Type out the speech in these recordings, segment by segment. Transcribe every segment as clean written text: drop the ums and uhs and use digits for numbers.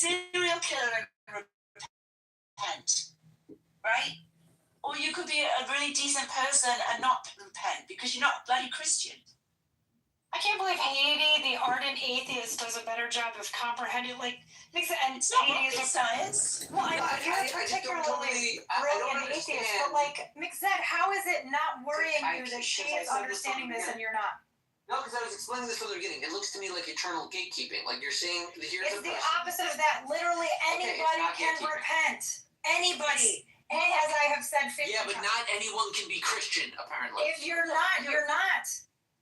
serial killer and repent, right? Or you could be a really decent person and not repent because you're not a bloody Christian. I can't believe Haiti, the ardent atheist, does a better job of comprehending, like, makes it, and It's not Haiti rocket is science. Well, you're a particularly brilliant atheist, but like, Mixette, how is it not worrying you that she is understanding this and you're not? No, because I was explaining this from the beginning. It looks to me like eternal gatekeeping. Like you're saying, here's it's the opposite of that. Literally anybody can repent. Anybody. And as I have said 50 times. Yeah, but not anyone can be Christian, apparently. If you're not, you're not.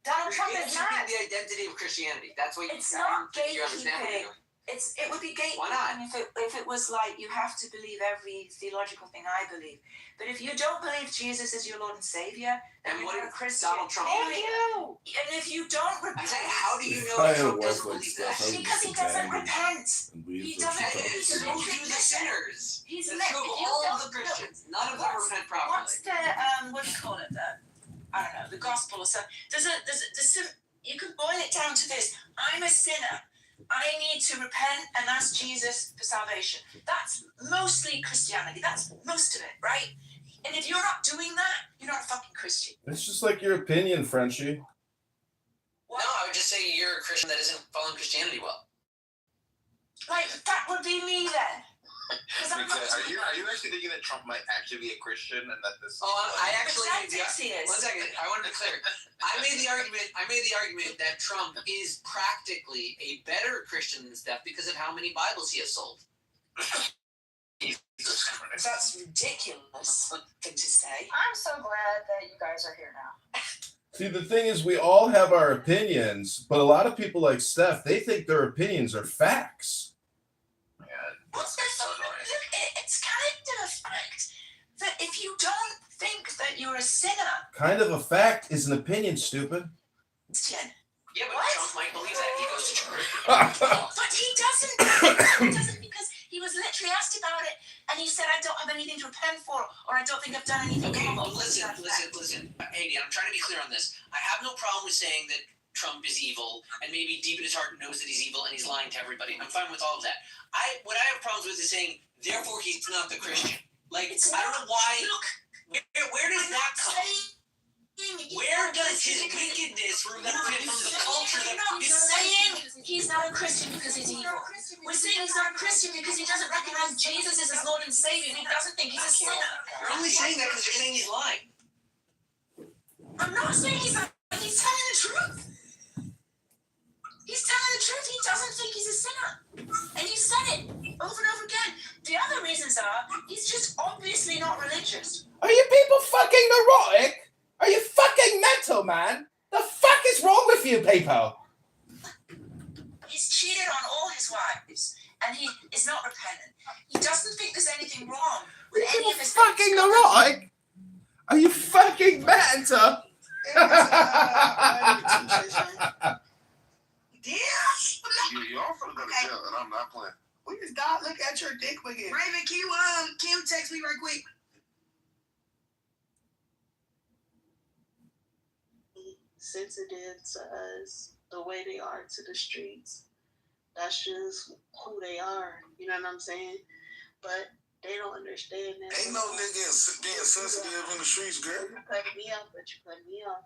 Donald Trump is not. The identity of Christianity. That's what it's not gatekeeping. It would be gatekeeping. Why not? If it was like you have to believe every theological thing I believe. But if you don't believe Jesus is your Lord and Savior, then you're not a Christian. Donald Trump. Thank you. And if you don't repent, I'm saying, how do you know that Trump doesn't believe that? Because he doesn't repent. He doesn't. He's to the sinners. He's true of all of the Christians. None of them repent properly. What's the what do you call it? I don't know, the gospel or something. You can boil it down to this. I'm a sinner. I need to repent and ask Jesus for salvation. That's mostly Christianity. That's most of it, right? And if you're not doing that, you're not a fucking Christian. It's just like your opinion, Frenchie. What? No, I would just say you're a Christian that isn't following Christianity well. Like, that would be me then. Are you actually thinking that Trump might actually be a Christian and that this? Oh, I actually. Is. 1 second. I want to be clear. I made the argument that Trump is practically a better Christian than Steph because of how many Bibles he has sold. Jesus Christ. That's ridiculous thing to say. I'm so glad that you guys are here now. See, the thing is, we all have our opinions, but a lot of people like Steph, they think their opinions are facts. It's kind of a fact that if you don't think that you're a sinner. Kind of a fact is an opinion, stupid. Yeah, but Trump might believe that. He goes to church. But he doesn't. He doesn't because he was literally asked about it and he said, I don't have anything to repent for or I don't think I've done anything wrong. Listen. Hey, I'm trying to be clear on this. I have no problem with saying that Trump is evil and maybe deep in his heart knows that he's evil and he's lying to everybody. I'm fine with all of that. What I have problems with is saying, therefore he's not the Christian. Like, I don't know why. Look, where does that come? Where does his wickedness remove him from the culture that he's saying he's not a Christian because he's evil. We're saying he's not a Christian because he doesn't recognize Jesus as his Lord and Savior and he doesn't think he's a sinner. You're only saying that because you're saying he's lying. I'm not saying he's telling the truth. He's telling the truth. He doesn't think he's a sinner. And you said it over and over again. The other reasons are he's just obviously not religious. Are you people fucking neurotic? Are you fucking mental, man? The fuck is wrong with you people? He's cheated on all his wives and he is not repentant. He doesn't think there's anything wrong with any of his fucking neurotic? Are you fucking mental? Y'all finna go to jail, and I'm not playing. We just gotta look at your dick again. Raven, can you text me right quick? Sensitive to us, the way they are to the streets. That's just who they are. You know what I'm saying? But they don't understand that. Ain't no nigga being sensitive in the streets, girl. You cut me off, but you cut me off.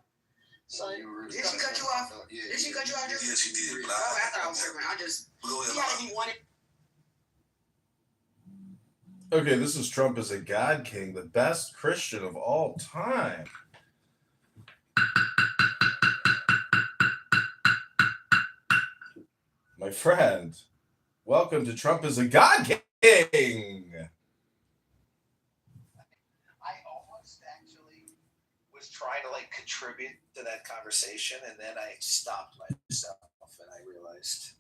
So did she cut you off? Yeah, did she cut you off? Yeah, she did. I thought I was her. I just. Okay, this is Trump as a God King, the best Christian of all time. My friend, welcome to Trump as a God King. I almost actually was trying to contribute to that conversation, and then I stopped myself and I realized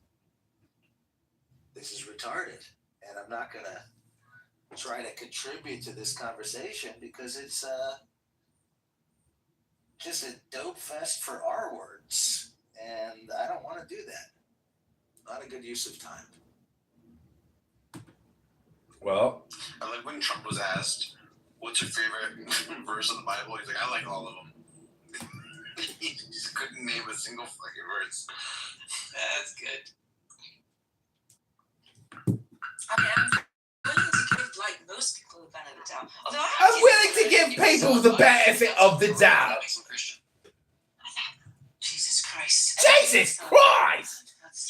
this is retarded, and I'm not gonna try to contribute to this conversation because it's just a dope fest for our words, and I don't want to do that. Not a good use of time. Well, like when Trump was asked, "What's your favorite verse of the Bible?" He's like, "I like all of them." He just couldn't name a single fucking verse. That's good. I mean, I'm willing to give like most people the benefit of the doubt. Although I'm willing to give people the benefit of the doubt. Jesus Christ. Jesus Christ!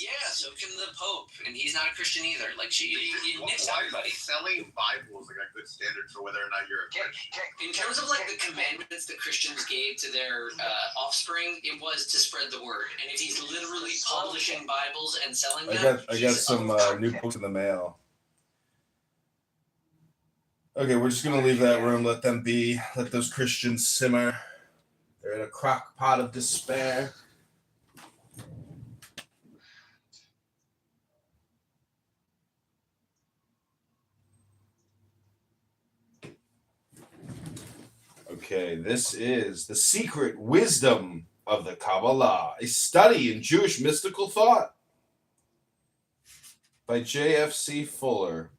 Yeah, so can the Pope, and he's not a Christian either. Like, you mix Why everybody. is selling Bibles like a good standard for whether or not you're a Christian? In terms of like the commandments that Christians gave to their offspring, it was to spread the word. And if he's literally publishing Bibles and selling them, I got some new books in the mail. Okay, we're just gonna leave that room. Let them be. Let those Christians simmer. They're in a crock pot of despair. Okay, this is The Secret Wisdom of the Kabbalah, a study in Jewish mystical thought by J.F.C. Fuller.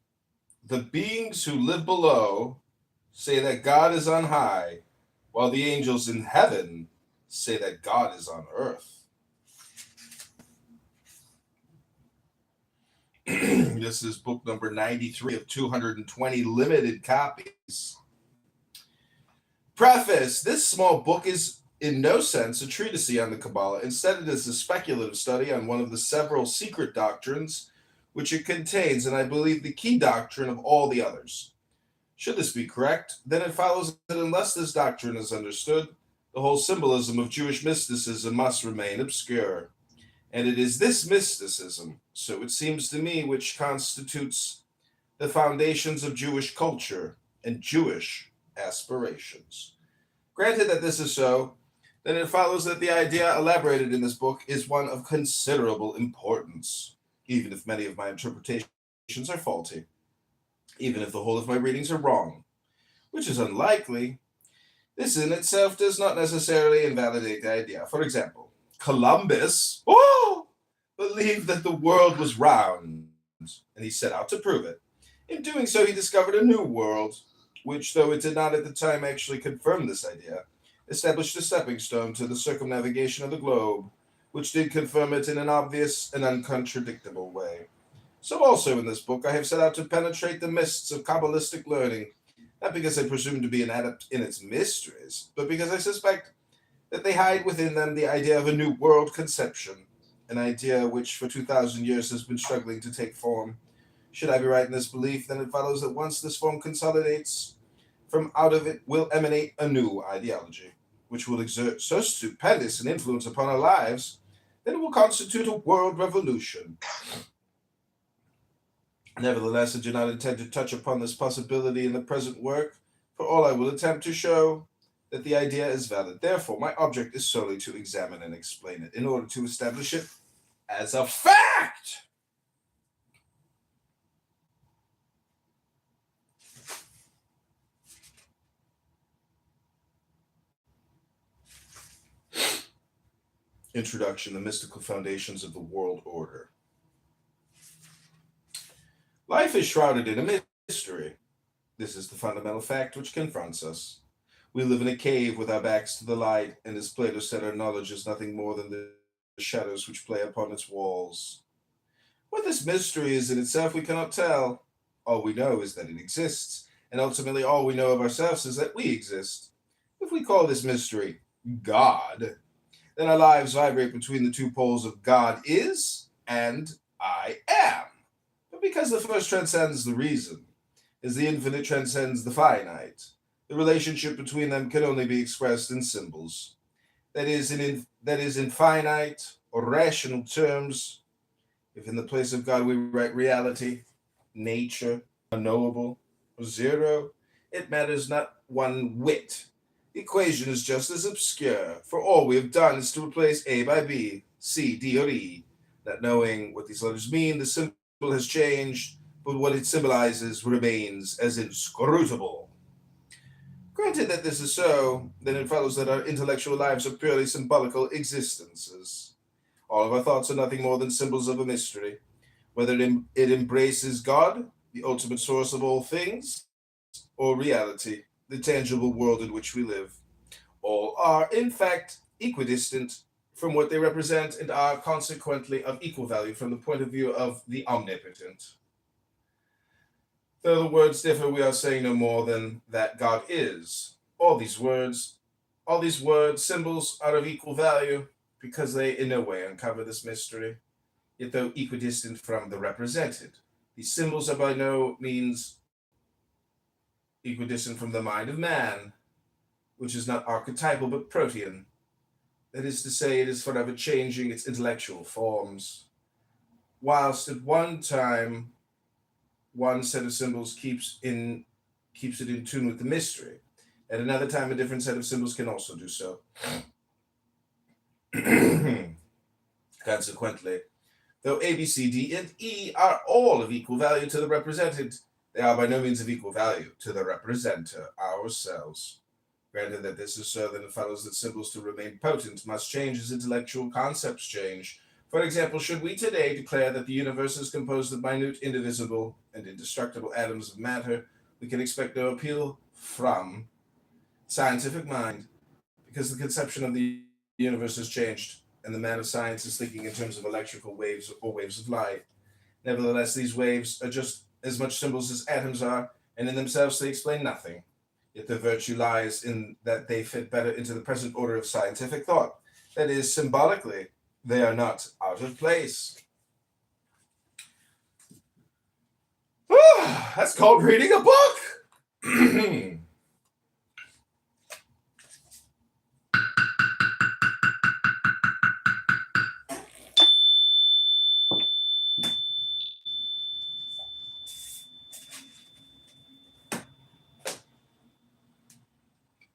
The beings who live below say that God is on high, while the angels in heaven say that God is on earth. This is book number 93 of 220 limited copies. Preface: this small book is in no sense a treatise on the Kabbalah. Instead, it is a speculative study on one of the several secret doctrines which it contains, and I believe the key doctrine of all the others. Should this be correct, then it follows that unless this doctrine is understood, the whole symbolism of Jewish mysticism must remain obscure. And it is this mysticism, so it seems to me, which constitutes the foundations of Jewish culture and Jewish aspirations. Granted that this is so, then it follows that the idea elaborated in this book is one of considerable importance, even if many of my interpretations are faulty, even if the whole of my readings are wrong, which is unlikely. This in itself does not necessarily invalidate the idea. For example, Columbus believed that the world was round, and he set out to prove it. In doing so, he discovered a new world, which, though it did not at the time actually confirm this idea, established a stepping stone to the circumnavigation of the globe, which did confirm it in an obvious and uncontradictable way. So also in this book, I have set out to penetrate the mists of Kabbalistic learning, not because I presume to be an adept in its mysteries, but because I suspect that they hide within them the idea of a new world conception, an idea which for 2,000 years has been struggling to take form. Should I be right in this belief, then it follows that once this form consolidates, from out of it will emanate a new ideology, which will exert so stupendous an influence upon our lives that it will constitute a world revolution. Nevertheless, I do not intend to touch upon this possibility in the present work, for all I will attempt to show that the idea is valid. Therefore, my object is solely to examine and explain it in order to establish it as a fact. Introduction: The Mystical Foundations of the World Order. Life is shrouded in a mystery. This is the fundamental fact which confronts us. We live in a cave with our backs to the light, and as Plato said, our knowledge is nothing more than the shadows which play upon its walls. What this mystery is in itself we cannot tell. All we know is that it exists, and ultimately all we know of ourselves is that we exist. If we call this mystery God, then our lives vibrate between the two poles of God is and I am. But because the first transcends the reason, as the infinite transcends the finite, the relationship between them can only be expressed in symbols. That is in finite or rational terms. If in the place of God we write reality, nature, unknowable, or zero, it matters not one whit. The equation is just as obscure, for all we have done is to replace A by B, C, D, or E. Not knowing what these letters mean, the symbol has changed, but what it symbolizes remains as inscrutable. Granted that this is so, then it follows that our intellectual lives are purely symbolical existences. All of our thoughts are nothing more than symbols of a mystery, whether it embraces God, the ultimate source of all things, or reality, the tangible world in which we live. All are, in fact, equidistant from what they represent and are consequently of equal value from the point of view of the omnipotent. Though the words differ, we are saying no more than that God is. All these words, symbols, are of equal value because they in no way uncover this mystery, yet though equidistant from the represented. These symbols are by no means equidistant from the mind of man, which is not archetypal but protean. That is to say, it is forever changing its intellectual forms. Whilst at one time one set of symbols keeps it in tune with the mystery. At another time, a different set of symbols can also do so. Consequently, though A, B, C, D, and E are all of equal value to the represented, they are by no means of equal value to the representer, ourselves. Granted that this is so, then it follows that symbols to remain potent must change as intellectual concepts change. For example, should we today declare that the universe is composed of minute, indivisible, and indestructible atoms of matter, we can expect no appeal from scientific mind, because the conception of the universe has changed, and the man of science is thinking in terms of electrical waves or waves of light. Nevertheless, these waves are just as much symbols as atoms are, and in themselves they explain nothing. Yet their virtue lies in that they fit better into the present order of scientific thought. That is, symbolically, they are not out of place. That's called reading a book.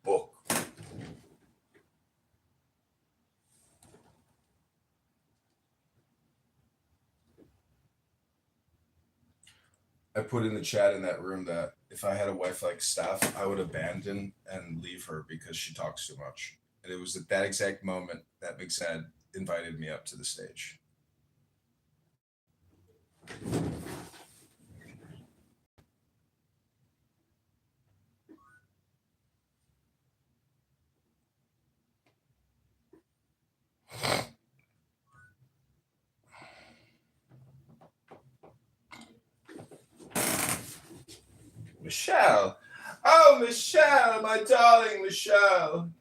Book. I put in the chat in that room that if I had a wife like Steph, I would abandon and leave her because she talks too much. And it was at that exact moment that McZed invited me up to the stage. Michelle. Oh, Michelle, my darling Michelle.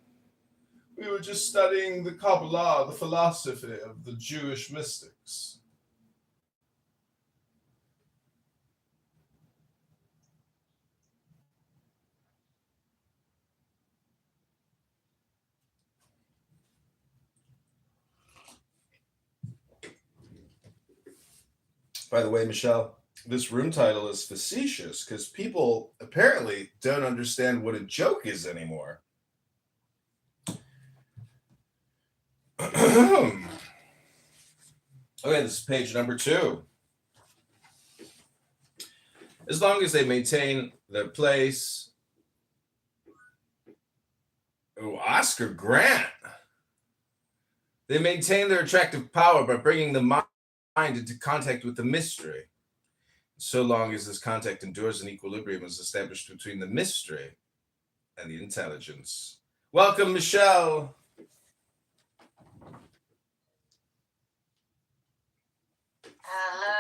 We were just studying the Kabbalah, the philosophy of the Jewish mystics. By the way, Michelle, this room title is facetious because people apparently don't understand what a joke is anymore. Okay, this is page number 2. As long as they maintain their place. Oh, Oscar Grant. They maintain their attractive power by bringing the mind into contact with the mystery. So long as this contact endures, an equilibrium is established between the mystery and the intelligence. Welcome, Michelle. Hello.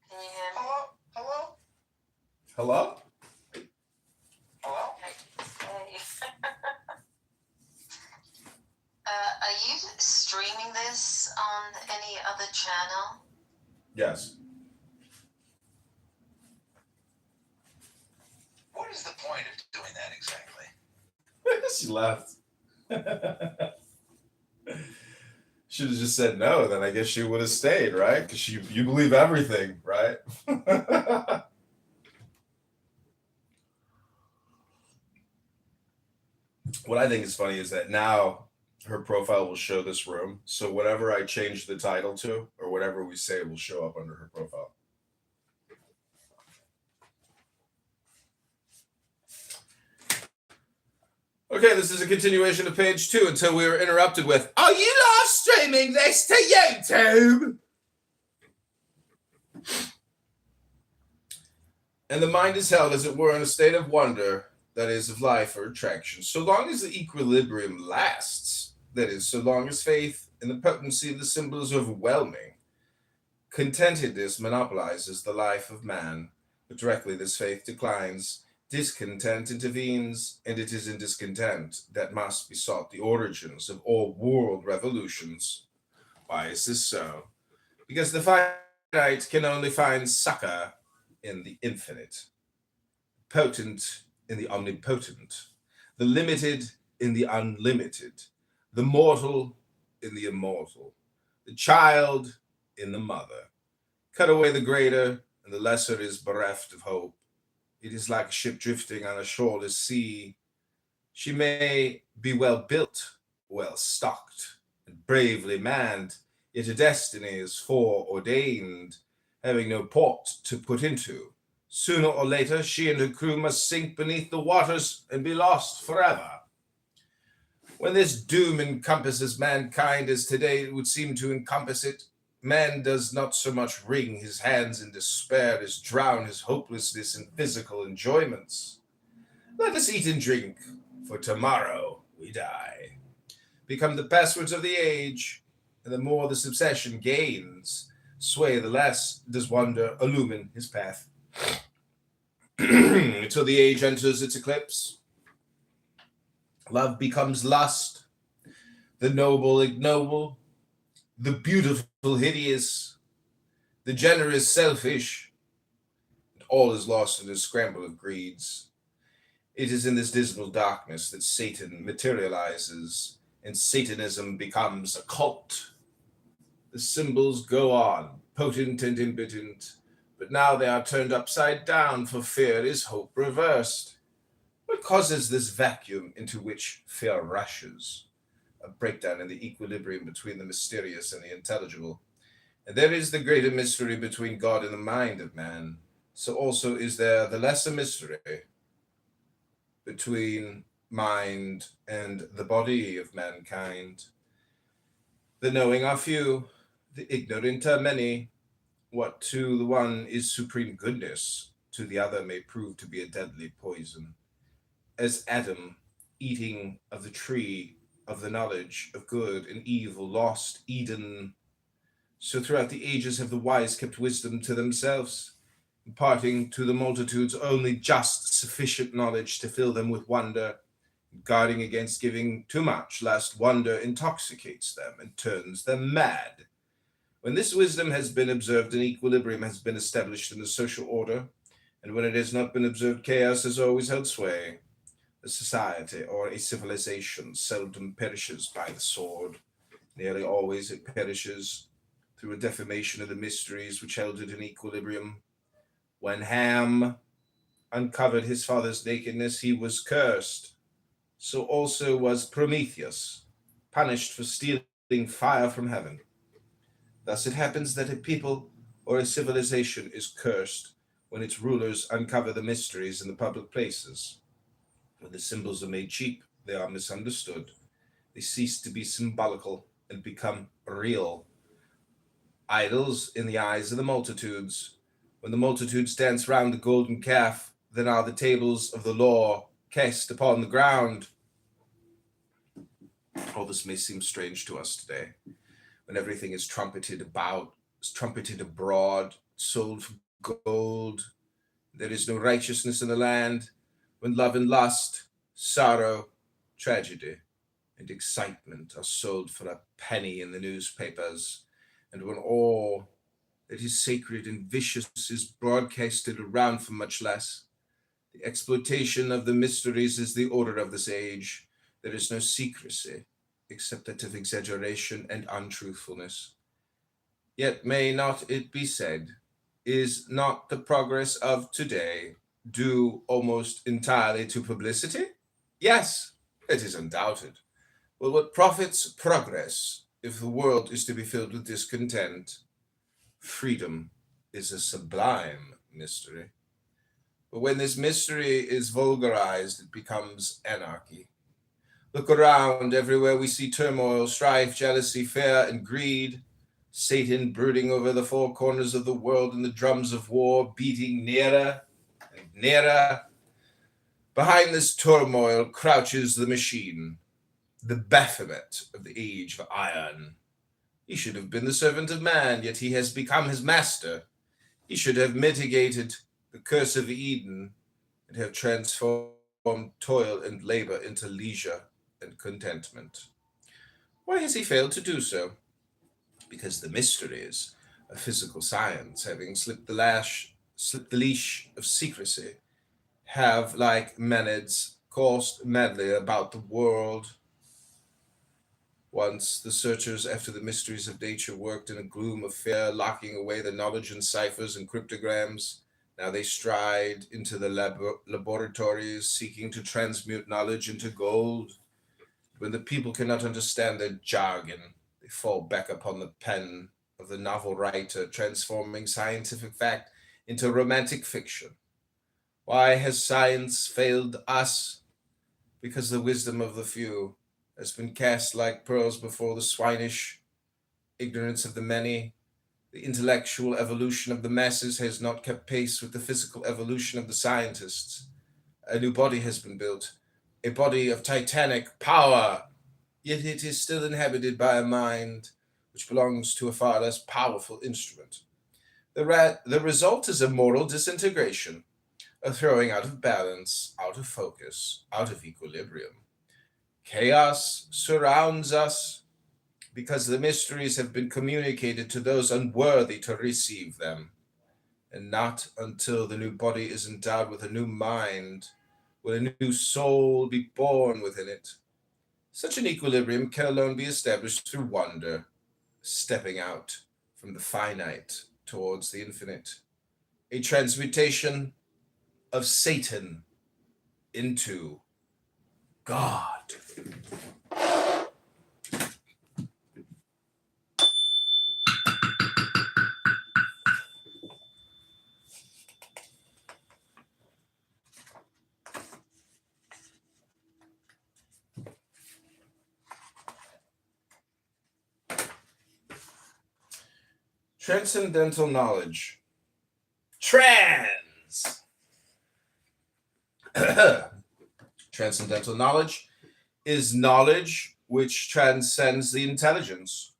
Can you hear me? Hello? Hello? Hello? Hey. Are you streaming this on any other channel? Yes. What is the point of doing that exactly? She left. Should have just said no, then I guess she would have stayed, right? Because you believe everything, right? What I think is funny is that now her profile will show this room. So whatever I change the title to, or whatever we say, will show up under her profile. Okay, this is a continuation of page 2 until we were interrupted with, "Are you live streaming this to YouTube?" And the mind is held, as it were, in a state of wonder, that is, of life or attraction, so long as the equilibrium lasts, that is, so long as faith in the potency of the symbol is overwhelming, Contentedness monopolizes the life of man, but directly this faith declines, discontent intervenes, and it is in discontent that must be sought the origins of all world revolutions. Why is this so? Because the finite can only find succor in the infinite, potent in the omnipotent, the limited in the unlimited, the mortal in the immortal, the child in the mother. Cut away the greater, and the lesser is bereft of hope. It is like a ship drifting on a shoreless sea. She may be well built, well stocked, and bravely manned, yet her destiny is foreordained, having no port to put into. Sooner or later, she and her crew must sink beneath the waters and be lost forever. When this doom encompasses mankind as today it would seem to encompass it, man does not so much wring his hands in despair as drown his hopelessness in physical enjoyments. Let us eat and drink, for tomorrow we die. Become the passwords of the age, and the more the succession gains sway, the less does wonder illumine his path. Until the age enters its eclipse, love becomes lust, the noble ignoble, the beautiful hideous, the generous selfish, and all is lost in a scramble of greeds. It is in this dismal darkness that Satan materializes, and Satanism becomes a cult. The symbols go on, potent and impotent, but now they are turned upside down, for fear is hope reversed. What causes this vacuum into which fear rushes? A breakdown in the equilibrium between the mysterious and the intelligible. And there is the greater mystery between God and the mind of man. So also is there the lesser mystery between mind and the body of mankind. The knowing are few, the ignorant are many. What to the one is supreme goodness, to the other may prove to be a deadly poison. As Adam, eating of the tree of the knowledge of good and evil, lost Eden, so throughout the ages have the wise kept wisdom to themselves, imparting to the multitudes only just sufficient knowledge to fill them with wonder, guarding against giving too much, lest wonder intoxicates them and turns them mad. When this wisdom has been observed, an equilibrium has been established in the social order, and when it has not been observed, chaos has always held sway. A society or a civilization seldom perishes by the sword. Nearly always it perishes through a defamation of the mysteries which held it in equilibrium. When Ham uncovered his father's nakedness, he was cursed. So also was Prometheus, punished for stealing fire from heaven. Thus it happens that a people or a civilization is cursed when its rulers uncover the mysteries in the public places. When the symbols are made cheap, they are misunderstood. They cease to be symbolical and become real. Idols in the eyes of the multitudes. When the multitudes dance round the golden calf, then are the tables of the law cast upon the ground. All this may seem strange to us today, when everything is trumpeted about, is trumpeted abroad, sold for gold. There is no righteousness in the land, when love and lust, sorrow, tragedy, and excitement are sold for a penny in the newspapers, and when all that is sacred and vicious is broadcasted around for much less. The exploitation of the mysteries is the order of this age. There is no secrecy, except that of exaggeration and untruthfulness. Yet may not it be said, is not the progress of today due almost entirely to publicity? Yes, it is undoubted. Well, what profits progress if the world is to be filled with discontent? Freedom is a sublime mystery. But when this mystery is vulgarized, it becomes anarchy. Look around, everywhere we see turmoil, strife, jealousy, fear, and greed. Satan brooding over the four corners of the world, and the drums of war beating nearer and nearer. Behind this turmoil crouches the machine, the Baphomet of the age of iron. He should have been the servant of man, yet he has become his master. He should have mitigated the curse of Eden and have transformed toil and labor into leisure and contentment. Why has he failed to do so? Because the mysteries of physical science, having slipped the leash of secrecy, have, like Menids, coursed madly about the world. Once the searchers after the mysteries of nature worked in a gloom of fear, locking away the knowledge in ciphers and cryptograms. Now they stride into the laboratories, seeking to transmute knowledge into gold. When the people cannot understand their jargon, they fall back upon the pen of the novel writer, transforming scientific fact into romantic fiction. Why has science failed us? Because the wisdom of the few has been cast like pearls before the swinish ignorance of the many. The intellectual evolution of the masses has not kept pace with the physical evolution of the scientists. A new body has been built, a body of titanic power, yet it is still inhabited by a mind which belongs to a far less powerful instrument. The result is a moral disintegration, a throwing out of balance, out of focus, out of equilibrium. Chaos surrounds us because the mysteries have been communicated to those unworthy to receive them. And not until the new body is endowed with a new mind will a new soul be born within it. Such an equilibrium can alone be established through wonder, stepping out from the finite towards the infinite, a transmutation of Satan into God. Transcendental knowledge. Transcendental knowledge is knowledge which transcends the intelligence.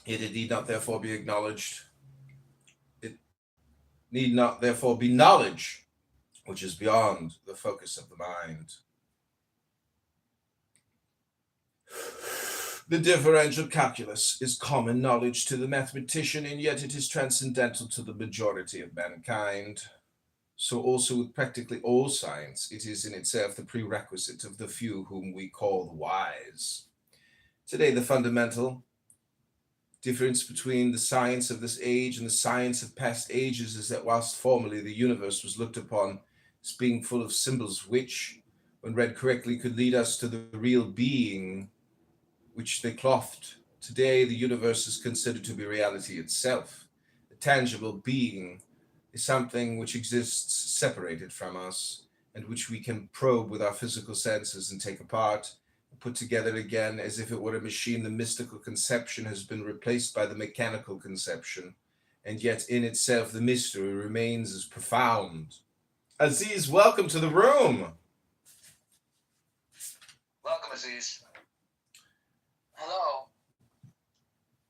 It need not therefore be acknowledged. It need not therefore be knowledge which is beyond the focus of the mind. The differential calculus is common knowledge to the mathematician, and yet it is transcendental to the majority of mankind. So also with practically all science, it is in itself the prerequisite of the few whom we call the wise. Today, the fundamental difference between the science of this age and the science of past ages is that whilst formerly the universe was looked upon as being full of symbols which, when read correctly, could lead us to the real being which they clothed, today the universe is considered to be reality itself. A tangible being is something which exists separated from us and which we can probe with our physical senses and take apart and put together again as if it were a machine. The mystical conception has been replaced by the mechanical conception, and yet in itself the mystery remains as profound. Aziz, welcome to the room. Welcome, Aziz. Hello.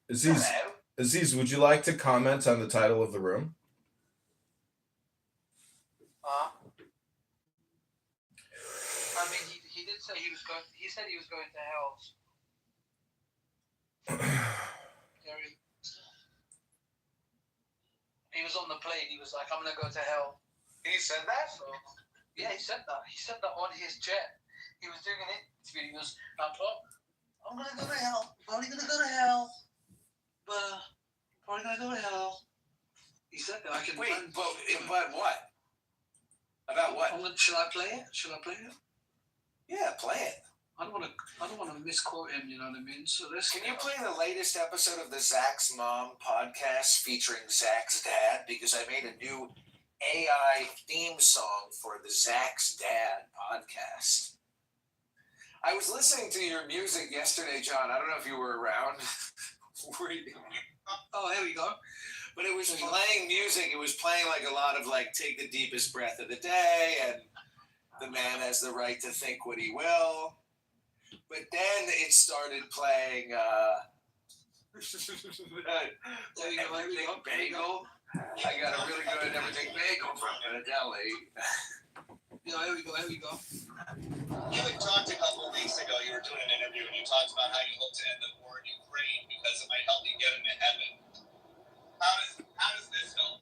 Aziz, Hello. Aziz, would you like to comment on the title of the room? I mean, he did say he was going. He said he was going to hell. Gary. He was on the plane. He was like, "I'm gonna go to hell." He said that? So, yeah, he said that. He said that on his jet. He was doing an interview. He was, I'm gonna go to hell. Probably gonna go to hell. But probably gonna go to hell. He said that. I can. Wait, but what? About what? Should I play it? Should I play it? Yeah, play it. I don't want to misquote him. You know what I mean? So this. Can you play the latest episode of the Zach's Mom podcast featuring Zach's dad? Because I made a new AI theme song for the Zach's Dad podcast. I was listening to your music yesterday, John. I don't know if you were around. Oh, here we go. But it was playing music. It was playing like a lot of like Take the Deepest Breath of the Day and The Man Has the Right to Think What He Will. But then it started playing Everything Bagel. I got a really good Everything Bagel from Deli. Yeah, here we go. You had talked a couple of weeks ago, you were doing an interview, and you talked about how you hope to end the war in Ukraine because it might help you get into heaven. How does this help?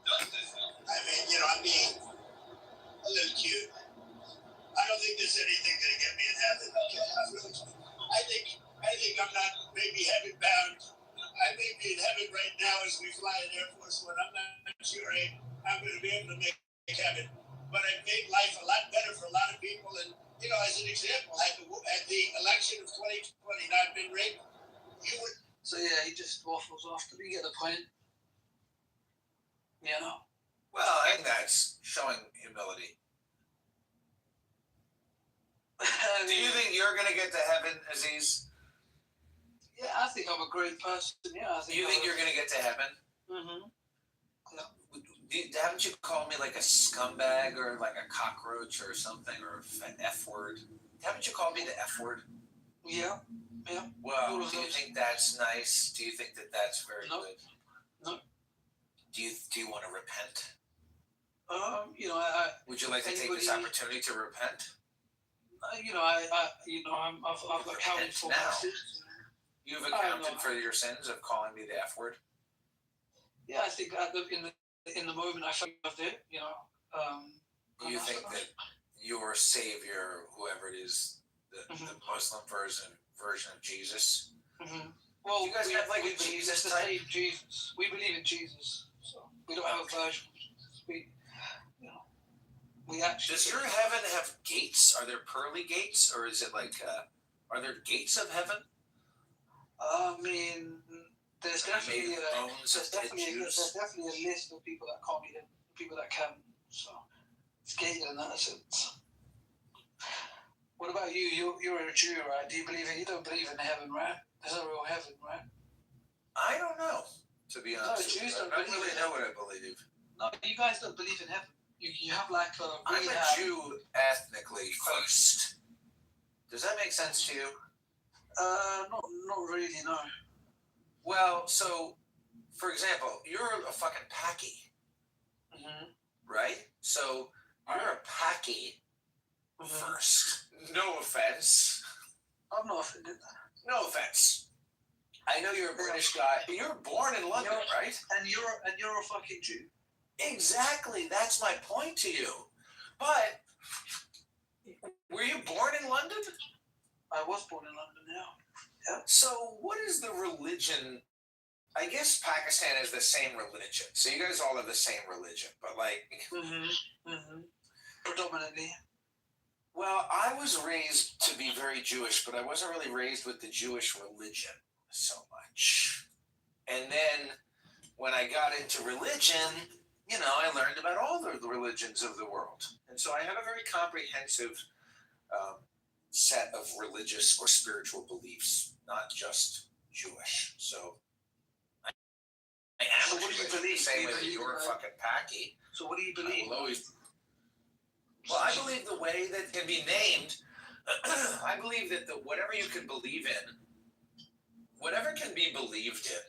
Does this help? I mean, I'm being a little cute. I don't think there's anything going to get me in heaven. I think I'm not maybe heaven bound. I may be in heaven right now as we fly in Air Force One. I'm not sure I'm going to be able to make heaven. But I've made life a lot better for a lot of people. And, as an example, had the election of 2020 not been rigged, you would. So yeah, he just waffles off. Do you get the point? Well, and that's showing humility. Do you think you're going to get to heaven, Aziz? Yeah, I think I'm a great person. Yeah, I think. Do you think you're going to get to heaven? Mm-hmm. Haven't you called me like a scumbag or like a cockroach or something, or an F word? Haven't you called me the F word? Yeah. Well, do you think that's nice? Do you think that that's very good? No. Do you want to repent? Would you like to take this opportunity to repent? I've accounted for my sins. You've accounted for your sins of calling me the F word? Yeah, I think in the moment I felt it, Do you think that your savior, whoever it is, the Muslim version of Jesus? Mm-hmm. Well, you guys have like a Jesus type? Jesus. We believe in Jesus, so we don't have a version. We actually. Does your heaven have gates? Are there pearly gates, or is it like? Are there gates of heaven? I mean, there's definitely a list of people that can't be in, people that can. So it's gated in that sense. What about you? You're a Jew, right? Do you believe it? You don't believe in heaven, right? There's no real heaven, right? I don't know, to be honest. No, Jews I don't really know what I believe. No, you guys don't believe in heaven. You have like a. I'm a Jew ethnically first. Does that make sense to you? Not really, no. Well, so, for example, you're a fucking Paki, right? So you're a Paki first. No offense. I'm not offended. No offense. I know you're a British guy, but you're born in London, right? And you're a fucking Jew. Exactly. That's my point to you. But were you born in London? I was born in London, yeah. So what is the religion? I guess Pakistan is the same religion. So you guys all have the same religion, but like... Predominantly. Well, I was raised to be very Jewish, but I wasn't really raised with the Jewish religion so much. And then when I got into religion, I learned about all the religions of the world. And so I have a very comprehensive set of religious or spiritual beliefs, not just Jewish. So I am. So what do you believe? The same way that you're a fucking Paki. So what do you believe? Well, I believe the way that can be named. I believe that whatever you can believe in, whatever can be believed in,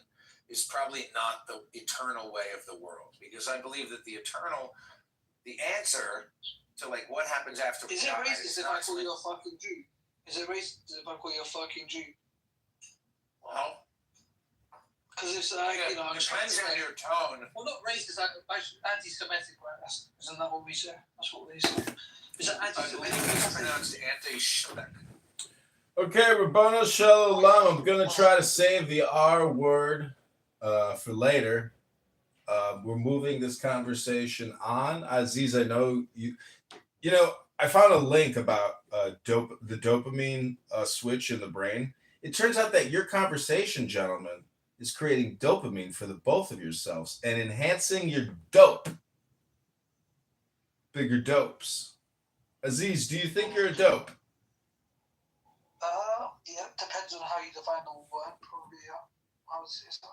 is probably not the eternal way of the world. Because I believe that the answer to like what happens after we die. Is it racist if I call you a fucking Jew? Is it racist if I call you a fucking Jew? Well, because it's like, depends on your tone. Well, not racist, anti-Semitic, right? Isn't that what we say? That's what they say. Is that anti-Semitic? I believe it's pronounced anti-Semitic. Okay, Rabbana Shalom. I'm going to try to save the R word for later. We're moving this conversation on. Aziz, I know you I found a link about the dopamine switch in the brain. It turns out that your conversation, gentlemen, is creating dopamine for the both of yourselves and enhancing your dope. Bigger dopes. Aziz, do you think you're a dope? Yeah, depends on how you define the word. Probably, yeah. I would say so.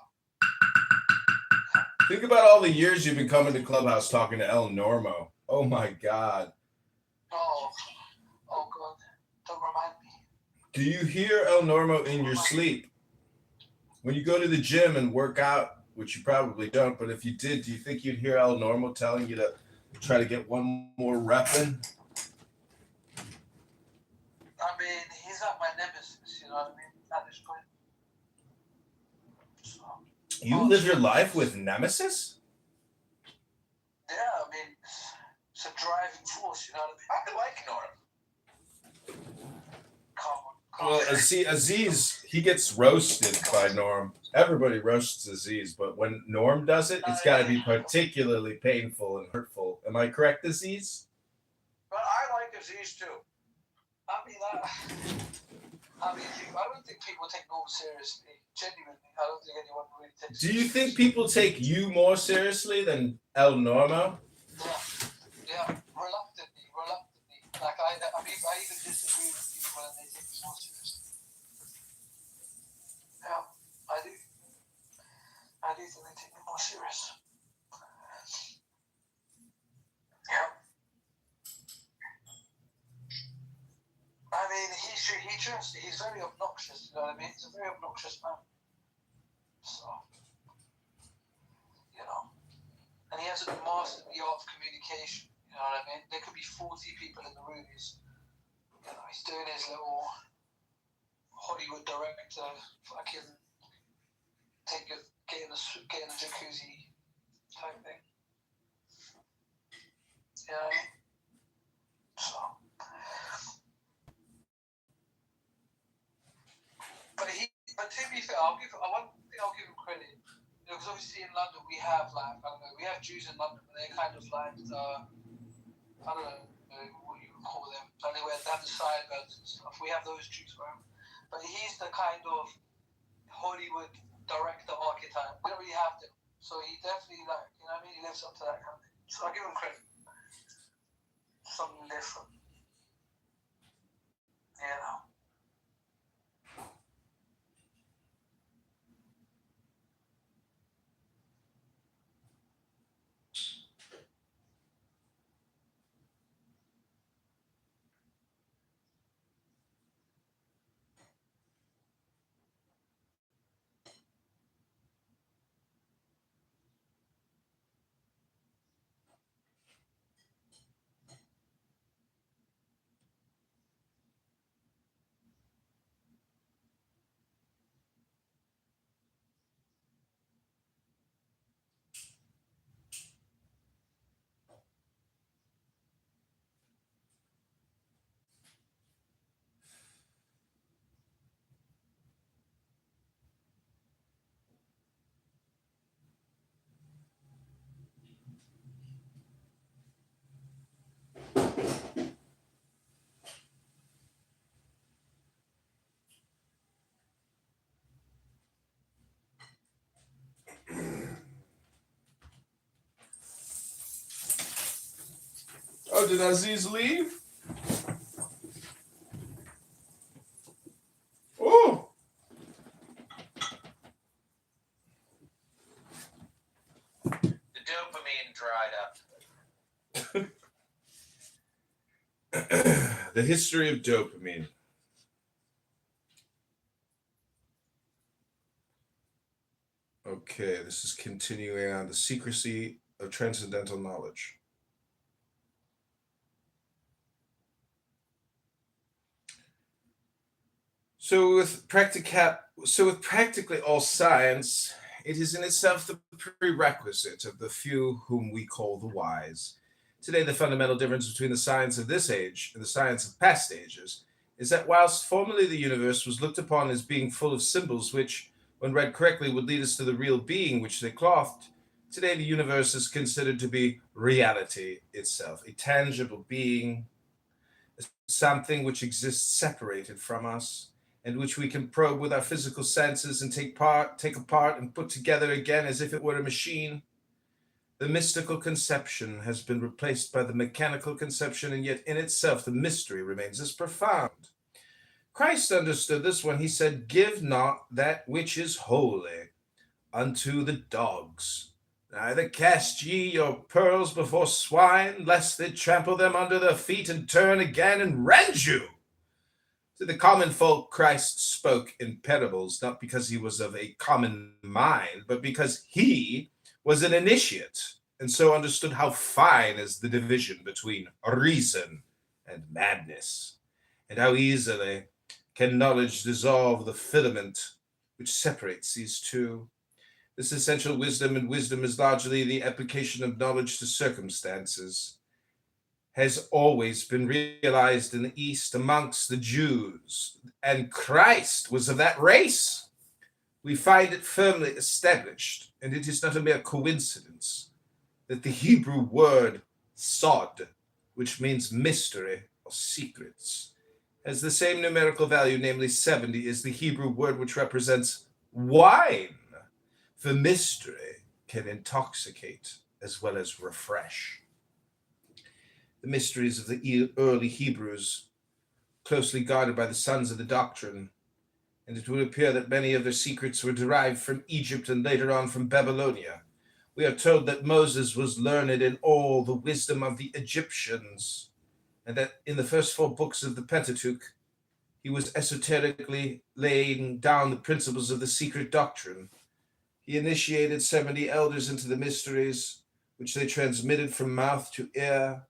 Think about all the years you've been coming to Clubhouse talking to El Normo. Oh my God. Oh God. Don't remind me. Do you hear El Normo in your sleep? When you go to the gym and work out, which you probably don't, but if you did, do you think you'd hear El Normo telling you to try to get one more rep in? I mean, he's not my nemesis, you know what I mean? At this point. So, You live your life with nemesis? yeah, I mean, it's a driving force, you know what I mean? I like Norm. Well, Aziz, he gets roasted by Norm. Everybody roasts Aziz, but when Norm does it, it's got to be particularly painful and hurtful. Am I correct, Aziz? But I like Aziz too. I mean, I don't think people take Norm seriously. Genuinely, I don't think anyone really takes. Do you think people take you more seriously than El Normo? Yeah, reluctantly. Like I even disagree with people when they take me more seriously. Yeah, I do. I do think they take me more serious. Yeah. I mean, he's very obnoxious, you know what I mean? He's a very obnoxious man. So, you know. And he hasn't mastered the art of communication, you know what I mean? There could be 40 people in the room. He's doing his little Hollywood director fucking get in the jacuzzi type thing. You know what I mean? So. But to be fair, I'll give him credit. Because obviously in London we have we have Jews in London, but they're kind of like I don't know what you would call them. They have the sideburns and stuff. We have those Jews, right? But he's the kind of Hollywood director archetype. We don't really have them. So he definitely you know what I mean? He lives up to that kind of thing. So I'll give him credit. Something different. You know. Oh, did Aziz leave? Oh! The dopamine dried up. The history of dopamine. Okay, this is continuing on the secrecy of transcendental knowledge. So with practically all science, it is in itself the prerequisite of the few whom we call the wise. Today, the fundamental difference between the science of this age and the science of past ages is that whilst formerly the universe was looked upon as being full of symbols which, when read correctly, would lead us to the real being which they clothed, today the universe is considered to be reality itself, a tangible being, something which exists separated from us, and which we can probe with our physical senses and take apart and put together again as if it were a machine. The mystical conception has been replaced by the mechanical conception, and yet in itself the mystery remains as profound. Christ understood this when he said, "Give not that which is holy unto the dogs. Neither cast ye your pearls before swine, lest they trample them under their feet and turn again and rend you." To the common folk, Christ spoke in parables, not because he was of a common mind, but because he was an initiate, and so understood how fine is the division between reason and madness, and how easily can knowledge dissolve the filament which separates these two. This essential wisdom, and wisdom is largely the application of knowledge to circumstances, has always been realized in the East amongst the Jews, and Christ was of that race. We find it firmly established, and it is not a mere coincidence, that the Hebrew word sod, which means mystery or secrets, has the same numerical value, namely 70, as the Hebrew word which represents wine. For mystery can intoxicate as well as refresh. The mysteries of the early Hebrews, closely guarded by the sons of the doctrine, and it would appear that many of their secrets were derived from Egypt and later on from Babylonia. We are told that Moses was learned in all the wisdom of the Egyptians, and that in the first 4 books of the Pentateuch, he was esoterically laying down the principles of the secret doctrine. He initiated 70 elders into the mysteries, which they transmitted from mouth to ear.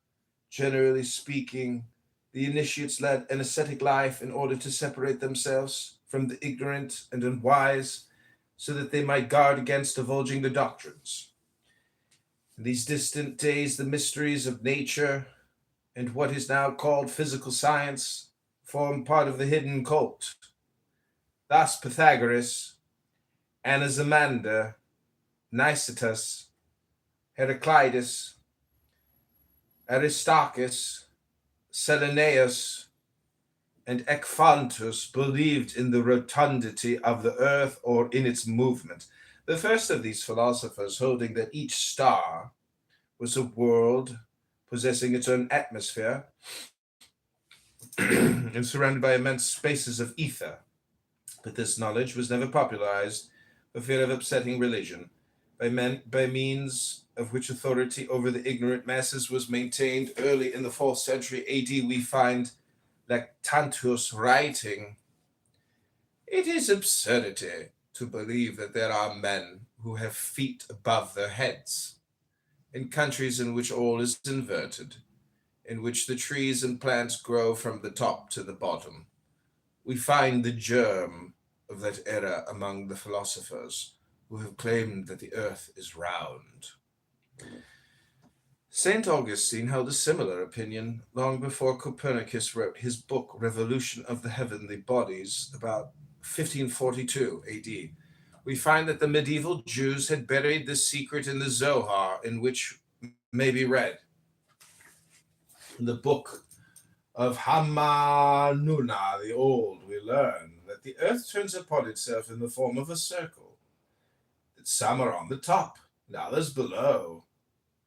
Generally speaking, the initiates led an ascetic life in order to separate themselves from the ignorant and unwise, so that they might guard against divulging the doctrines. In these distant days, the mysteries of nature and what is now called physical science form part of the hidden cult. Thus Pythagoras, Anaximander, Nicetas, Heraclitus, Aristarchus, Selenius, and Ecphantus believed in the rotundity of the earth or in its movement. The first of these philosophers holding that each star was a world possessing its own atmosphere and surrounded by immense spaces of ether. But this knowledge was never popularized for fear of upsetting religion, by means of which authority over the ignorant masses was maintained. Early in the 4th century AD, we find Lactantius writing, "It is absurdity to believe that there are men who have feet above their heads. In countries in which all is inverted, in which the trees and plants grow from the top to the bottom, we find the germ of that error among the philosophers who have claimed that the earth is round." St. Augustine held a similar opinion long before Copernicus wrote his book Revolution of the Heavenly Bodies about 1542 AD. We find that the medieval Jews had buried this secret in the Zohar, in which may be read. In the book of Hamanuna the Old, we learn that the earth turns upon itself in the form of a circle, that some are on the top and others below,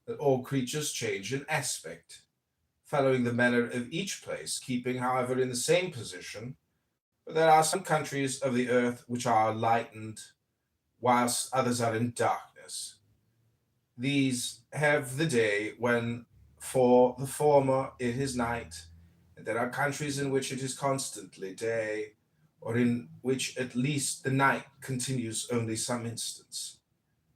that all creatures change in aspect, following the manner of each place, keeping, however, in the same position. But there are some countries of the earth which are lightened, whilst others are in darkness. These have the day when for the former it is night, and there are countries in which it is constantly day, or in which at least the night continues only some instants.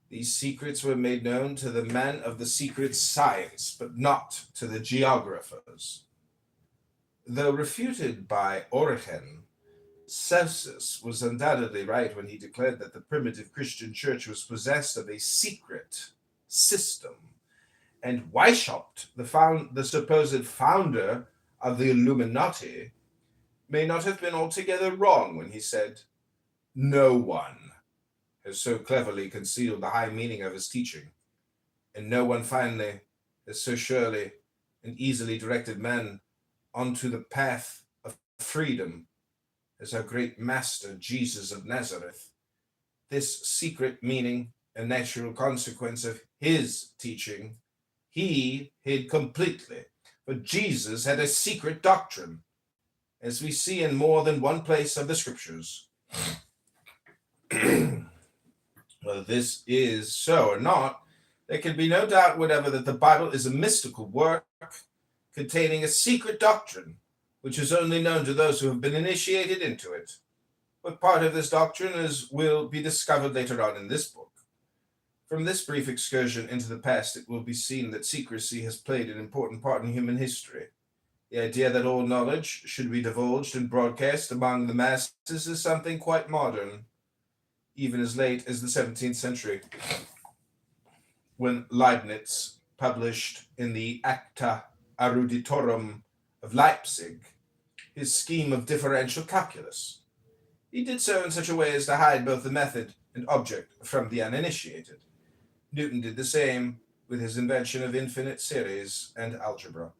These secrets were made known to the men of the secret science, but not to the geographers. Though refuted by Origen, Celsus was undoubtedly right when he declared that the primitive Christian church was possessed of a secret system, and Weishaupt, the supposed founder of the Illuminati, may not have been altogether wrong when he said, "No one has so cleverly concealed the high meaning of his teaching, and no one finally has so surely and easily directed men onto the path of freedom as our great master Jesus of Nazareth. This secret meaning and natural consequence of his teaching he hid completely, for Jesus had a secret doctrine, as we see in more than one place of the scriptures." Whether this is so or not, there can be no doubt whatever that the Bible is a mystical work containing a secret doctrine, which is only known to those who have been initiated into it. What part of this doctrine will be discovered later on in this book. From this brief excursion into the past, it will be seen that secrecy has played an important part in human history. The idea that all knowledge should be divulged and broadcast among the masses is something quite modern, even as late as the 17th century, when Leibniz published in the Acta Eruditorum of Leipzig his scheme of differential calculus. He did so in such a way as to hide both the method and object from the uninitiated. Newton did the same with his invention of infinite series and algebra.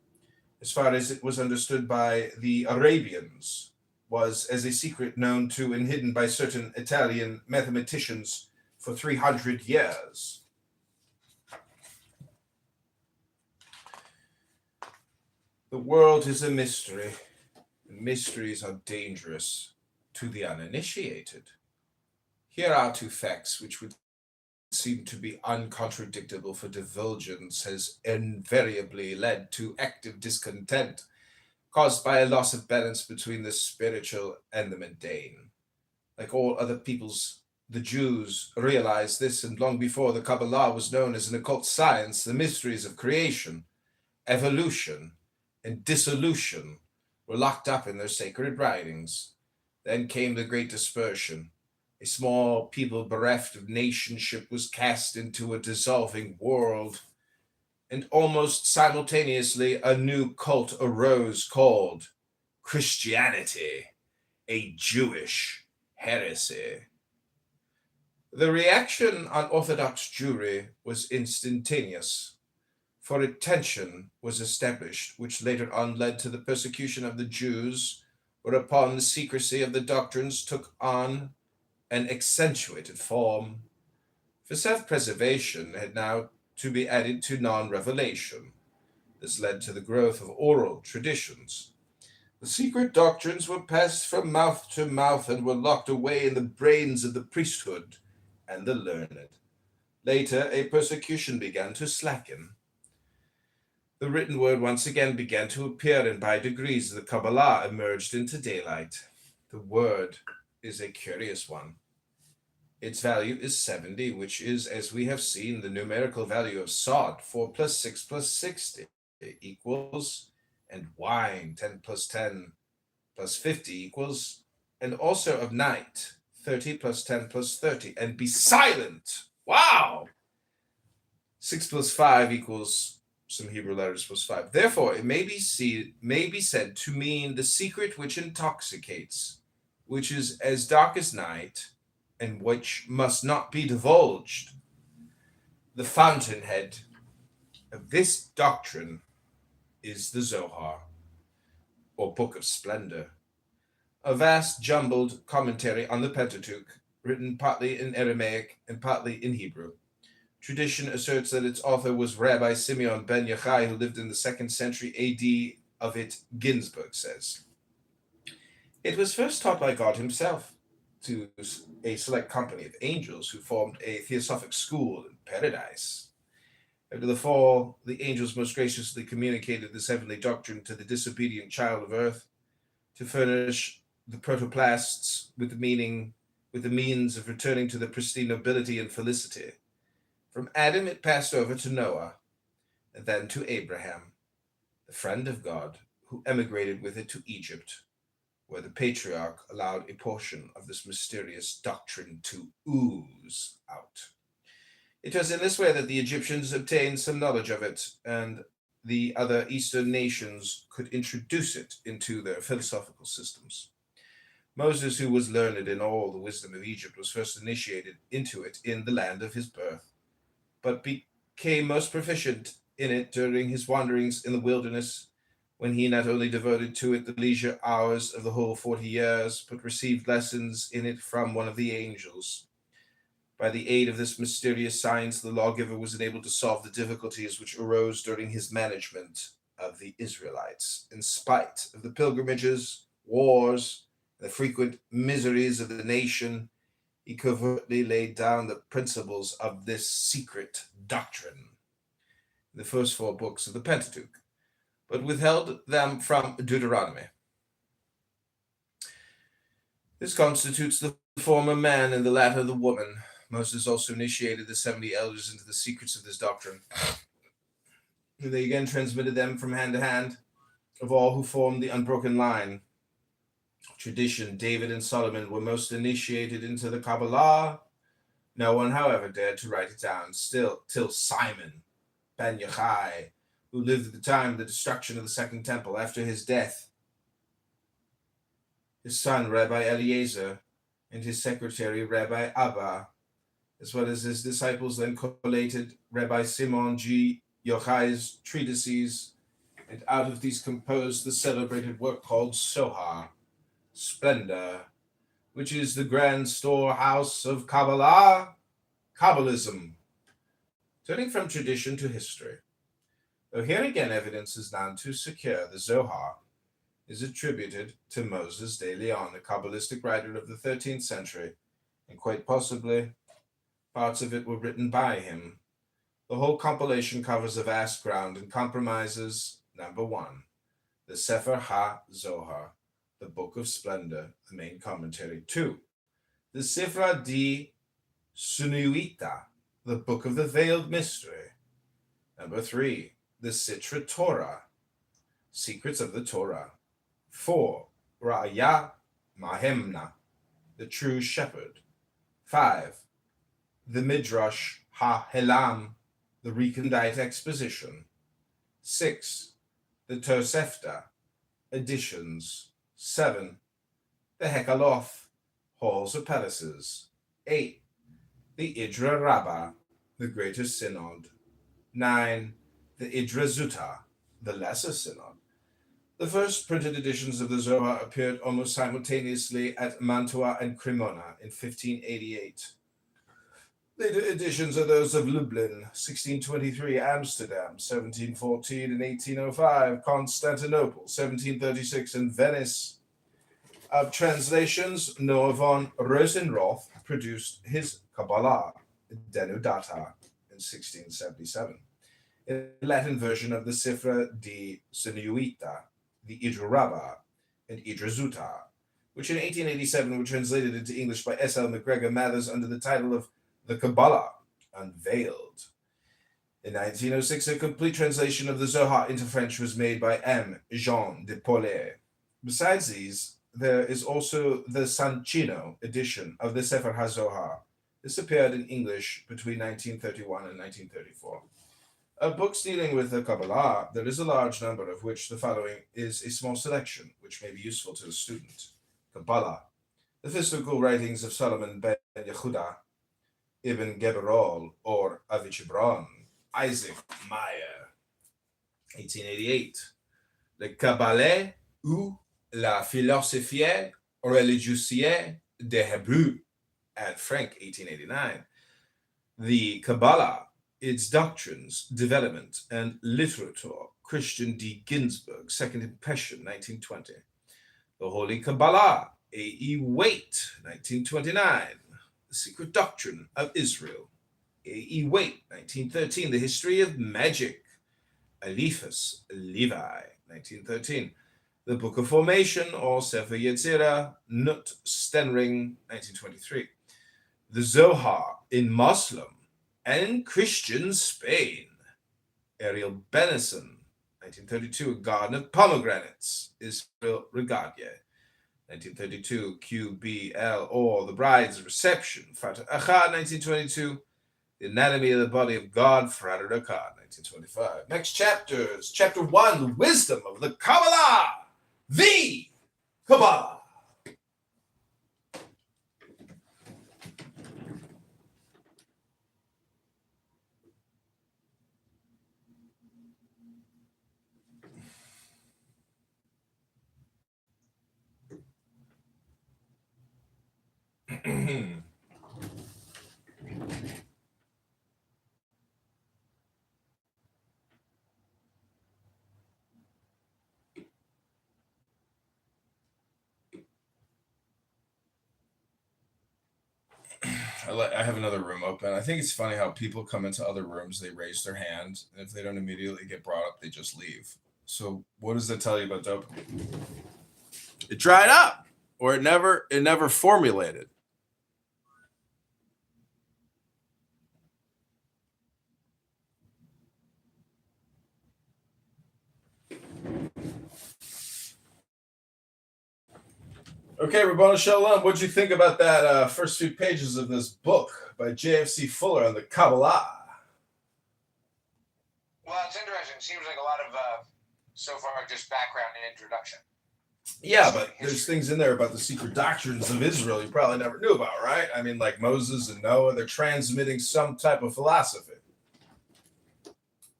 As far as it was understood by the Arabians, was as a secret known to and hidden by certain Italian mathematicians for 300 years. The world is a mystery, and mysteries are dangerous to the uninitiated. Here are two facts which would seem to be uncontradictable, for divulgence has invariably led to active discontent caused by a loss of balance between the spiritual and the mundane. Like all other peoples, the Jews realized this, and long before the Kabbalah was known as an occult science, the mysteries of creation, evolution, and dissolution were locked up in their sacred writings. Then came the Great Dispersion. A small people bereft of nationship was cast into a dissolving world, and almost simultaneously a new cult arose called Christianity, a Jewish heresy. The reaction on Orthodox Jewry was instantaneous, for a tension was established, which later on led to the persecution of the Jews, whereupon the secrecy of the doctrines took on an accentuated form. For self-preservation had now to be added to non-revelation. This led to the growth of oral traditions. The secret doctrines were passed from mouth to mouth and were locked away in the brains of the priesthood and the learned. Later, a persecution began to slacken. The written word once again began to appear, and by degrees the Kabbalah emerged into daylight. The word is a curious one. Its value is 70, which is, as we have seen, the numerical value of sod, 4 plus 6 plus 60 equals, and wine, 10 plus 10 plus 50 equals, and also of night, 30 plus 10 plus 30, and be silent. Wow! 6 plus 5 equals some Hebrew letters plus 5. Therefore, it may be said to mean the secret which intoxicates, which is as dark as night, and which must not be divulged. The fountainhead of this doctrine is the Zohar, or Book of Splendor, a vast jumbled commentary on the Pentateuch, written partly in Aramaic and partly in Hebrew. Tradition asserts that its author was Rabbi Simeon ben Yochai, who lived in the 2nd century A.D. Of it, Ginsburg says. It was first taught by God himself to a select company of angels who formed a theosophic school in paradise. After the fall, the angels most graciously communicated this heavenly doctrine to the disobedient child of earth to furnish the protoplasts with the means of returning to the pristine nobility and felicity. From Adam it passed over to Noah, and then to Abraham, the friend of God, who emigrated with it to Egypt, where the patriarch allowed a portion of this mysterious doctrine to ooze out. It was in this way that the Egyptians obtained some knowledge of it, and the other Eastern nations could introduce it into their philosophical systems. Moses, who was learned in all the wisdom of Egypt, was first initiated into it in the land of his birth, but became most proficient in it during his wanderings in the wilderness, when he not only devoted to it the leisure hours of the whole 40 years, but received lessons in it from one of the angels. By the aid of this mysterious science, the lawgiver was enabled to solve the difficulties which arose during his management of the Israelites. In spite of the pilgrimages, wars, and the frequent miseries of the nation, he covertly laid down the principles of this secret doctrine in the first 4 books of the Pentateuch, but withheld them from Deuteronomy. This constitutes the former man and the latter the woman. Moses also initiated the 70 elders into the secrets of this doctrine. And they again transmitted them from hand to hand of all who formed the unbroken line. Tradition, David and Solomon were most initiated into the Kabbalah. No one, however, dared to write it down till Simon ben Yochai, who lived at the time of the destruction of the Second Temple after his death. His son, Rabbi Eliezer, and his secretary, Rabbi Abba, as well as his disciples, then collated Rabbi Simon G. Yochai's treatises, and out of these composed the celebrated work called Sohar, Splendor, which is the grand storehouse of Kabbalah, Kabbalism. Turning from tradition to history, though here again evidence is none too secure, the Zohar is attributed to Moses de Leon, a Kabbalistic writer of the 13th century, and quite possibly parts of it were written by him. The whole compilation covers a vast ground and comprises, number 1, the Sefer HaZohar, the Book of Splendor, the main commentary. 2, the Sifra di Sunuita, the Book of the Veiled Mystery. Number 3, the Sitra Torah, Secrets of the Torah. 4, Ra'aya Mahemna, the True Shepherd. 5, the Midrash HaHelam, the recondite exposition. 6, the Tosefta, additions. 7, the Hekaloth, halls or palaces. 8, the Idra Rabbah, the Greater Synod. 9, the Idra Zuta, the Lesser Synod. The first printed editions of the Zohar appeared almost simultaneously at Mantua and Cremona in 1588. Later editions are those of Lublin, 1623, Amsterdam, 1714 and 1805, Constantinople, 1736, and Venice. Of translations, Noah von Rosenroth produced his Kabbalah, Denudata, in 1677. A Latin version of the Sifra di Sunuita, the Idra Rabbah, and Idra Zuta, which in 1887 were translated into English by S.L. McGregor Mathers under the title of The Kabbalah Unveiled. In 1906, a complete translation of the Zohar into French was made by M. Jean de Paulet. Besides these, there is also the Sancino edition of the Sefer HaZohar. This appeared in English between 1931 and 1934. Of books dealing with the Kabbalah, there is a large number, of which the following is a small selection, which may be useful to the student. Kabbalah, the physical writings of Solomon ben Yehuda, Ibn Geberol, or Avichibron, Isaac Meyer, 1888. Le Kabbalah ou la philosophie religieuse des Hébreux, Anne Frank, 1889. The Kabbalah, its doctrines, development, and literature, Christian D. Ginsburg, Second Impression, 1920. The Holy Kabbalah, A.E. Waite, 1929. The Secret Doctrine of Israel, A.E. Waite, 1913. The History of Magic, Eliphas Levi, 1913. The Book of Formation, or Sefer Yetzirah, Nut Stenring, 1923. The Zohar in Muslim and Christian Spain, Ariel Benison, 1932. A Garden of Pomegranates, Israel Regadia, 1932. QBL, or The Bride's Reception, Fatah Achad, 1922. The Anatomy of the Body of God, Frater Akkad, 1925. Next chapters. Chapter 1, The Wisdom of the Kabbalah, the Kabbalah. I have another room open. I think it's funny how people come into other rooms, they raise their hand, and if they don't immediately get brought up, they just leave. So what does that tell you about dopamine? It dried up. or it never formulated. Okay, Rabbana Shalom, what'd you think about that first few pages of this book by J.F.C. Fuller on the Kabbalah? Well, it's interesting. It seems like a lot of, so far, just background and introduction. Yeah, but there's things in there about the secret doctrines of Israel you probably never knew about, right? I mean, like Moses and Noah, they're transmitting some type of philosophy.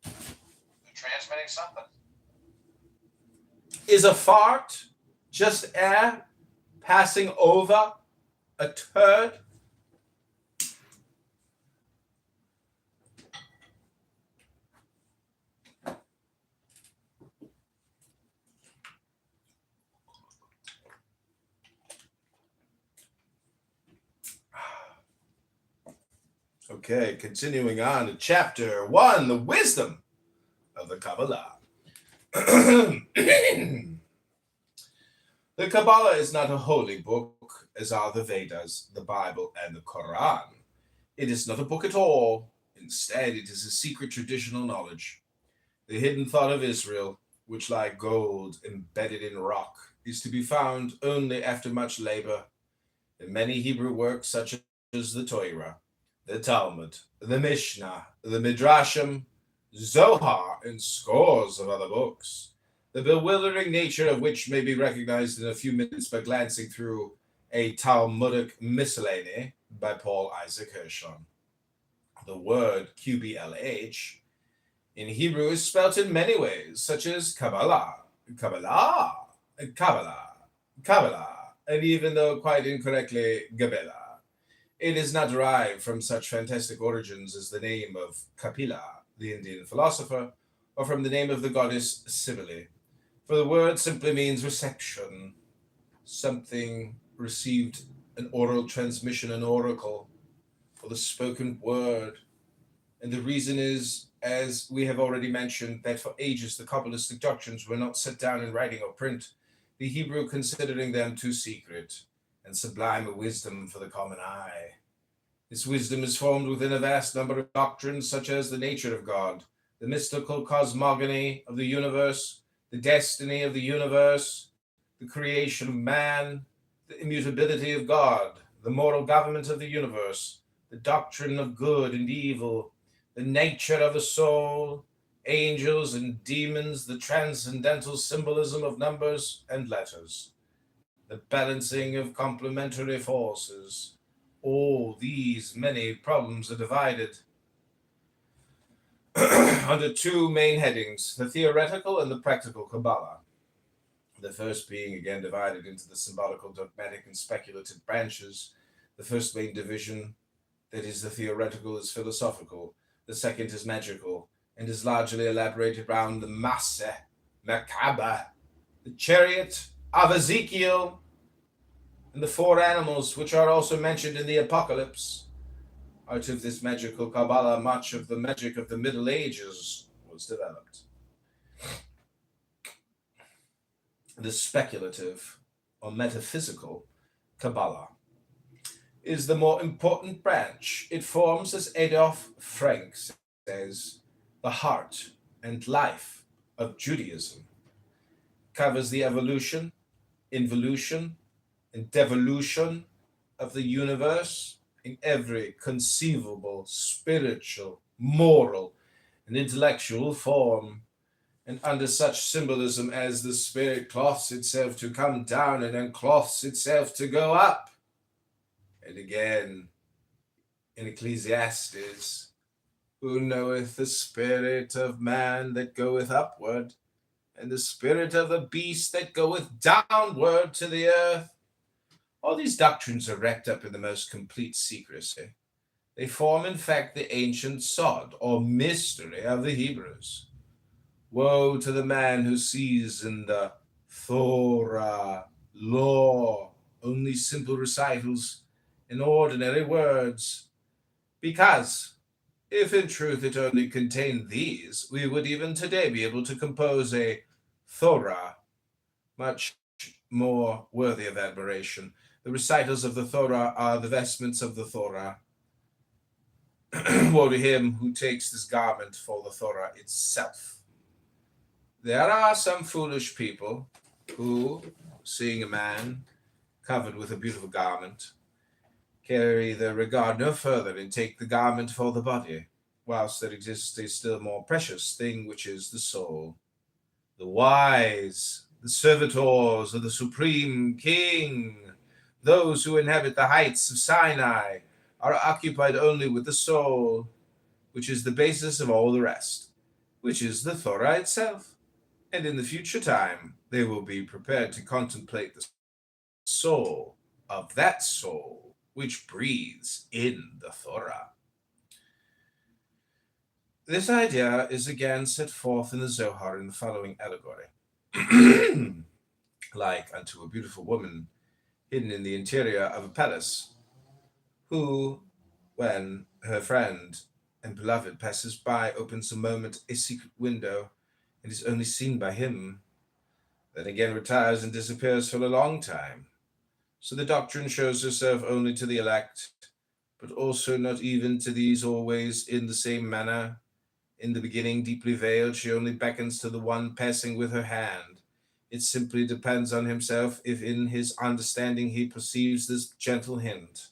They're transmitting something. Is a fart just air passing over a turd? Okay, continuing on to chapter 1, the wisdom of the Kabbalah. The Kabbalah is not a holy book, as are the Vedas, the Bible, and the Quran. It is not a book at all. Instead, it is a secret traditional knowledge. The hidden thought of Israel, which like gold embedded in rock, is to be found only after much labor. In many Hebrew works such as the Torah, the Talmud, the Mishnah, the Midrashim, Zohar, and scores of other books, the bewildering nature of which may be recognized in a few minutes by glancing through a Talmudic miscellany by Paul Isaac Hirschhorn. The word QBLH in Hebrew is spelt in many ways, such as Kabbalah, Kabbalah, Kabbalah, Kabbalah, and even though quite incorrectly, Gabela. It is not derived from such fantastic origins as the name of Kapila, the Indian philosopher, or from the name of the goddess Cybele. For the word simply means reception, something received, an oral transmission, an oracle, or the spoken word. And the reason is, as we have already mentioned, that for ages the Kabbalistic doctrines were not set down in writing or print, the Hebrew considering them too secret and sublime a wisdom for the common eye. This wisdom is formed within a vast number of doctrines, such as the nature of God, the mystical cosmogony of the universe, the destiny of the universe, the creation of man, the immutability of God, the moral government of the universe, the doctrine of good and evil, the nature of the soul, angels and demons, the transcendental symbolism of numbers and letters, the balancing of complementary forces. All these many problems are divided under two main headings, the theoretical and the practical Kabbalah. The first being again divided into the symbolical, dogmatic, and speculative branches. The first main division, that is the theoretical, is philosophical. The second is magical, and is largely elaborated around the Masseh, Merkabah, the chariot of Ezekiel, and the four animals which are also mentioned in the Apocalypse. Out of this magical Kabbalah, much of the magic of the Middle Ages was developed. The speculative or metaphysical Kabbalah is the more important branch. It forms, as Adolf Frank says, the heart and life of Judaism. Covers the evolution, involution, and devolution of the universe in every conceivable, spiritual, moral, and intellectual form, and under such symbolism as the spirit cloths itself to come down and uncloths itself to go up. And again, in Ecclesiastes, who knoweth the spirit of man that goeth upward, and the spirit of the beast that goeth downward to the earth? All these doctrines are wrapped up in the most complete secrecy. They form, in fact, the ancient sod, or mystery of the Hebrews. Woe to the man who sees in the Torah, law, only simple recitals in ordinary words, because if in truth it only contained these, we would even today be able to compose a Torah much more worthy of admiration. The recitals of the Torah are the vestments of the Torah. Woe to him who takes this garment for the Torah itself. There are some foolish people who, seeing a man covered with a beautiful garment, carry their regard no further and take the garment for the body, whilst there exists a still more precious thing, which is the soul. The wise, the servitors of the Supreme King, those who inhabit the heights of Sinai, are occupied only with the soul, which is the basis of all the rest, which is the Torah itself. And in the future time, they will be prepared to contemplate the soul of that soul which breathes in the Torah. This idea is again set forth in the Zohar in the following allegory. Like unto a beautiful woman hidden in the interior of a palace, who, when her friend and beloved passes by, opens a moment a secret window and is only seen by him, then again retires and disappears for a long time. So the doctrine shows herself only to the elect, but also not even to these always in the same manner. In the beginning, deeply veiled, she only beckons to the one passing with her hand. It simply depends on himself if in his understanding he perceives this gentle hint.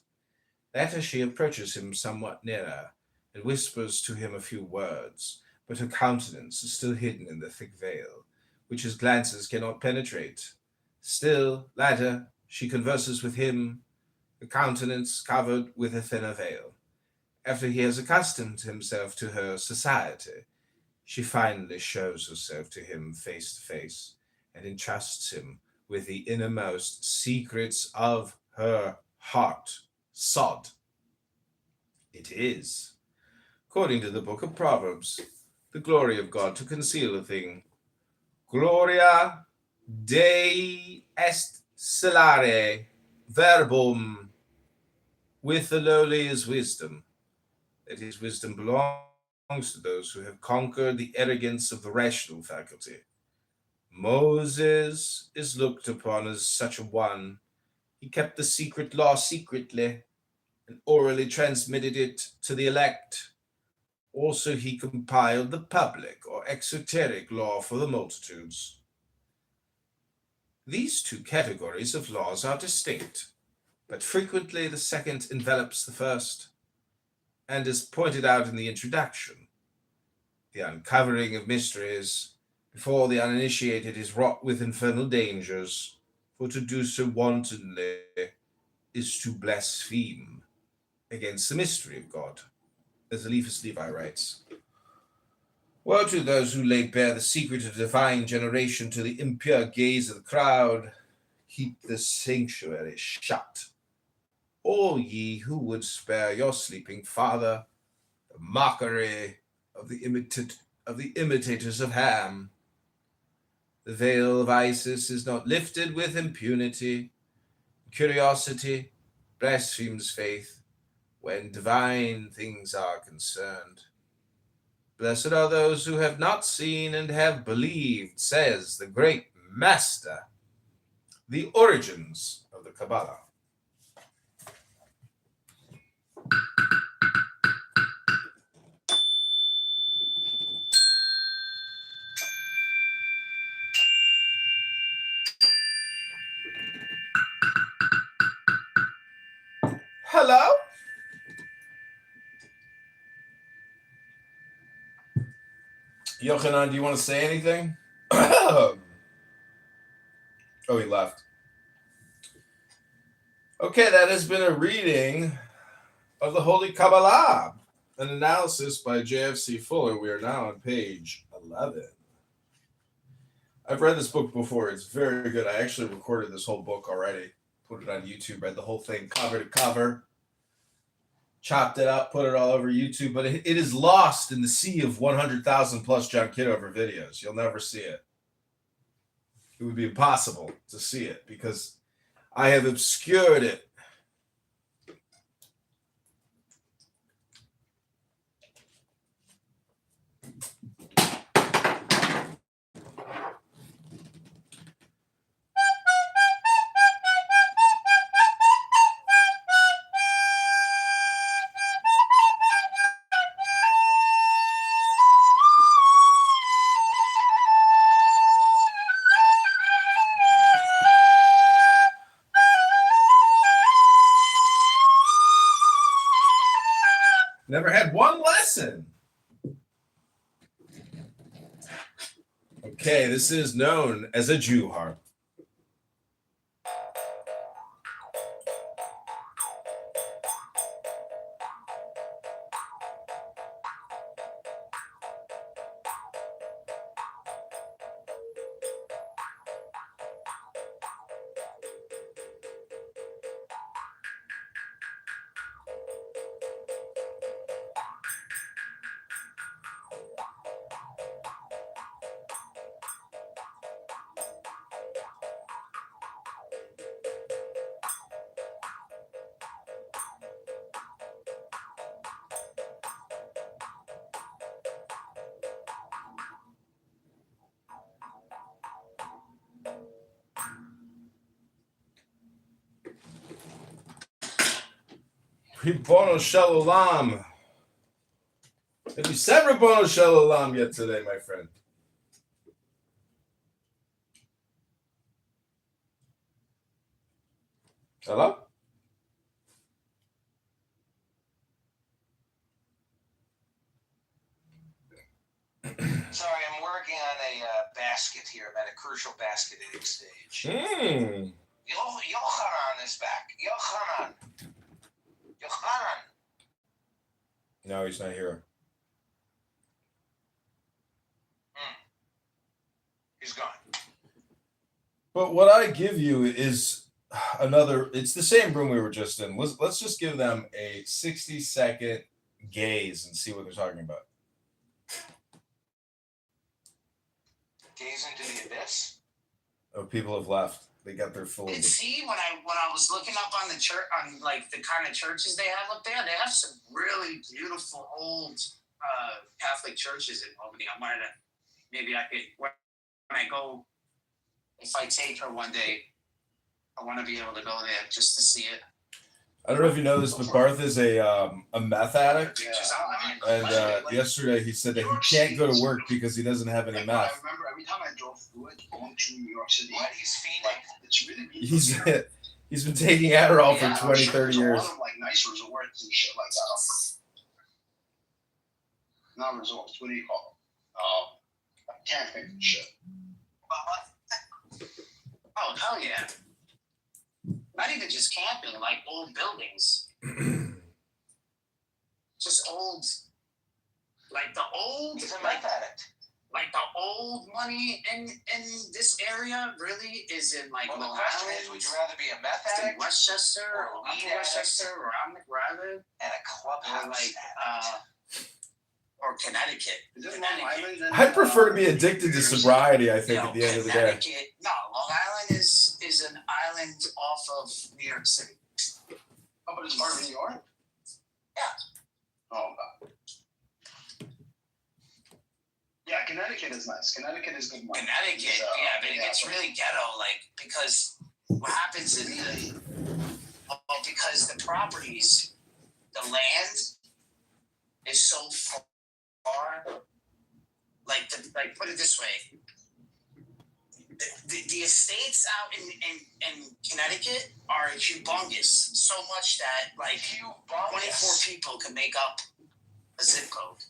Later she approaches him somewhat nearer, and whispers to him a few words, but her countenance is still hidden in the thick veil, which his glances cannot penetrate. Still, later, she converses with him, her countenance covered with a thinner veil. After he has accustomed himself to her society, she finally shows herself to him face to face and entrusts him with the innermost secrets of her heart. Sod. It is, according to the book of Proverbs, the glory of God to conceal a thing. Gloria Dei est celare verbum. With the lowly is wisdom. That his wisdom belongs to those who have conquered the arrogance of the rational faculty. Moses is looked upon as such a one. He kept the secret law secretly and orally transmitted it to the elect. Also, he compiled the public or exoteric law for the multitudes. These two categories of laws are distinct, but frequently the second envelops the first, and as pointed out in the introduction, the uncovering of mysteries before the uninitiated is wrought with infernal dangers, for to do so wantonly is to blaspheme against the mystery of God, as Eliphas Levi writes. Woe to those who lay bare the secret of divine generation to the impure gaze of the crowd. Keep the sanctuary shut, all ye who would spare your sleeping father the mockery of the imitators of Ham. The veil of Isis is not lifted with impunity. Curiosity blasphemes faith when divine things are concerned. Blessed are those who have not seen and have believed, says the great master. The origins of the Kabbalah. Hello? Yochanan, do you want to say anything? Oh, he left. Okay, that has been a reading of the Holy Kabbalah, an analysis by J.F.C. Fuller. We are now on page 11. I've read this book before. It's very good. I actually recorded this whole book already, put it on YouTube, read the whole thing cover to cover, chopped it up, put it all over YouTube, but it is lost in the sea of 100,000 plus John Kitover videos. You'll never see it. It would be impossible to see it because I have obscured it. Never had one lesson. Okay, this is known as a Jew harp. Ribono Shalom. Have you said Ribono Shalom yet today, my friend? Hello? Sorry, I'm working on a basket here. I'm at a crucial basketing stage. Yochanan is back. Yochanan. No, he's not here. He's gone. But what I give you is another, it's the same room we were just in. Let's just give them a 60-second gaze and see what they're talking about. Gaze into the abyss. Oh, people have left. They got their full. And see, when I was looking up on the church, on like the kind of churches they have up there, they have some really beautiful old Catholic churches in Albany. I wanted to, maybe I could, when I go, if I take her one day, I want to be able to go there just to see it. I don't know if you know this, but Barth is a meth addict. Yeah. And yesterday he said that he can't go to work because he doesn't have any I meth. remember every time I drove through it, going to New York City. What? He's fiending. It's really beautiful. He's been taking Adderall for 20, 30 years. A lot of like nice resorts and shit like that. Not resorts. What do you call them? Camping and shit. Oh, hell yeah. Not even just camping, like old buildings. Just old, like the old. He's a meth addict. Like the old money in this area really is in like Well, the Long question Island, is, would you rather be a meth in addict Westchester or or weed Upper addict Westchester or where I live, and a clubhouse or like addict? or Connecticut. Is it Long Island? I'd prefer to be addicted to sobriety, I think, at the end of the day. Connecticut, no, Long Island is an island off of New York City. Oh, but it's part of New York? Yeah. Oh, okay. Yeah, Connecticut is nice. Connecticut is good money. Connecticut, So, yeah, but it gets really ghetto, like, because what happens is because the properties, the land is so far, like put it this way, the estates out in Connecticut are humongous, so much that like 24 people can make up a zip code.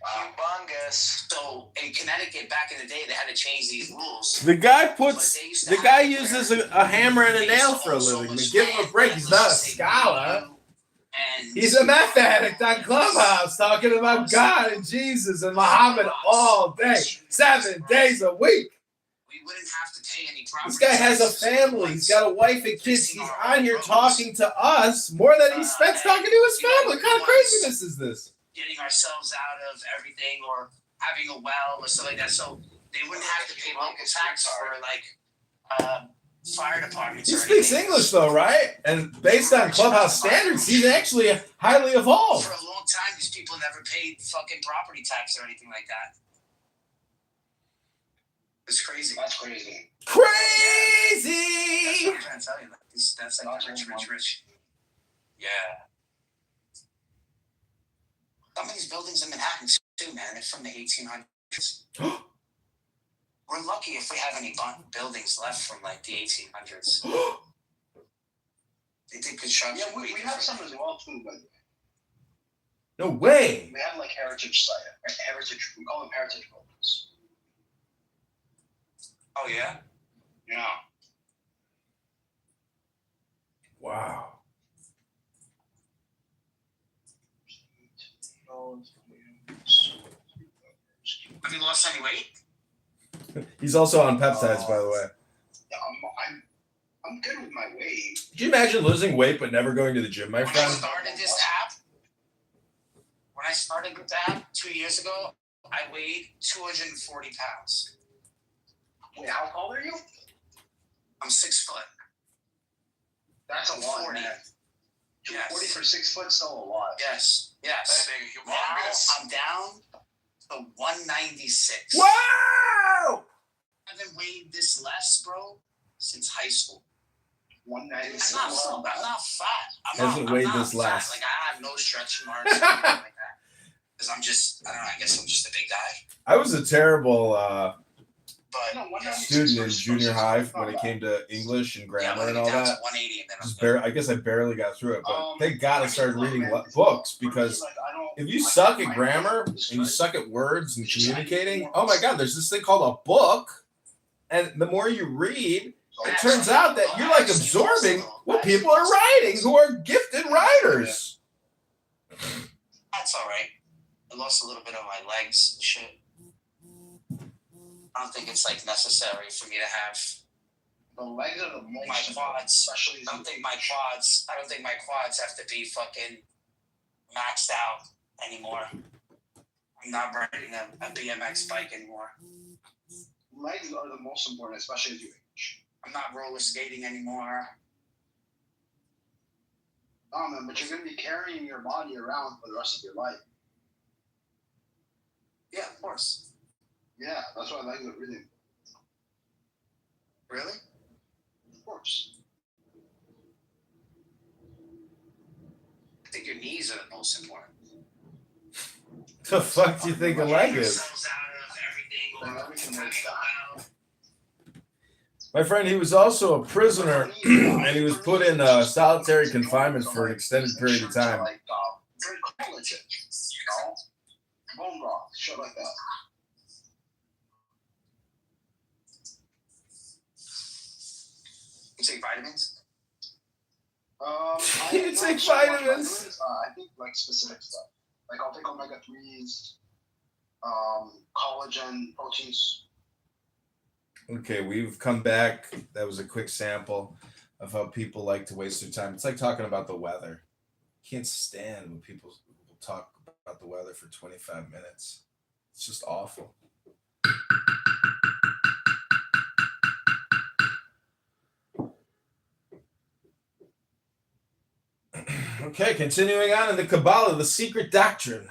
Humongous. So in Connecticut, back in the day, they had to change these rules. The guy uses a hammer and a nail for a living. But give him a break. He's not a scholar. He's a meth addict on Clubhouse talking about God and Jesus and Muhammad all day, 7 days a week. We wouldn't have to pay any property. This guy has a family. He's got a wife and kids. He's on here talking to us more than he spends talking to his family. What kind of craziness is this? Getting ourselves out of everything or having a well or something like that. So they wouldn't have to pay local tax for like fire departments. He speaks English though, right? And based on Clubhouse standards, he's actually highly evolved. For a long time, these people never paid fucking property tax or anything like that. It's crazy. That's crazy. Crazy! That's what I'm trying to tell you. That's like rich. Yeah. Some of these buildings in Manhattan too, man, they're from the 1800s. We're lucky if we have any buildings left from like the 1800s. They did construction. Yeah, we have some as well too, by the way. No way. We have like heritage site, heritage. We call them heritage buildings. Oh yeah. Yeah. Wow. Have you lost any weight? He's also on peptides, by the way. Yeah, I'm good with my weight. Could you imagine losing weight but never going to the gym, my When I friend? started this app, 2 years ago, I weighed 240 pounds. Wait, how tall are you? I'm 6 foot. That's a lot, 40. man. 240 Yes. for 6 foot, still a lot. Yes. Yes. Now I'm down to 196. Wow! I haven't weighed this less, bro, since high school. 196. I'm not fat. Hasn't weighed this fat. less. Like I have no stretch marks or anything like that. Because I don't know, I guess I'm just a big guy. I was a terrible But No, 196 student in versus junior high 6 when it came to English and grammar and I'm all down that. to 180 and then I'm Just good. I guess I barely got through it, but thank God I started reading man, books for me, because like, I don't- if you like, suck at my grammar weight is and you good. suck at words and It's just I need communicating, more oh my God, there's this thing called a book, and the more you read, it turns out that you're like absorbing what people are writing who are gifted writers. That's all right. I lost a little bit of my legs and shit. I don't think it's like necessary for me to have The legs are the most my important, quads. especially I don't think my quads have to be fucking maxed out anymore. I'm not riding a BMX bike anymore. legs are the most important, especially as you age. I'm not roller skating anymore. Oh man, but you're gonna be carrying your body around for the rest of your life. Yeah, of course. Yeah, that's why legs are really important. Really? Of course. I think your knees are the most important. The fuck do you think a leg is? Yourselves out of everything, Then or everything time works you out. allow. My friend, he was also a prisoner, and he was put in solitary confinement for an extended period of time. Like, very collagen, you know? Bone broth, shit like that. You take vitamins? I You not take so much vitamins? I think like specific stuff. Like I'll take omega-3s, collagen, proteins. Okay, we've come back. That was a quick sample of how people like to waste their time. It's like talking about the weather. Can't stand when people will talk about the weather for 25 minutes. It's just awful. Okay, continuing on in the Kabbalah, the secret doctrine.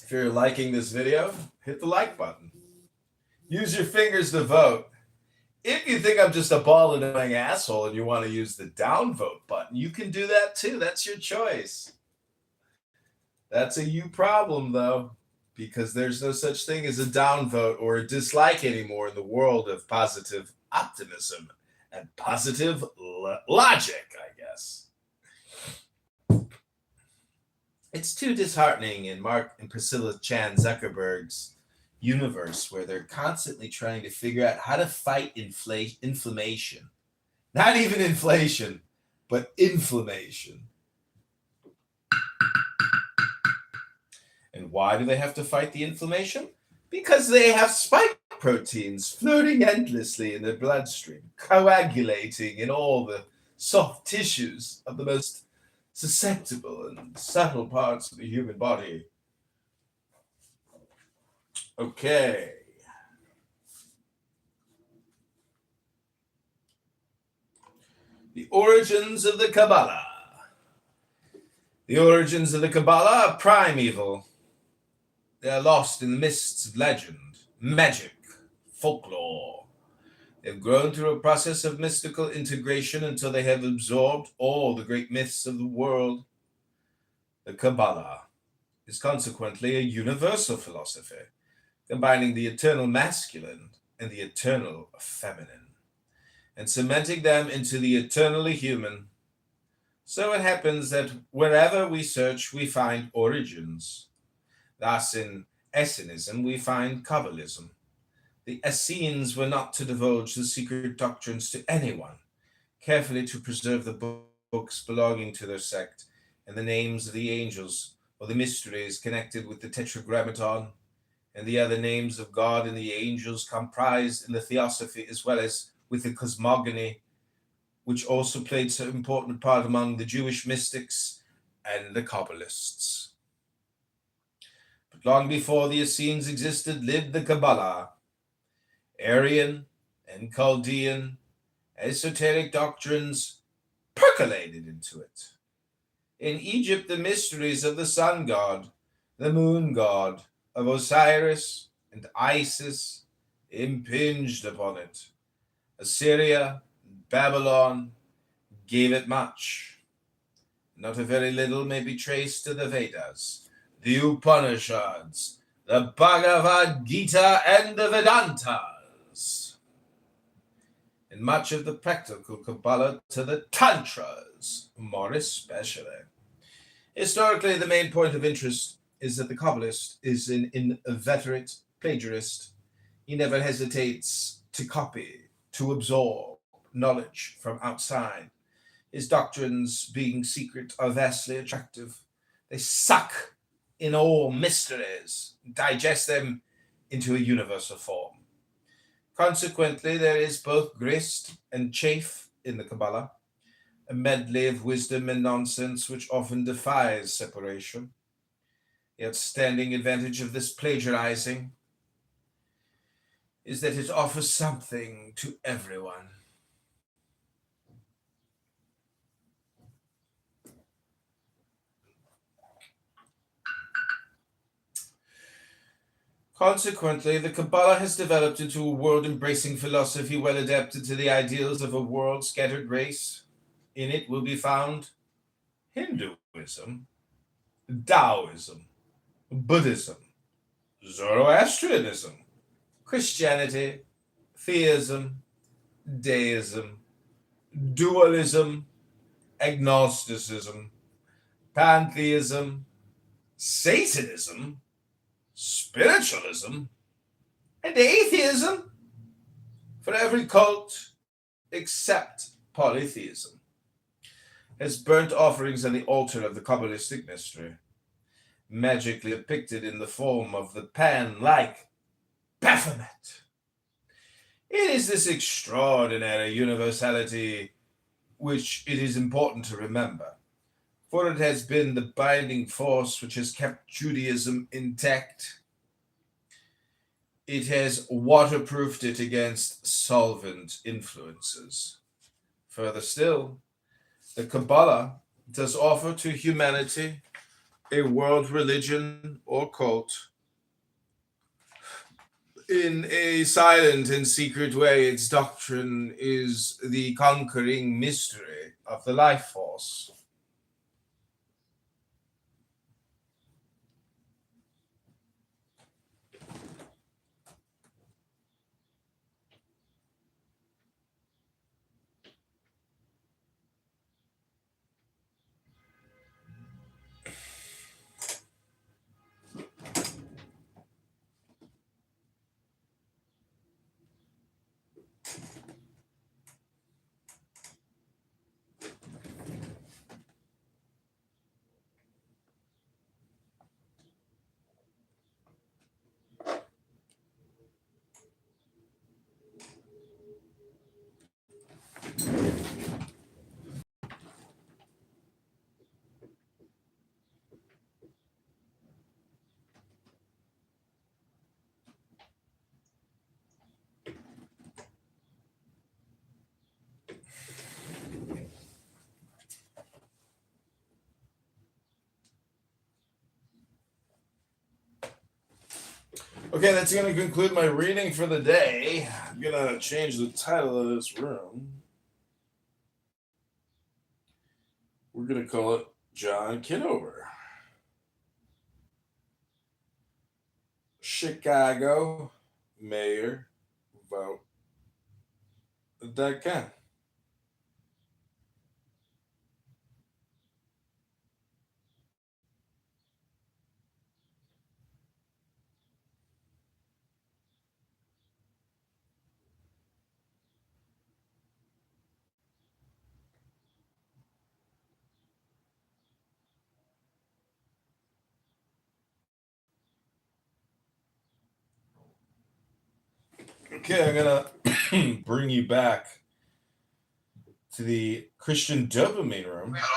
If you're liking this video, hit the like button. Use your fingers to vote. If you think I'm just a bald and annoying asshole and you want to use the downvote button, you can do that too. That's your choice. That's a you problem, though, because there's no such thing as a downvote or a dislike anymore in the world of positive optimism and positive logic, I guess. It's too disheartening in Mark and Priscilla Chan Zuckerberg's universe where they're constantly trying to figure out how to fight inflammation. Not even inflation, but inflammation. And why do they have to fight the inflammation? Because they have spike proteins floating endlessly in their bloodstream, coagulating in all the soft tissues of the most susceptible and subtle parts of the human body. Okay. The origins of the Kabbalah. The origins of the Kabbalah are primeval. They are lost in the mists of legend, magic, folklore. They've grown through a process of mystical integration until they have absorbed all the great myths of the world. The Kabbalah is consequently a universal philosophy, combining the eternal masculine and the eternal feminine. and cementing them into the eternally human. So it happens that wherever we search, we find origins. Thus, in Essenism, we find Kabbalism. The Essenes were not to divulge the secret doctrines to anyone, carefully to preserve the books belonging to their sect and the names of the angels or the mysteries connected with the Tetragrammaton and the other names of God and the angels comprised in the Theosophy, as well as with the cosmogony, which also played so important part among the Jewish mystics and the Kabbalists. But long before the Essenes existed lived the Kabbalah. Aryan and Chaldean esoteric doctrines percolated into it. In Egypt, the mysteries of the sun god, the moon god, of Osiris and Isis impinged upon it. Assyria, Babylon gave it much. Not a very little may be traced to the Vedas, the Upanishads, the Bhagavad Gita, and the Vedantas, and much of the practical Kabbalah to the Tantras, more especially. Historically, the main point of interest is that the Kabbalist is an inveterate plagiarist. He never hesitates to copy, to absorb knowledge from outside. His doctrines, being secret, are vastly attractive. They suck in all mysteries, digest them into a universal form. Consequently, there is both grist and chaff in the Kabbalah, a medley of wisdom and nonsense which often defies separation. The outstanding advantage of this plagiarizing is that it offers something to everyone. Consequently, the Kabbalah has developed into a world-embracing philosophy well adapted to the ideals of a world-scattered race. In it will be found Hinduism, Taoism, Buddhism, Zoroastrianism, Christianity, theism, deism, dualism, agnosticism, pantheism, Satanism, spiritualism, and atheism, for every cult except polytheism has burnt offerings on the altar of the Kabbalistic mystery, magically depicted in the form of the pan-like Baphomet. It is this extraordinary universality which it is important to remember, for it has been the binding force which has kept Judaism intact. It has waterproofed it against solvent influences. Further still, the Kabbalah does offer to humanity a world religion or cult. In a silent and secret way, its doctrine is the conquering mystery of the life force. Okay, that's going to conclude my reading for the day. I'm going to change the title of this room. We're going to call it John Kitover. Chicago mayor vote that can. Okay, I'm gonna bring you back to the Christian dopamine room. I don't.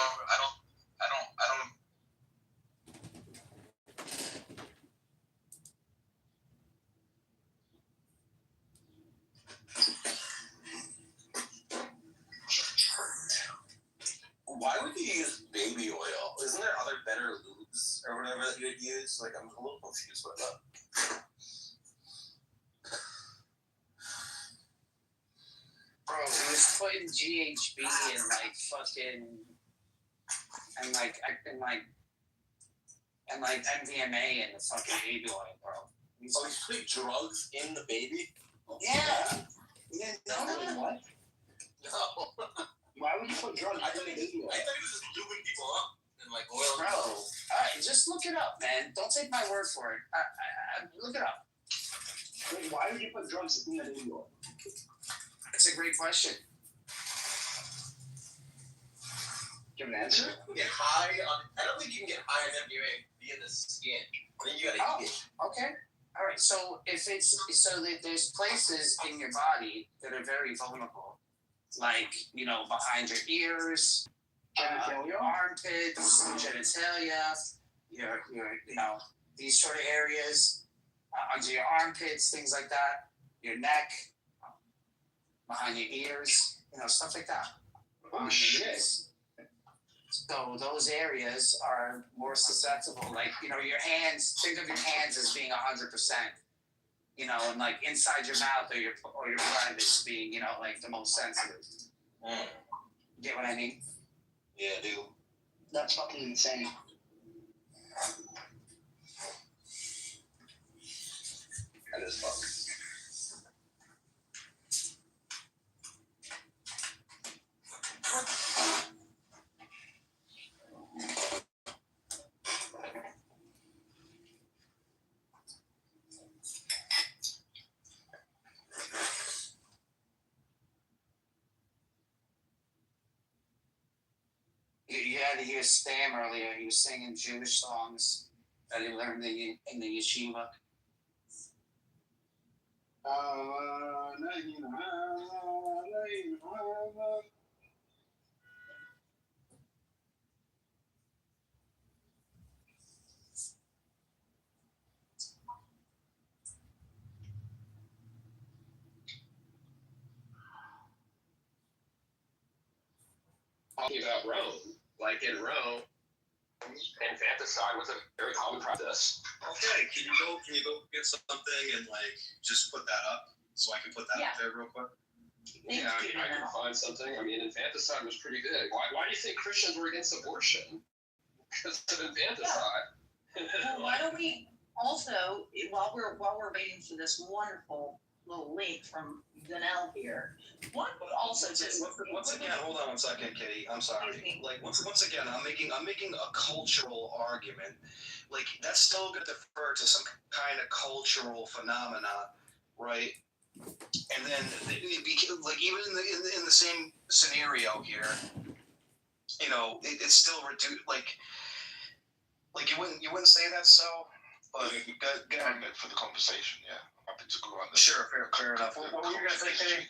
Why would you use baby oil? Isn't there other better lubes or whatever that you would use? Like, I'm a little confused with that. Bro, he was putting GHB and like fucking and like MDMA in the fucking baby oil, bro. He's putting drugs in the baby? Yeah. You didn't know that? What? No. Why would you put drugs I in thought the he baby oil? was just lubing people up and like oil. Bro, alright, just look it up, man. Don't take my word for it. Look it up. Wait, why would you put drugs in the baby oil? It's a great question. Do you have an answer? Get high on. I don't think you can get high on MDMA via the skin. I think you gotta eat it. Okay. All right. So if it's so that there's places in your body that are very vulnerable, like behind your ears, your armpits, genitalia, your these sort of areas, under your armpits, things like that, your neck, behind your ears, stuff like that. Oh shit. So those areas are more susceptible. Like, your hands, think of your hands as being 100%, and like inside your mouth or your privates being, like the most sensitive. Get what I mean? Yeah, I do. That's fucking insane. That is fuck. You had to hear Spam earlier. He was singing Jewish songs that he learned in the yeshiva. Talking about Rome, like in Rome, infanticide was a very common practice. Okay, can you go get something and like just put that up so I can put that up there real quick? Yeah, I mean, I can find something. I mean, infanticide was pretty big. Why do you think Christians were against abortion? Because of infanticide. Well, why don't we also, while we're waiting for this wonderful little link from Danelle here, one would also just Once again, hold on one second, Kitty. I'm sorry. Like once again, I'm making a cultural argument. Like that's still going to defer to some kind of cultural phenomena, right? And then like even in the same scenario here, it's still reduced. Like you wouldn't say that so. But go ahead for the conversation. Yeah, I'm happy to go on this. Sure, fair enough. What were you gonna say, Kitty?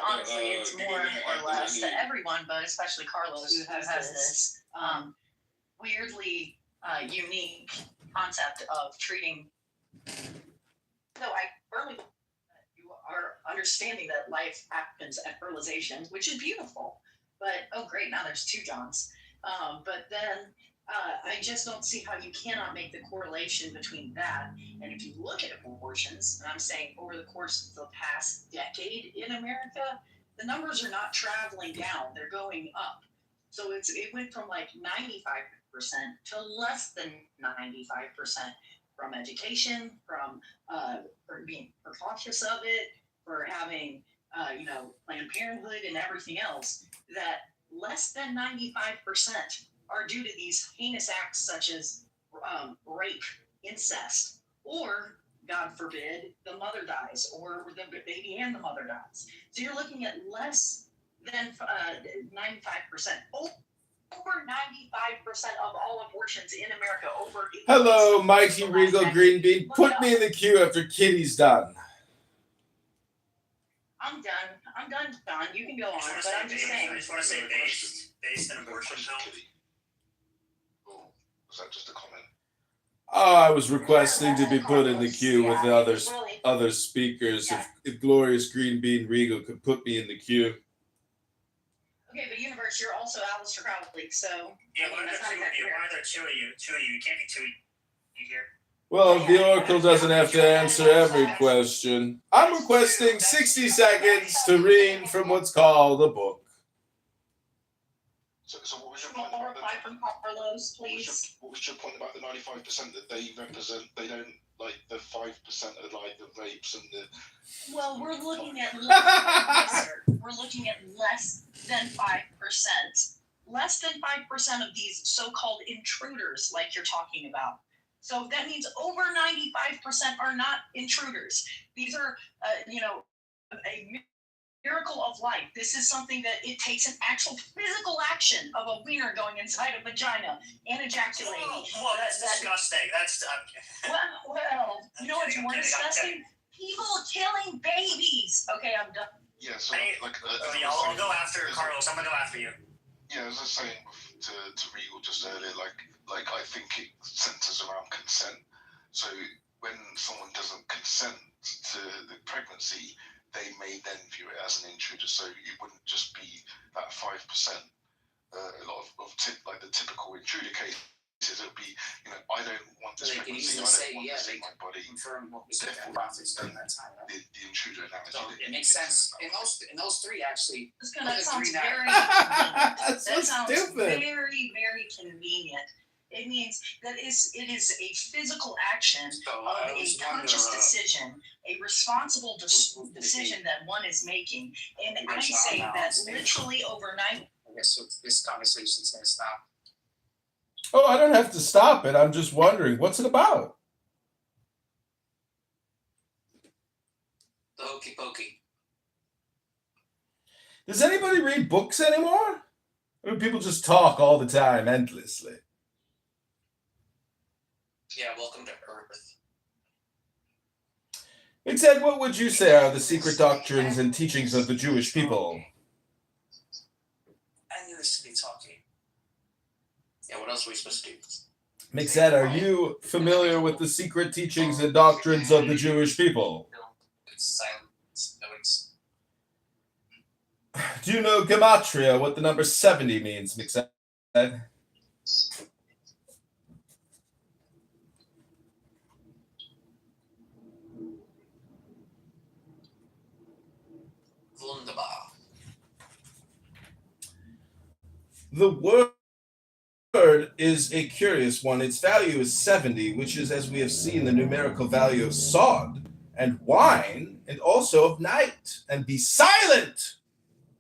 honestly, it's more or less to everyone, but especially Carlos, who has this weirdly unique concept of treating. So I firmly believe that you are understanding that life happens at fertilization, which is beautiful. But oh, great! Now there's two Johns. But then I just don't see how you cannot make the correlation between that. And if you look at abortions, and I'm saying over the course of the past decade in America, the numbers are not traveling down; they're going up. So it went from like 95% to less than 95%. from education, from for being cautious of it, for having Planned Parenthood and everything else, that less than 95% are due to these heinous acts such as rape, incest, or God forbid, the mother dies, or the baby and the mother dies. So you're looking at less than 95%. Over 95% of all abortions in America over. Hello, Mighty Regal Green Bean. Put me in the queue after Kitty's done. I'm done. You can go on, but I'm just saying. I just want to say based on abortion pill. Oh, was that just a comment? Oh, I was requesting to be put in the queue with the other speakers. If Glorious Green Bean Regal could put me in the queue. Okay, but Universe, you're also Alistair Crowley, so. Yeah, one of the two of you. You can't be two. You hear? Well, the Oracle doesn't have to answer every question. I'm requesting 60 seconds to read from what's called a book. So what was your One point more about reply from Carlos, please. what was your point about the 95% that they represent? They don't like the 5% of like the rapes and the. Well, we're looking at less than 5%. Less than 5% of these so-called intruders, like you're talking about. So that means over 95% are not intruders. These are, a miracle of life. This is something that it takes an actual physical action of a wiener going inside a vagina and ejaculating. Well, that's disgusting. That's. Well, you know what's more disgusting? People killing babies. Okay, I'm done. Yeah, so I'll go after Carlos. I'm gonna go after you. Yeah, as I was saying to Regal just earlier, like I think it centers around consent. So when someone doesn't consent to the pregnancy, they may then view it as an intruder. So it wouldn't just be that 5%. A lot of like the typical intruder cases, it would be, I don't want this pregnancy, I don't want this in my body. Confirm what was Therefore, during that time. Right? the intruder analogy. So it makes sense. In those three, actually. That sounds very. That's so That sounds stupid. very, very convenient. It means that it is a physical action of a conscious decision, a responsible decision that one is making. And I say that literally overnight. I guess so this conversation's going to stop. Oh, I don't have to stop it. I'm just wondering, what's it about? The hokey pokey. Does anybody read books anymore? Or do people just talk all the time, endlessly? Yeah, welcome to Earth. It said, what would you say are the secret doctrines and teachings of the Jewish people? I knew this to be talking. Yeah, what else are we supposed to do? Mixed, are you familiar with the secret teachings and doctrines of the Jewish people? It's silence. Nobody's. Do you know Gematria, what the number 70 means, Mixed? Wunderbar. The word is a curious one. Its value is 70, which is, as we have seen, the numerical value of sod and wine, and also of night. And be silent!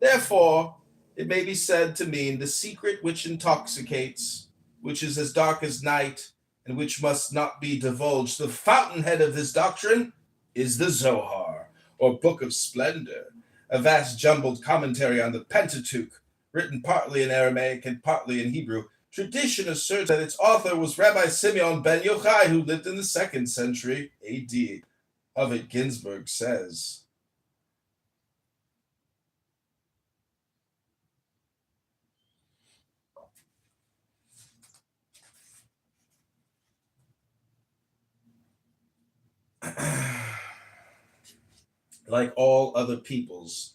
Therefore, it may be said to mean the secret which intoxicates, which is as dark as night, and which must not be divulged. The fountainhead of this doctrine is the Zohar, or Book of Splendor, a vast jumbled commentary on the Pentateuch, written partly in Aramaic and partly in Hebrew. Tradition asserts that its author was Rabbi Simeon ben Yochai, who lived in the 2nd century AD. Of it, Ginsburg says, like all other peoples,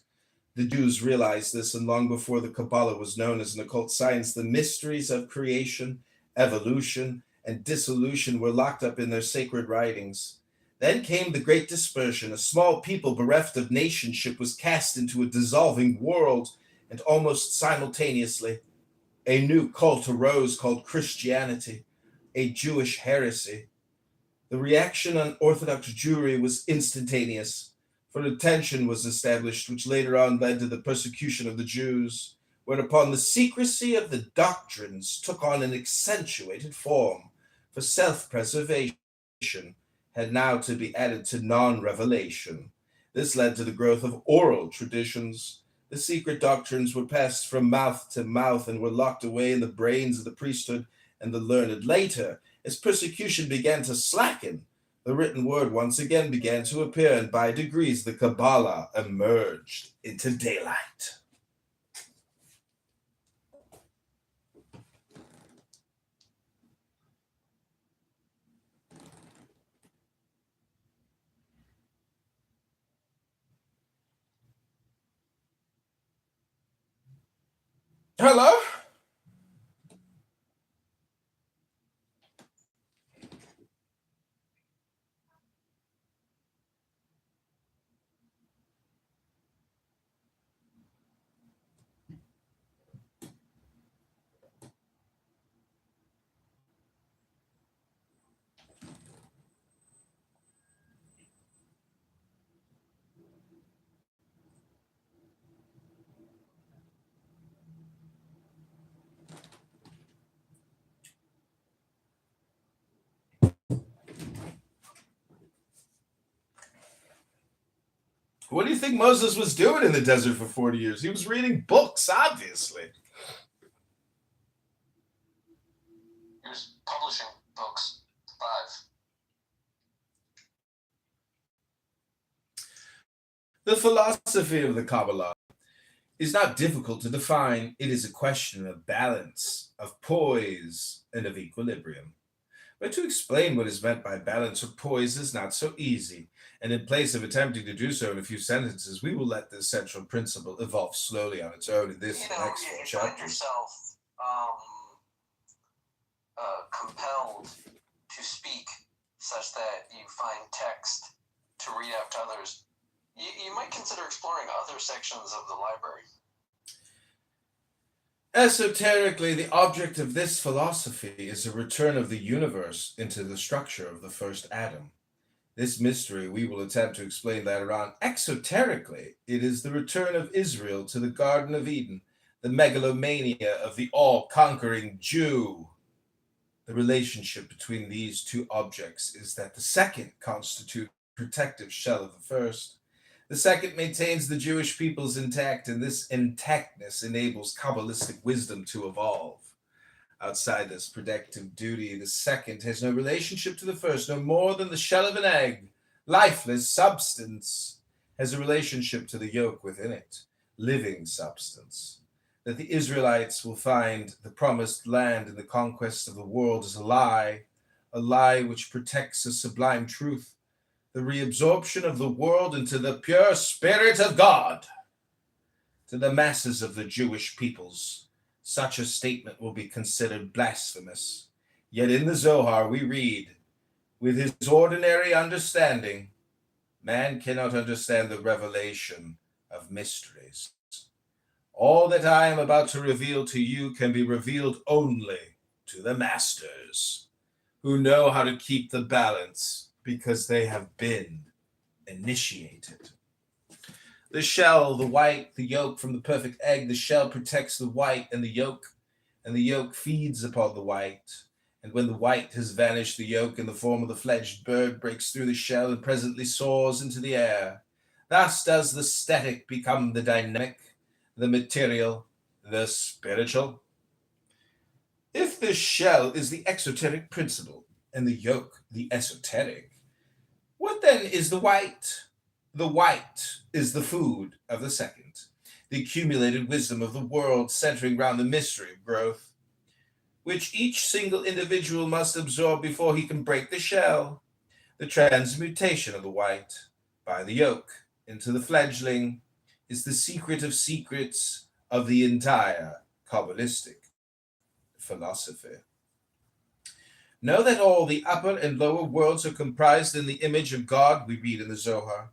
the Jews realized this, and long before the Kabbalah was known as an occult science, the mysteries of creation, evolution, and dissolution were locked up in their sacred writings. Then came the Great Dispersion. A small people bereft of nationship was cast into a dissolving world, and almost simultaneously, a new cult arose called Christianity, a Jewish heresy. The reaction on Orthodox Jewry was instantaneous, for a tension was established which later on led to the persecution of the Jews, whereupon the secrecy of the doctrines took on an accentuated form, for self-preservation had now to be added to non-revelation. This led to the growth of oral traditions. The secret doctrines were passed from mouth to mouth and were locked away in the brains of the priesthood and the learned. Later, as persecution began to slacken, the written word once again began to appear, and by degrees the Kabbalah emerged into daylight. Hello? What do you think Moses was doing in the desert for 40 years? He was reading books, obviously. He was publishing books. 5. The philosophy of the Kabbalah is not difficult to define. It is a question of balance, of poise, and of equilibrium. But to explain what is meant by balance or poise is not so easy, and in place of attempting to do so in a few sentences, we will let this central principle evolve slowly on its own in this next 4 you find chapters. yourself compelled to speak such that you find text to read out to others. You might consider exploring other sections of the library. Esoterically, the object of this philosophy is a return of the universe into the structure of the first atom. This mystery we will attempt to explain later on. Exoterically, it is the return of Israel to the Garden of Eden, the megalomania of the all-conquering Jew. The relationship between these two objects is that the second constitutes the protective shell of the first. The second maintains the Jewish peoples intact, and this intactness enables Kabbalistic wisdom to evolve. Outside this protective duty, the second has no relationship to the first, no more than the shell of an egg, lifeless substance, has a relationship to the yolk within it, living substance. That the Israelites will find the promised land in the conquest of the world is a lie which protects a sublime truth, the reabsorption of the world into the pure Spirit of God. To the masses of the Jewish peoples, such a statement will be considered blasphemous. Yet in the Zohar we read, with his ordinary understanding, man cannot understand the revelation of mysteries. All that I am about to reveal to you can be revealed only to the masters, who know how to keep the balance because they have been initiated. The shell, the white, the yolk from the perfect egg, the shell protects the white and the yolk feeds upon the white. And when the white has vanished, the yolk in the form of the fledged bird breaks through the shell and presently soars into the air. Thus does the static become the dynamic, the material, the spiritual. If the shell is the exoteric principle and the yolk the esoteric, what then is the white? The white is the food of the second, the accumulated wisdom of the world centering around the mystery of growth, which each single individual must absorb before he can break the shell. The transmutation of the white by the yolk into the fledgling is the secret of secrets of the entire Kabbalistic philosophy. Know that all the upper and lower worlds are comprised in the image of God, we read in the Zohar.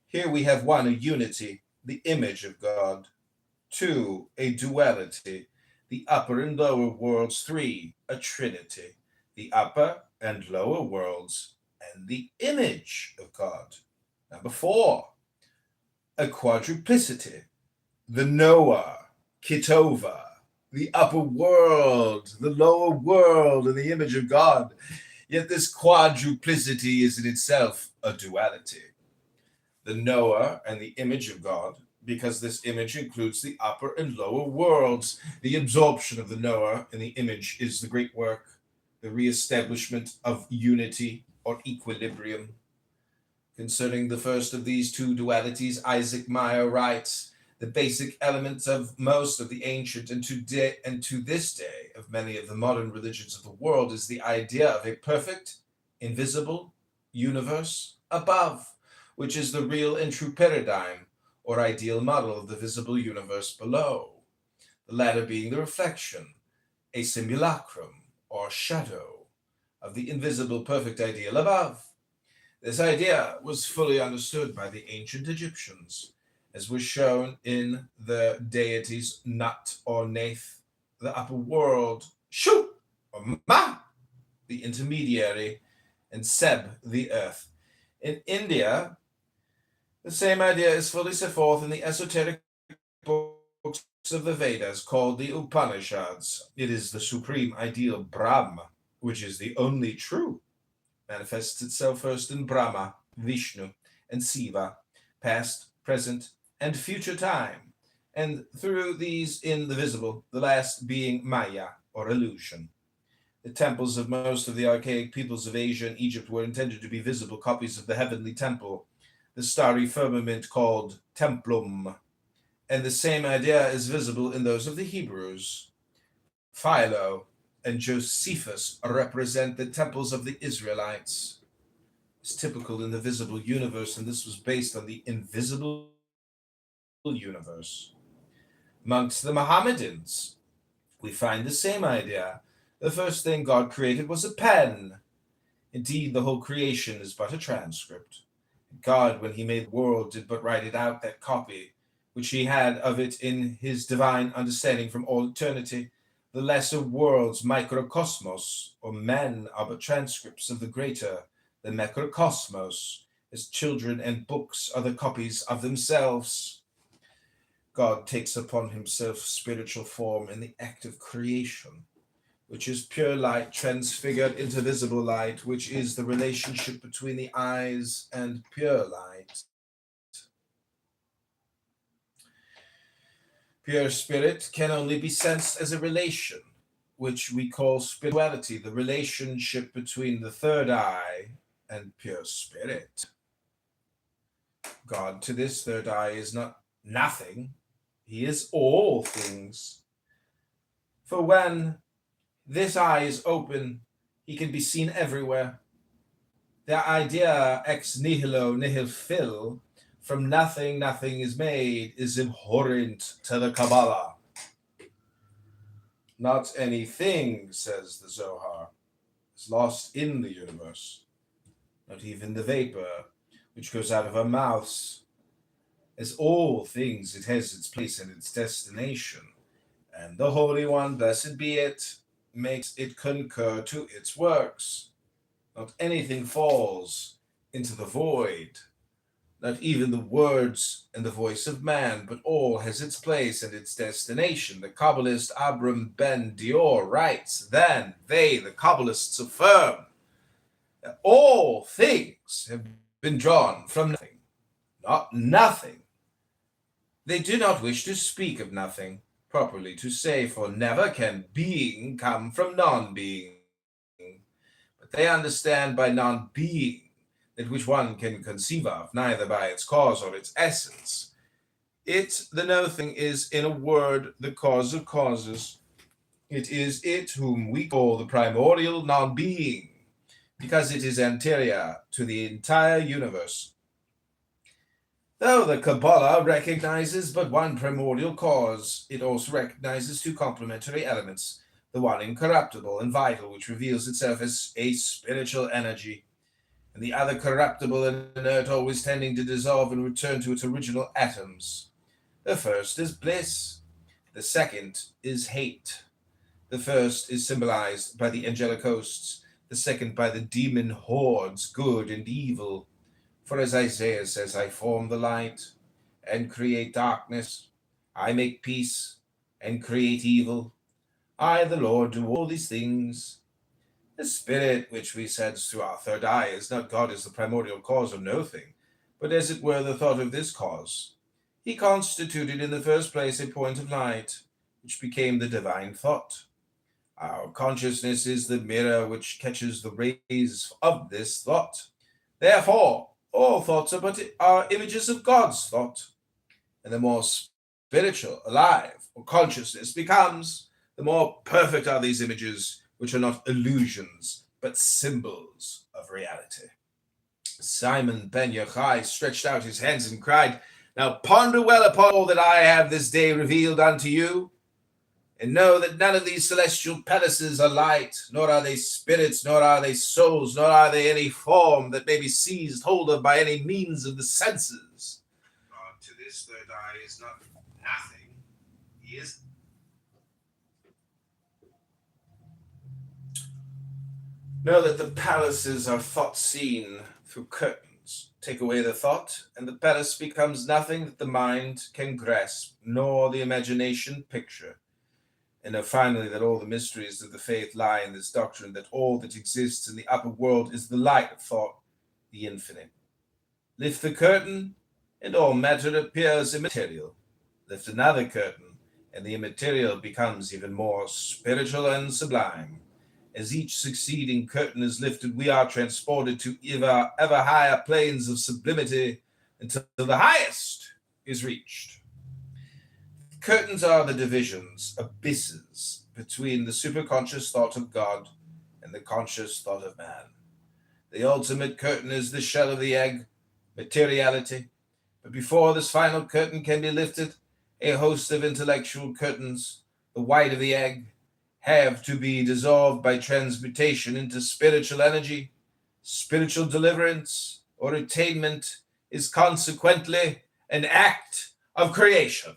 Here we have 1, a unity, the image of God. 2, a duality, the upper and lower worlds. 3, a trinity, the upper and lower worlds and the image of God. Number 4, a quadruplicity, the Noah, Kitover, the upper world, the lower world, and the image of God. Yet this quadruplicity is in itself a duality. The Noah and the image of God, because this image includes the upper and lower worlds. The absorption of the Noah and the image is the great work, the reestablishment of unity or equilibrium. Concerning the first of these two dualities, Isaac Meyer writes, the basic elements of most of the ancient and to this day of many of the modern religions of the world is the idea of a perfect, invisible universe above, which is the real and true paradigm or ideal model of the visible universe below, the latter being the reflection, a simulacrum or shadow of the invisible perfect ideal above. This idea was fully understood by the ancient Egyptians, as was shown in the deities Nut or Nath, the upper world, Shu or Ma, the intermediary, and Seb, the earth. In India, the same idea is fully set forth in the esoteric books of the Vedas called the Upanishads. It is the supreme ideal Brahma, which is the only true, manifests itself first in Brahma, Vishnu, and Siva, past, present, and future time, and through these in the visible, the last being Maya, or illusion. The temples of most of the archaic peoples of Asia and Egypt were intended to be visible copies of the heavenly temple, the starry firmament called templum, and the same idea is visible in those of the Hebrews. Philo and Josephus represent the temples of the Israelites. It's typical in the visible universe, and this was based on the invisible universe. Amongst the Mohammedans, we find the same idea. The first thing God created was a pen. Indeed, the whole creation is but a transcript. God, when he made the world, did but write it out, that copy, which he had of it in his divine understanding from all eternity. The lesser worlds, microcosmos, or men, are but transcripts of the greater, the macrocosmos, as children and books are the copies of themselves. God takes upon himself spiritual form in the act of creation, which is pure light transfigured into visible light, which is the relationship between the eyes and pure light. Pure spirit can only be sensed as a relation, which we call spirituality, the relationship between the third eye and pure spirit. God to this third eye is not nothing, he is all things. For when this eye is open, he can be seen everywhere. The idea ex nihilo nihil fil, from nothing nothing is made, is abhorrent to the Kabbalah. Not anything, says the Zohar, is lost in the universe, not even the vapor which goes out of our mouths. As all things, it has its place and its destination, and the Holy One, blessed be it, makes it concur to its works. Not anything falls into the void, not even the words and the voice of man, but all has its place and its destination. The Kabbalist Abram Ben Dior writes, then they, the Kabbalists, affirm that all things have been drawn from nothing, not nothing. They do not wish to speak of nothing, properly to say, for never can being come from non-being. But they understand by non-being that which one can conceive of, neither by its cause or its essence. It, the nothing, is, in a word, the cause of causes. It is it whom we call the primordial non-being, because it is anterior to the entire universe. Though the Kabbalah recognizes but one primordial cause, it also recognizes two complementary elements, the one incorruptible and vital, which reveals itself as a spiritual energy, and the other corruptible and inert, always tending to dissolve and return to its original atoms. The first is bliss, the second is hate. The first is symbolized by the angelic hosts, the second by the demon hordes, good and evil. For as Isaiah says, I form the light and create darkness. I make peace and create evil. I, the Lord, do all these things. The spirit which we sense through our third eye is not God as the primordial cause of no thing, but as it were the thought of this cause. He constituted in the first place a point of light, which became the divine thought. Our consciousness is the mirror which catches the rays of this thought. Therefore, all thoughts are images of God's thought. And the more spiritual, alive, or consciousness becomes, the more perfect are these images, which are not illusions, but symbols of reality. Simon ben Yochai stretched out his hands and cried, Now ponder well upon all that I have this day revealed unto you, and know that none of these celestial palaces are light, nor are they spirits, nor are they souls, nor are they any form that may be seized hold of by any means of the senses. God to this third eye is not nothing. He is. Know that the palaces are thought seen through curtains. Take away the thought, and the palace becomes nothing that the mind can grasp, nor the imagination picture. And know finally that all the mysteries of the faith lie in this doctrine that all that exists in the upper world is the light of thought, the infinite. Lift the curtain, and all matter appears immaterial. Lift another curtain, and the immaterial becomes even more spiritual and sublime. As each succeeding curtain is lifted, we are transported to ever higher planes of sublimity until the highest is reached. Curtains are the divisions, abysses, between the superconscious thought of God and the conscious thought of man. The ultimate curtain is the shell of the egg, materiality. But before this final curtain can be lifted, a host of intellectual curtains, the white of the egg, have to be dissolved by transmutation into spiritual energy. Spiritual deliverance or attainment is consequently an act of creation.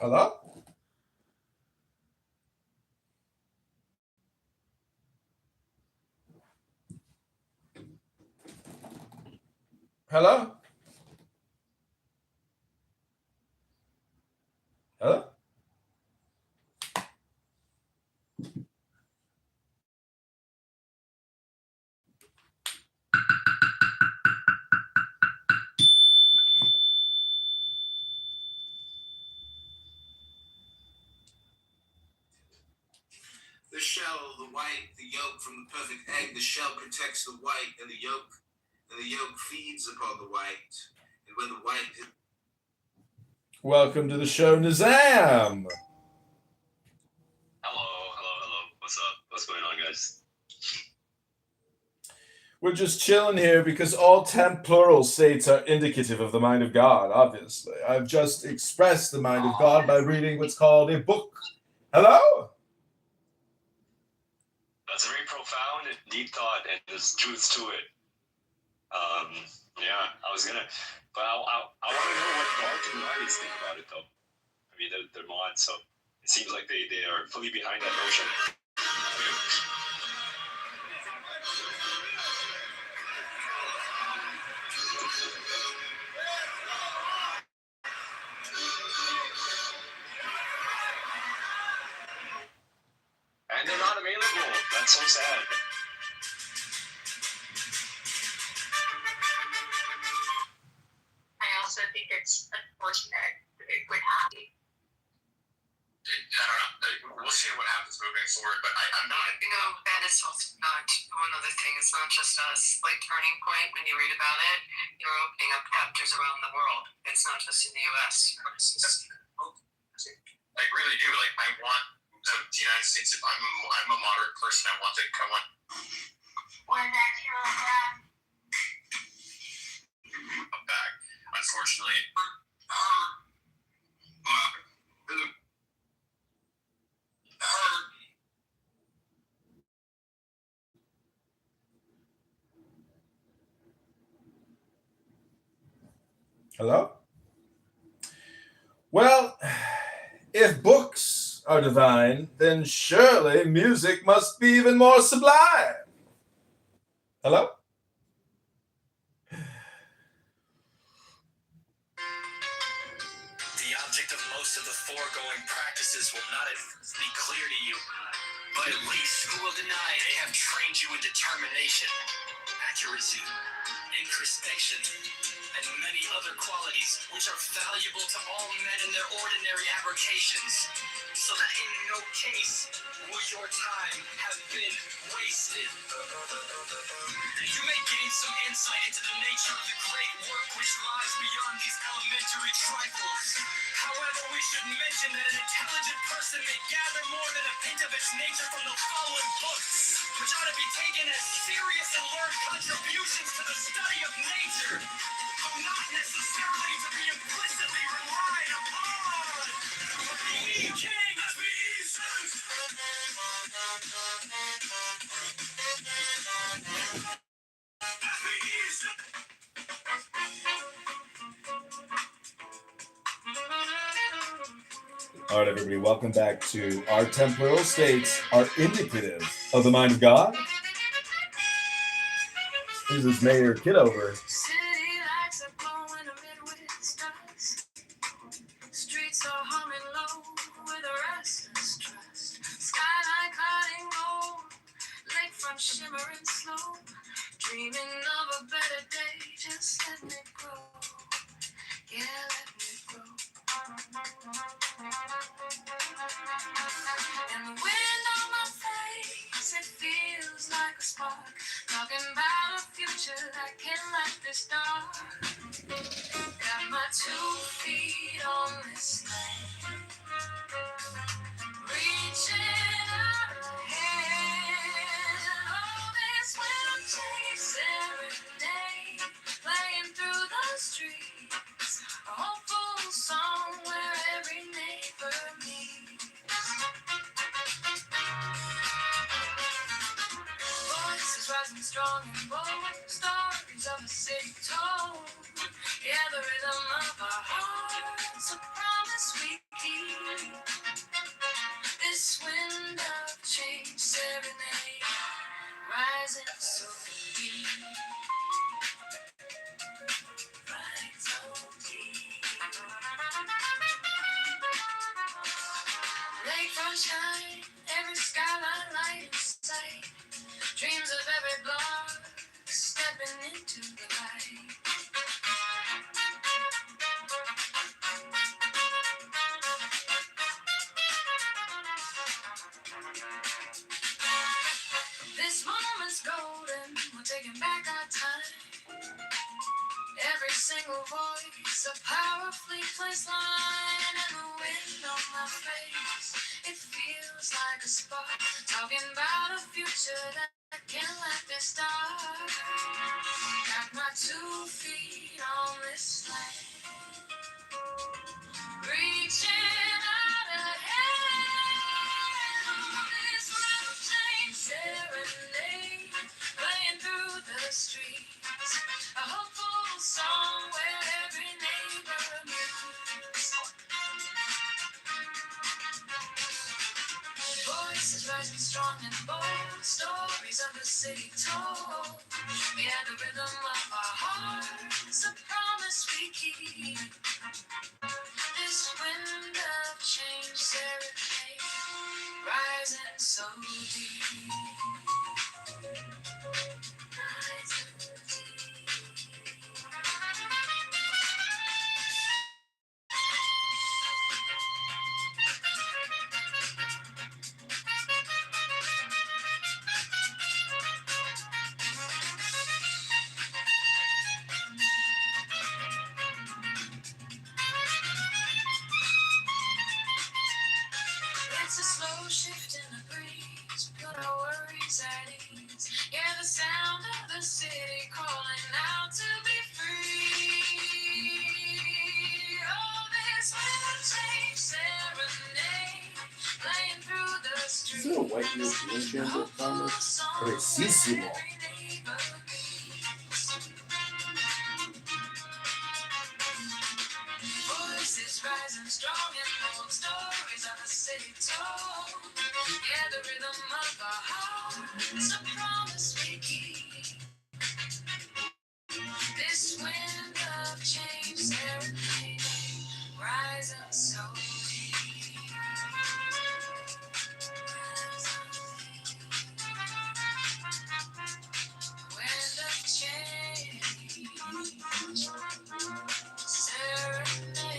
Hello? Hello? Hello? The shell, the white, the yolk from the perfect egg, the shell protects the white and the yolk feeds upon the white. And when the white... Welcome to the show, Nizam! Hello. What's up? What's going on, guys? We're just chilling here because all 10 plural states are indicative of the mind of God, obviously. I've just expressed the mind of God by reading what's called a book. Hello? That's a very profound and deep thought, and there's truth to it. Yeah, I was gonna, but I want to know what dark and lights think about it, though. I mean, they're mods, so it seems like they are fully behind that notion. That's so sad. I also think it's unfortunate that it would happen. I don't know. We'll see what happens moving forward, but I'm not. You know, that is also not one other thing. It's not just us. Like Turning Point, when you read about it, you're opening up chapters around the world. It's not just in the U.S. I really do. Like, I want the United States. If I'm a moderate person, I want to come on. When that hero died. Back. Unfortunately. Hello? Well, if books are divine, then surely music must be even more sublime. Hello? The object of most of the foregoing practices will not be clear to you, but at least who will deny they have trained you in determination, accuracy, introspection, and many other qualities which are valuable to all men in their ordinary avocations, so that in no case will your time have been wasted. That you may gain some insight into the nature of the great work which lies beyond these elementary trifles. However, we should mention that an intelligent person may gather more than a hint of its nature from the following books, which ought to be taken as serious and learned contributions to the study of nature, though not necessarily to be implicitly relied upon. We king as we All right, everybody, welcome back to Our Temporal States Are Indicative of the Mind of God. This is Mayor Kitover. City lights are glowing amid stars. Streets are humming low with a restless trust. Skyline cutting gold, lakefront shimmering slow. Dreaming of a better day, just letting it grow. Yeah, letting it grow. And the wind on my face, it feels like a spark. Talking about a future that can light this dark. Got my 2 feet on this land, reaching out a hand. Oh, this winter takes every day, playing through the streets. A hopeful song where every neighbor meets. Voices rising strong and bold, stories of a city told. Yeah, the rhythm of our hearts, a promise we keep. This wind of change serenade, rising so deep. Rising so deep. Lakefront shine, every skyline light in sight. Dreams of every block stepping into the light. This moment's golden, we're taking back our time. Every single voice, a powerfully placed line. And the wind on my face, it feels like a spark. Talking about a future that can light this dark. Got my 2 feet on this land, reaching out a hand. Oh, this little change serenade, playing through the streets. A hopeful song where every neighbor meets. Voices rising strong and bold, stories of the city told. We had the rhythm of our hearts, a promise we keep. This wind of change serenade, rising so deep. It's a slow shift in the breeze, put our worries at ease. Hear the sound of the city calling out to be free. Oh, this will change serenade, playing through the streets. Is there a white European chamber of commerce? Precisísimo. Voices rising strong and bold, stories of the city told. Yeah, the rhythm of our heart is a promise we keep. This wind of change serenade, rising so deep. Wind of change, serenade.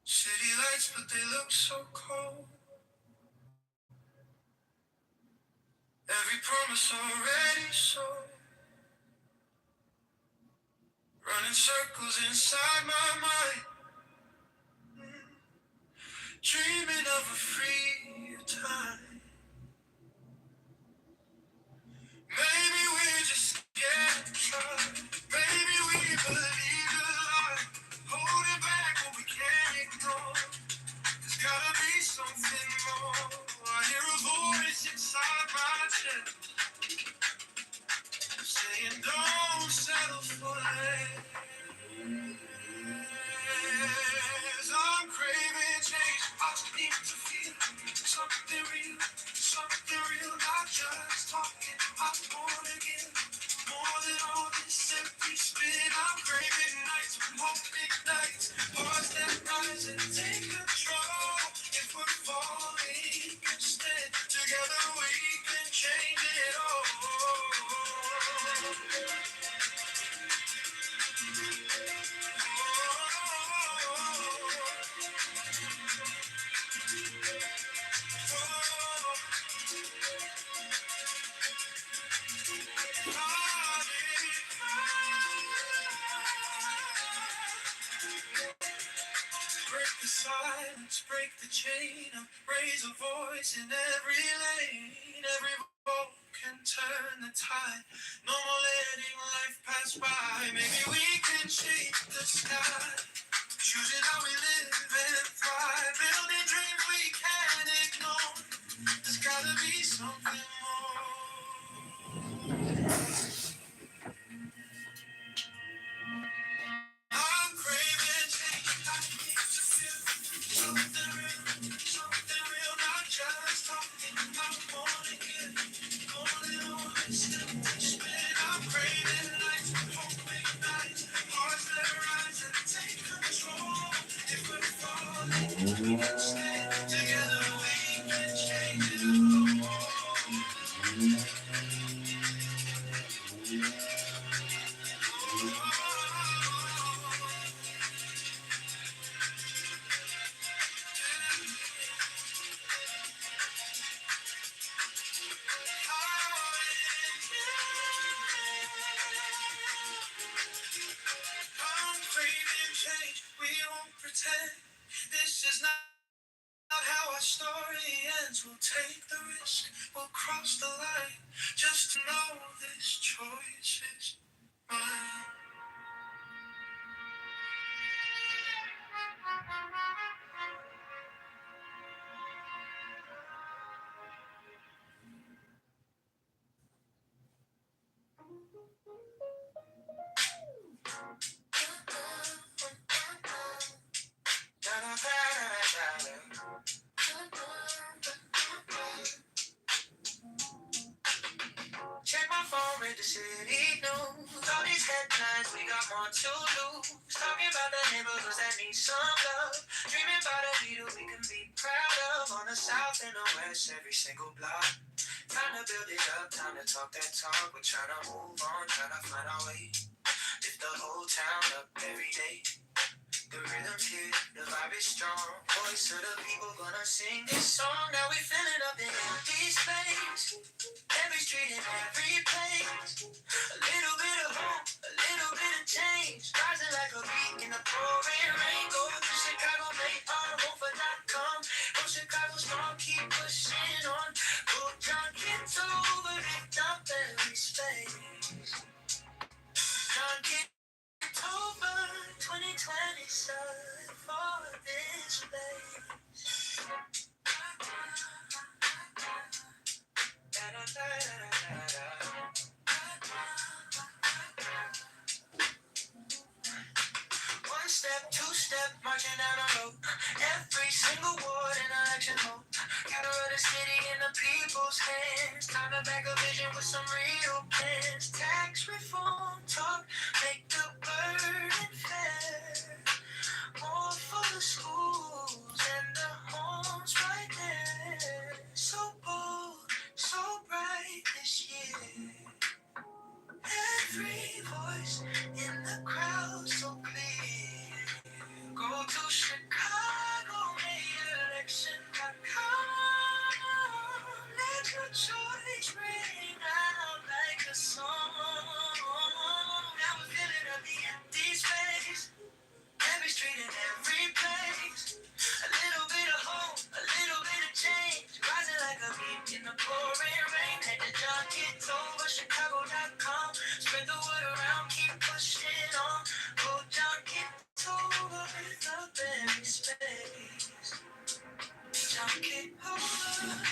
City lights, but they look so cold. Every promise already sold. Running circles inside my mind. Dreaming of a free time. Maybe we're just scared to try. Maybe we believe a lie. Holding back what we can't ignore. There's gotta be something more. I hear a voice inside my chest saying don't settle for less. I'm craving change. I need to feel something real, not just talking. I wanna give more than all this empty spin. I'm craving nights with hope ignites, hearts that rise and take control. If we're falling instead, together we can change it all. Break the silence, break the chain up, raise a voice in every lane. Every vote can turn the tide. No more letting life pass by. Maybe we can shape the sky, choosing how we live and thrive. Building dreams we can't ignore. There's gotta be something more. I'm craving change. I need to feel something real, not just talking. I wanna get more than all this empty spin. I'm craving lights, hope ignites, hearts that rise and take control. If we're falling, we can stay together. We can change it all. I'm craving change. We won't pretend. This is not how our story ends. We'll take the risk. We'll cross the line. Just to know this choice is mine. Check my phone, read the city news. All these headlines, we got more to lose. Talking about the neighborhoods that need some love. Dreaming about a leader we can be proud of. On the south and the west, every single block. Time to build it up, time to talk that talk. We're trying to move on, trying to find our way. Lift the whole town up every day. The rhythm's here, the vibe is strong. Voice of the people gonna sing this song. Now we filling up the empty space. Every street and every place. A little bit of hope, a little bit of change. Rising like a peak in the pouring rain. Go to Chicago, make our hope.com. From Chicago strong, keep pushing on. Go John Kitover, lift up every space. John Kitover, 2020 sun for this place. One step, two step, marching down the road. Every single ward in election mode. Gotta run the city in the people's hands. Time to back a vision with some real plans. Tax reform talk, make the burden fair. More for the schools and the homes right there. So bold, so bright this year. Every voice in the crowd so clear. Go to Chicago, election.com. Let your choice ring out like a song. Now we're filling up the empty space. Every street and every place. A little bit of hope, a little bit of change. Rising like a beat in the pouring rain. Head to John Kitover, Chicago.com. Spread the word around, keep pushing on. Go John Kitover, lift up every space. John Kitover.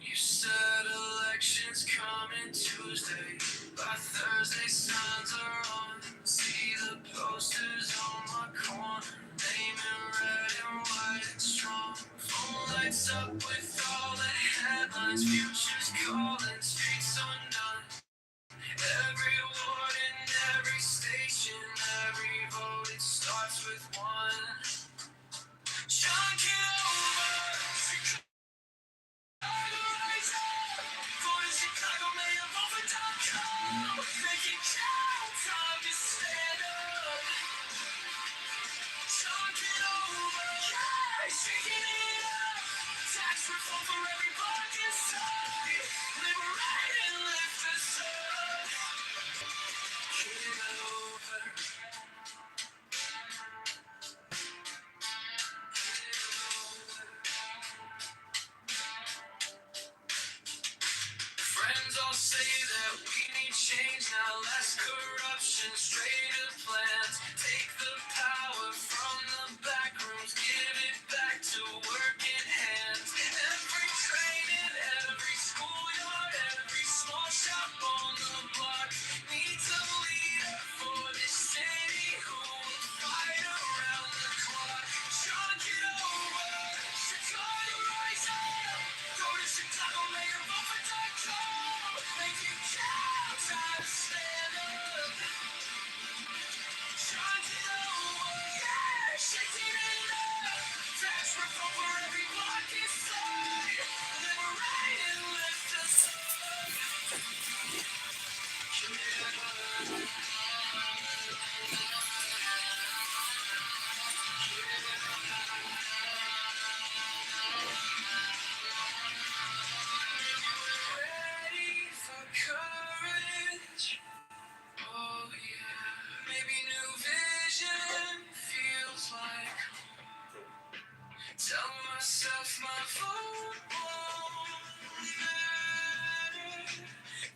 You said elections coming Tuesday. By Thursday, signs are on. See the posters on my corner. Name in red and white and strong. Phone lights up with all the headlines. Futures calling, streets undone. Every ward in every station, every vote, it starts with one. Chunk it over. Friends all say that we need change now, less corruption, straighter plans. Take the power from the back rooms, give it back to working hands. Every train in every schoolyard, every small shop on the block needs a leader for this city who will fight around the clock. Chunk it over, Chicago rise up. Go to Chicago, make a vote for.com. Make it count, time to stand up. Tell myself my vote won't matter.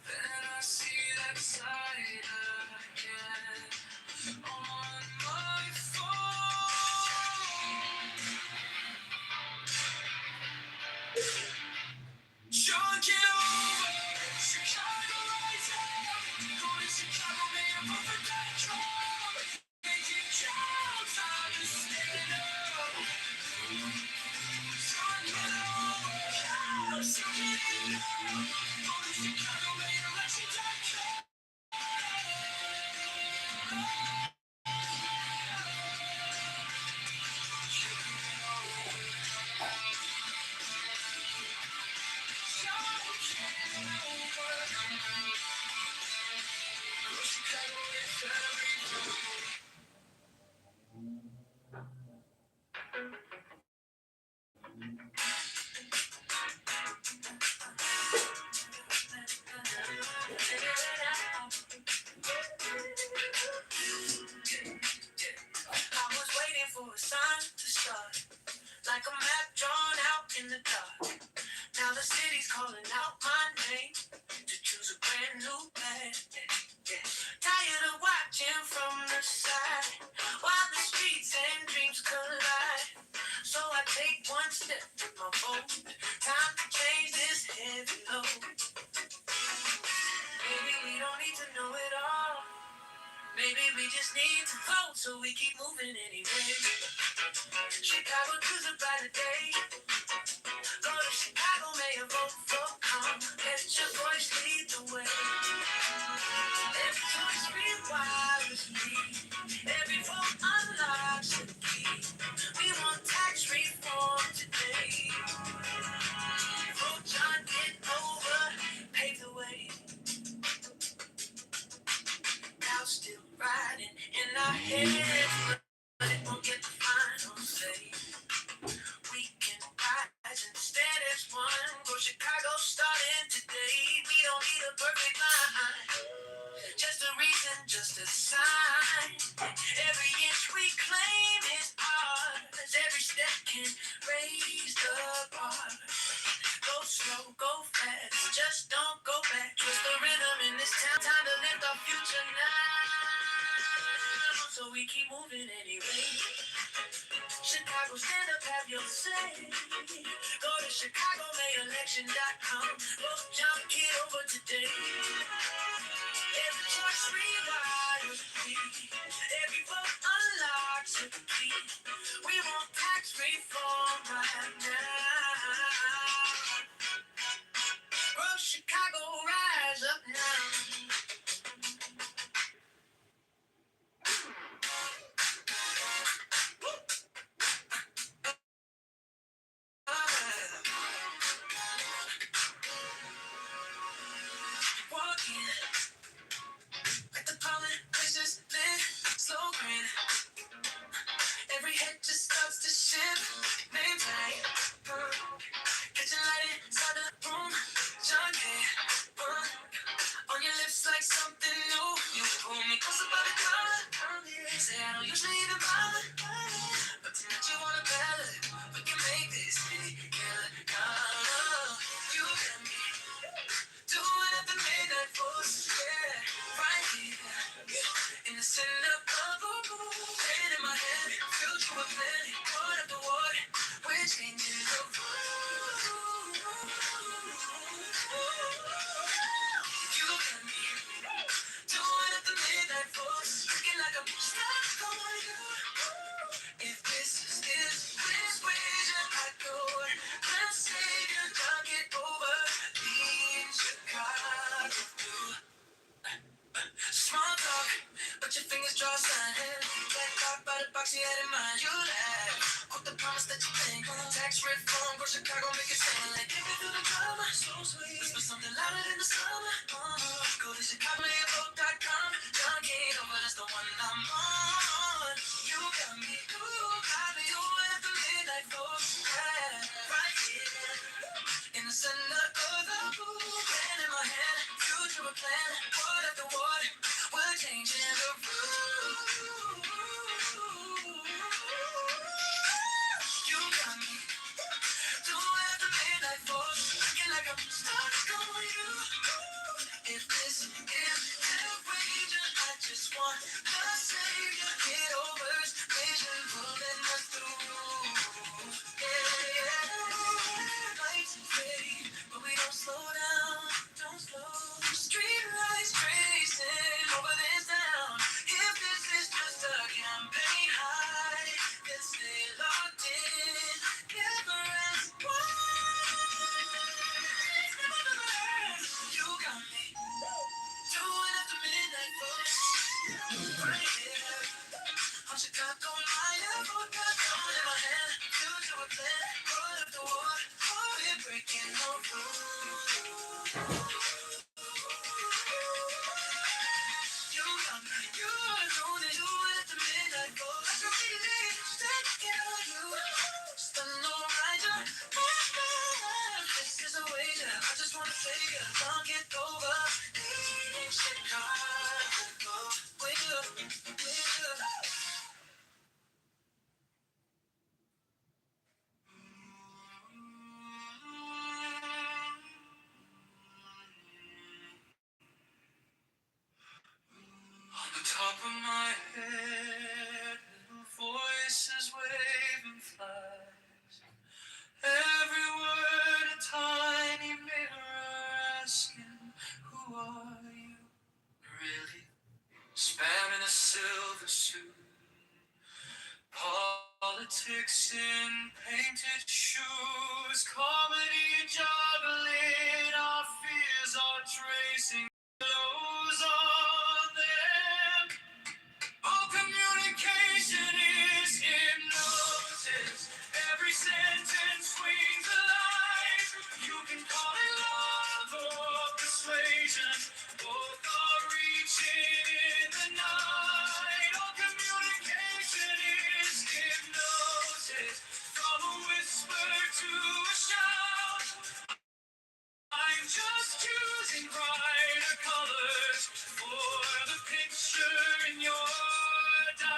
Then I see that side again on my phone. John Kitover, Chicago rising. Going to Chicago, man, I'm over that drum. Make it count, time to stand up. John Kitover, something in love. Going to Chicago, man, election.com. I was waiting for a sign to start, like a map drawn out in the dark. Now the city's calling out my name to choose a brand new path. Yeah. Tired of watching from the side while the streets and dreams collide. So I take one step with my vote. Time to change this heavy load. Maybe we don't need to know it all. Maybe we just need to vote so we keep moving anyway. Chicago choose a brighter day. Go to Chicago, mayor, vote for calm. Let your voice lead the way. Every choice rewires me. Every vote unlocks the key. We want tax reform today. Vote John Kitover, pave the way. Now still riding in our heads, but it won't get the final say. We can rise and stand as one. Go Chicago starting today. We don't need a perfect line, just a reason, just a sign. Every inch we claim is ours. Every step can raise the bar. Go slow, go fast, just don't go back. Trust the rhythm in this town. Time to lift our future now, so we keep moving anyway. Chicago, stand up, have your say. Go to Chicago, election.com. Vote John Kitover today. Every choice rewires me. Every vote unlocks a key. We want tax reform right now. Grow Chicago, rise up now. Walking like the pollen places lit, slow grin. Every head just starts to shift. Name tag, catching light inside the room. John K, on your lips like something new. You pull me closer by the collar. Say I don't usually even bother, but tonight you wanna battle. We can make this city killer. You got me doing at the midnight force. Yeah, right here in the center of the room. Pen in my hand, future with plenty. Water after water, we're changing the room. You got me doing at the midnight force. Looking like I'm stuck on you. If this is which way should I go? Let's say you don't get over being Chicago. Small talk, but your fingers draw a sign. Get caught by the box you had in mind. You laugh, quote the promise that you think. Tax reform, go Chicago, make it sing. Like, take me through the drama, so sweet. Whisper something louder than the summer. Go to ChicagoMayorVote.com. John Kitover, that's the one I'm on. You got me, doing at the midnight force. Right here, in the center of the room. Pen in my hand, future a plan. Word after word, we're changing the room. You got me starts going you. If this is outrageous, I just want the savior. Kitover's vision pulling us through. Yeah. Lights fade, but we don't slow down. Don't slow. Street lights tracing over this town. If this is just a campaign high, then stay locked in. Never ask why. You got me doing after midnight folks. Right here on Chicago Maya. Got gun in my hand. Future a plan. Roll up the war. Oh, we're breaking no rules. You got me. You're doing it. Do it at the midnight folks. I can feel it. Stacking on you. Just a no rider. This is a wager. I just wanna take it. Don't get over. In Chicago. With you. With you. On the top of my head, little voices waving flags. Every word a tiny mirror asking, who are you? Really? Spamming a silver suit. Politics in painted shoes. Comedy juggling. Our fears are tracing clothes on them. All communication is hypnosis. Every sentence swings a line. You can call it love or persuasion. Both are reaching in the night. All communication is hypnosis. From a whisper to a shout. I'm just choosing brighter colors for the picture in your doubt.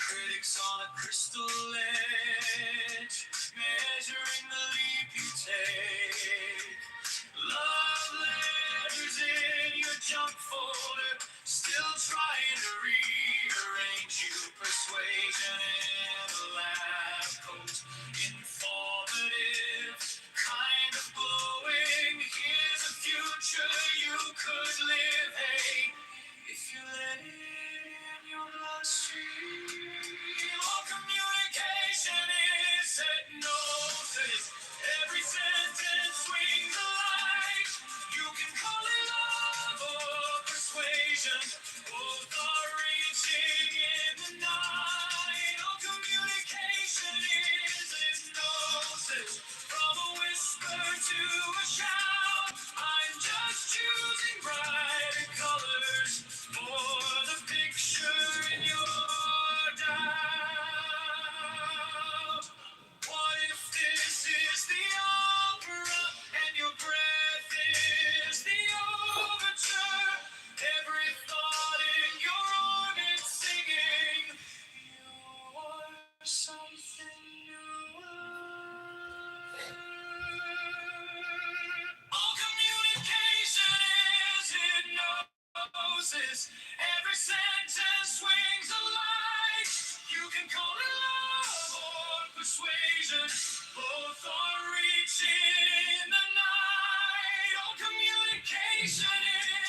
Critics on a crystal edge, measuring the leap you take. Love letters in your junk folder, still trying to rearrange you. Persuasion in a lab coat, informative, kind of glowing. Here's a future you could live. Hey, if you let it in your bloodstream. All communication is hypnosis. Every sentence swings a light. You can call it love or persuasion. Both are reaching in the night. All communication is hypnosis. From a whisper to a shout. I'm just choosing brighter colors for the picture in your doubt. What if this is the opera and your breath is the overture? Every thought in your orbit singing, you're something new. All communication is hypnosis. Every sentence swings a light. You can call it love or persuasion. Both are reaching in the night. All communication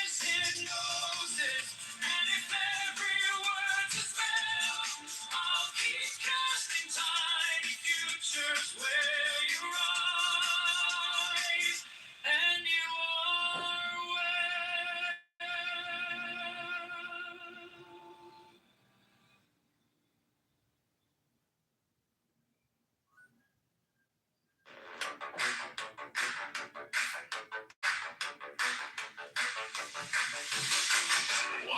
is hypnosis. And if every word's a spell, I'll keep casting tiny futures where you rise. And you are well.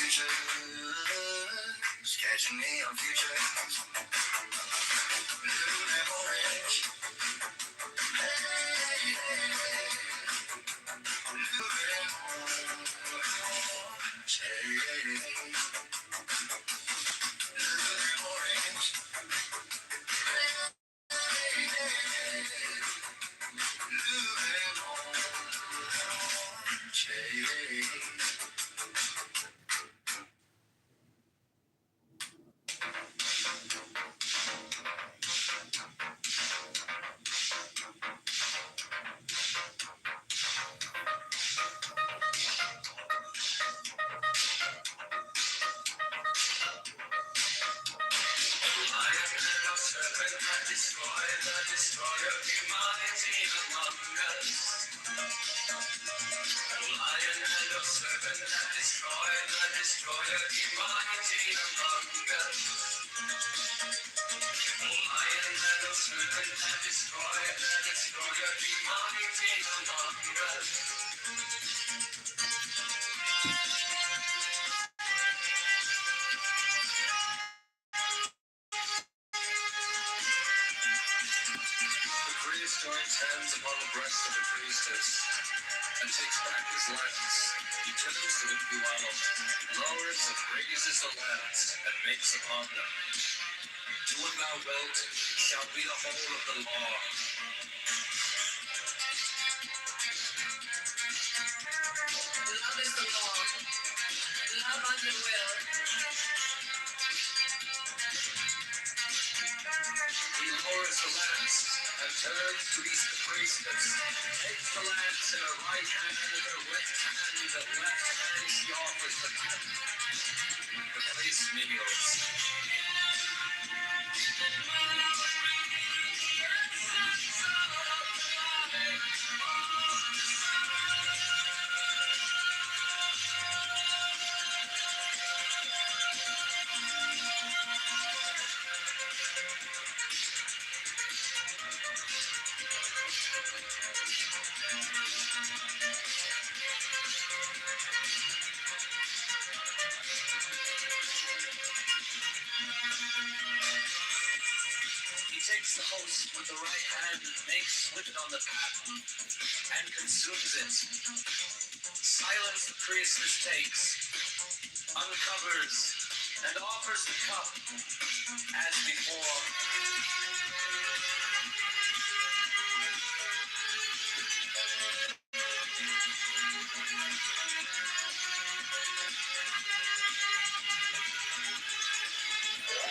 futures, catching neon future. Blue and orange. Hey, hey, hey. Blue and orange. Hey, hey, hey. Blue and orange. Hey, hey, hey. Blue and orange. Hey, hey, hey. The priest joins hands upon the breast of the priestess and takes back his lance. He turns to the Puano, lowers and raises the lance and makes upon them. Do what thou wilt, shall be the whole of the law. Love is the law. Love on your will. He lowers the lance and turns to east the priestess, takes the lance in her right hand, and her left hand she offers the paten. The place kneels. He takes the host with the right hand and makes with it on the paten and consumes it. Silence the priestess takes, uncovers, and offers the cup as before.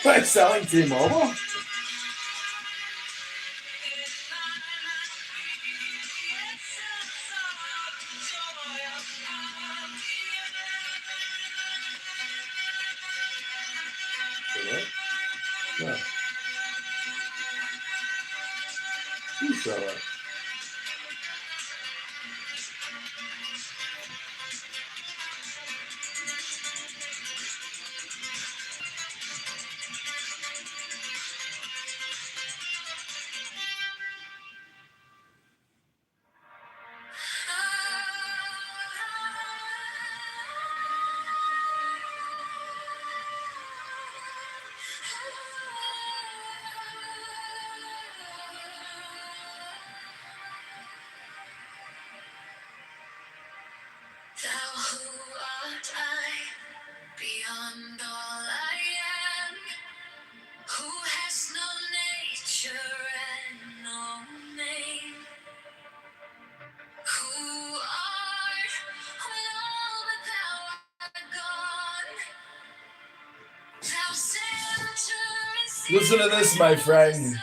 By selling T-Mobile? No. You sell it. Thou who art I, beyond all I am, who has no nature and no name, who art all but thou art gone, thou center and Listen to this, my friend.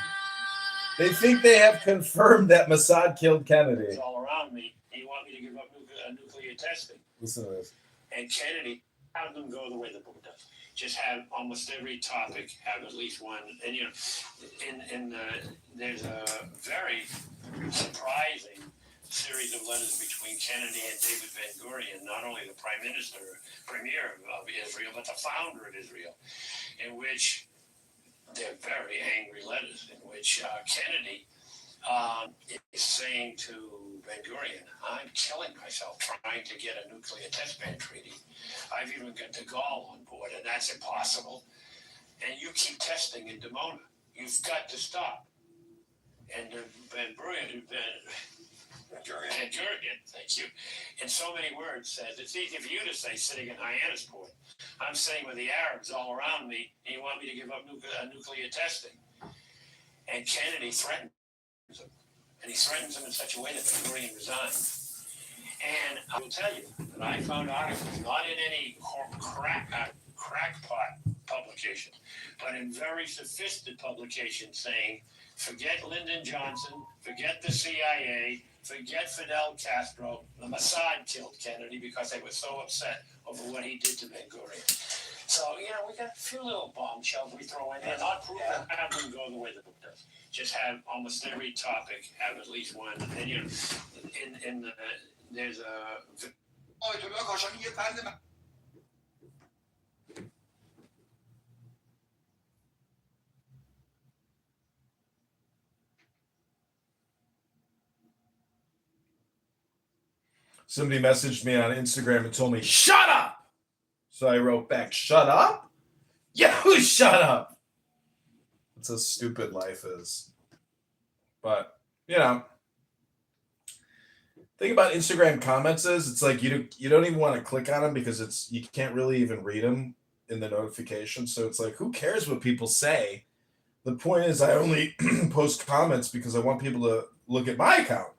They think they have confirmed that Mossad killed Kennedy. It's all around me. And you want me to give up nuclear testing. Listen to this. And Kennedy, have them go the way the book does. Just have almost every topic have at least one. And, you know, there's a very surprising series of letters between Kennedy and David Ben-Gurion, not only the premier of Israel, but the founder of Israel, in which they're very angry letters, in which Kennedy is saying to Ben Gurion, I'm killing myself trying to get a nuclear test ban treaty. I've even got de Gaulle on board, and that's impossible. And you keep testing in Dimona. You've got to stop. And Ben Gurion, thank you, in so many words says, it's easy for you to say sitting in Hyannisport. I'm sitting with the Arabs all around me, and you want me to give up nuclear testing. And Kennedy threatened him. And he threatens him in such a way that Ben Gurion resigned. And I will tell you that I found articles, not in any crackpot publication, but in very sophisticated publications saying, forget Lyndon Johnson, forget the CIA, forget Fidel Castro. The Mossad killed Kennedy because they were so upset over what he did to Ben Gurion. So, we got a few little bombshells we throw in there, not proof that have them go the way the book does. Just have almost every topic have at least one. And, there's a... Somebody messaged me on Instagram and told me, shut up! So I wrote back, shut up? Yeah, shut up! That's how stupid life is. But, thing about Instagram comments is it's like you don't even want to click on them because you can't really even read them in the notification. So it's like, who cares what people say? The point is I only post comments because I want people to look at my account.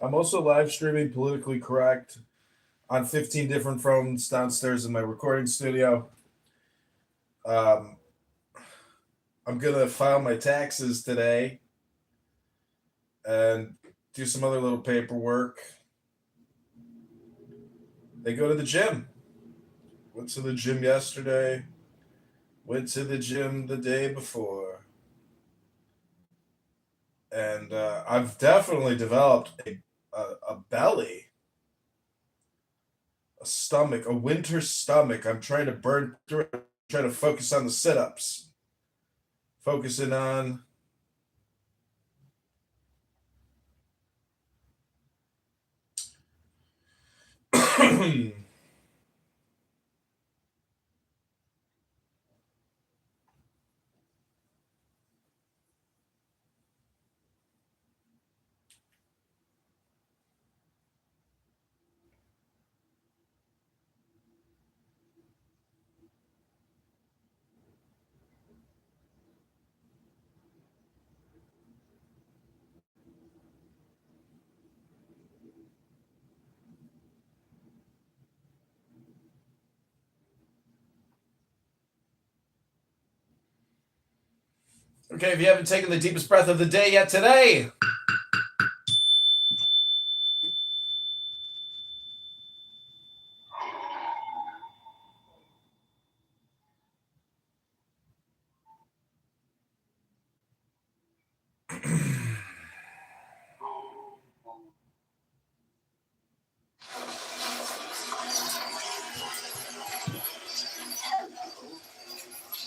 I'm also live streaming Politically Correct on 15 different phones downstairs in my recording studio. I'm going to file my taxes today and do some other little paperwork. They go to the gym. Went to the gym yesterday. Went to the gym the day before. And I've definitely developed a belly, a stomach, a winter stomach. I'm trying to burn through it. I'm trying to focus on the sit-ups. Focusing on Okay, if you haven't taken the deepest breath of the day yet today,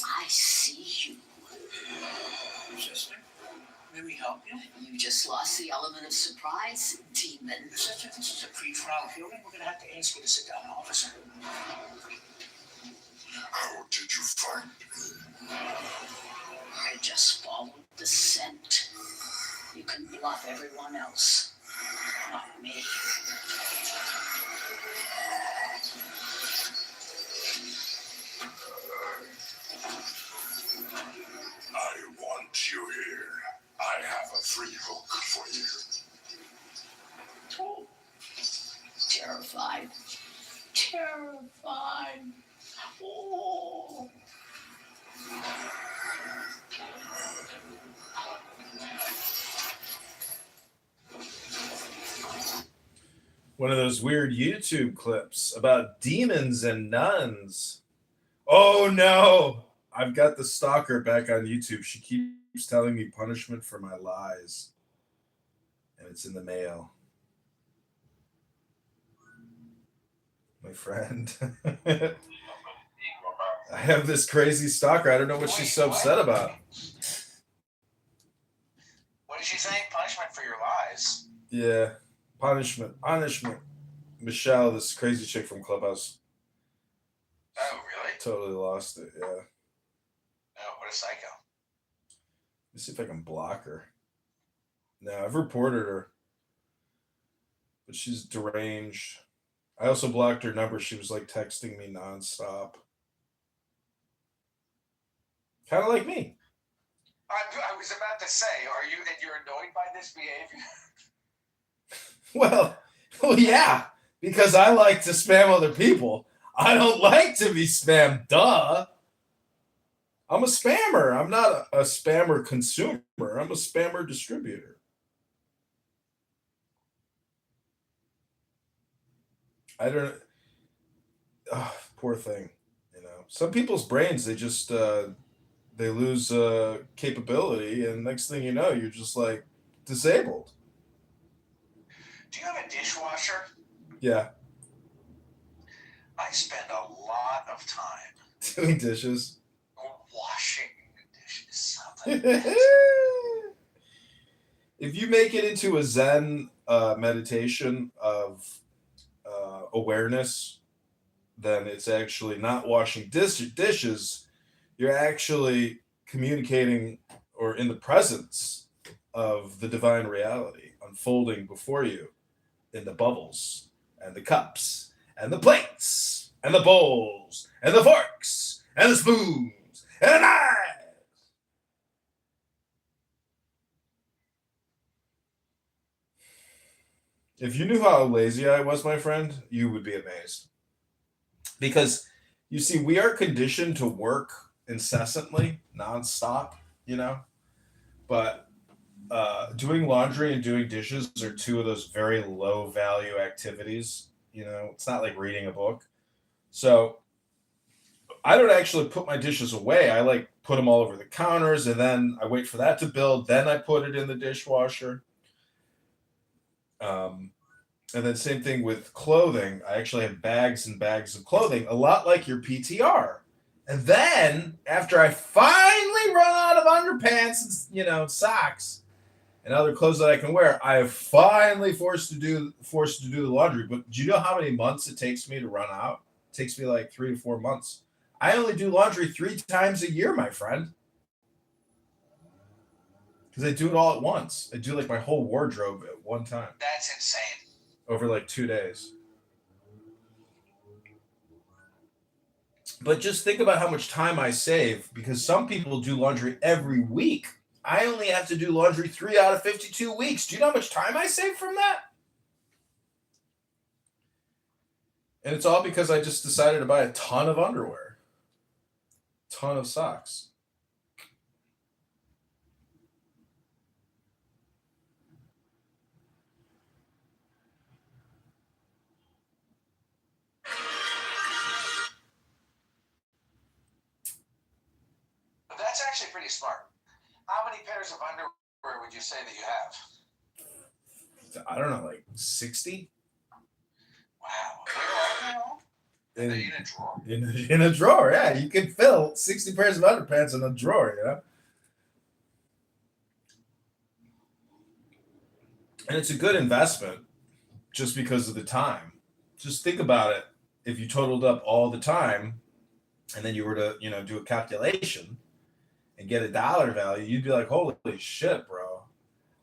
I see you. Sister, may we help you? You just lost the element of surprise, demon. Sister, this is a pre-trial hearing. We're going to have to ask you to sit down, officer. How did you find me? I just followed the scent. You can bluff everyone else, not me. I want you here. I have a free hook for you. Oh, terrified. Terrified. Oh. one of those weird YouTube clips about demons and nuns. Oh no! I've got the stalker back on YouTube. She keeps telling me punishment for my lies. And it's in the mail. My friend. I have this crazy stalker. I don't know what she's so upset about. What is she saying? Punishment for your lies. Yeah. Punishment. Michelle, this crazy chick from Clubhouse. Oh, really? Totally lost it, yeah. Oh, what a psycho. Let's see if I can block her. No, I've reported her. But she's deranged. I also blocked her number. She was like texting me nonstop. Kind of like me. I was about to say, you're annoyed by this behavior? Well, yeah, because I like to spam other people. I don't like to be spammed, duh. I'm a spammer. I'm not a spammer consumer. I'm a spammer distributor. I don't. Oh, poor thing. You know, some people's brains they just they lose capability, and next thing you know, you're just like disabled. Do you have a dishwasher? Yeah. I spend a lot of time Doing dishes. washing dishes. If you make it into a Zen meditation of awareness, then it's actually not washing dishes. You're actually communicating or in the presence of the divine reality unfolding before you in the bubbles and the cups and the plates and the bowls and the forks and the spoons and the knives. If you knew how lazy I was, my friend, you would be amazed. Because you see, we are conditioned to work incessantly, nonstop, you know? But doing laundry and doing dishes are two of those very low value activities. You know, it's not like reading a book. So I don't actually put my dishes away. I like put them all over the counters and then I wait for that to build. Then I put it in the dishwasher. And then same thing with clothing. I actually have bags and bags of clothing, a lot like your PTR. And then after I finally run out of underpants and socks and other clothes that I can wear, I have finally forced to do the laundry. But do you know how many months it takes me to run out? It takes me like 3 to 4 months. I only do laundry 3 times a year, my friend. Because I do it all at once. I do like my whole wardrobe at one time. That's insane. Over like 2 days. But just think about how much time I save because some people do laundry every week. I only have to do laundry 3 out of 52 weeks. Do you know how much time I save from that? And it's all because I just decided to buy a ton of underwear, a ton of socks. That's actually pretty smart. How many pairs of underwear would you say that you have? I don't know, like 60? Wow. Where are they all? In a drawer. In a drawer, yeah. You can fill 60 pairs of underpants in a drawer, you know? And it's a good investment just because of the time. Just think about it. If you totaled up all the time and then you were to, do a calculation and get a dollar value, you'd be like, holy shit, bro.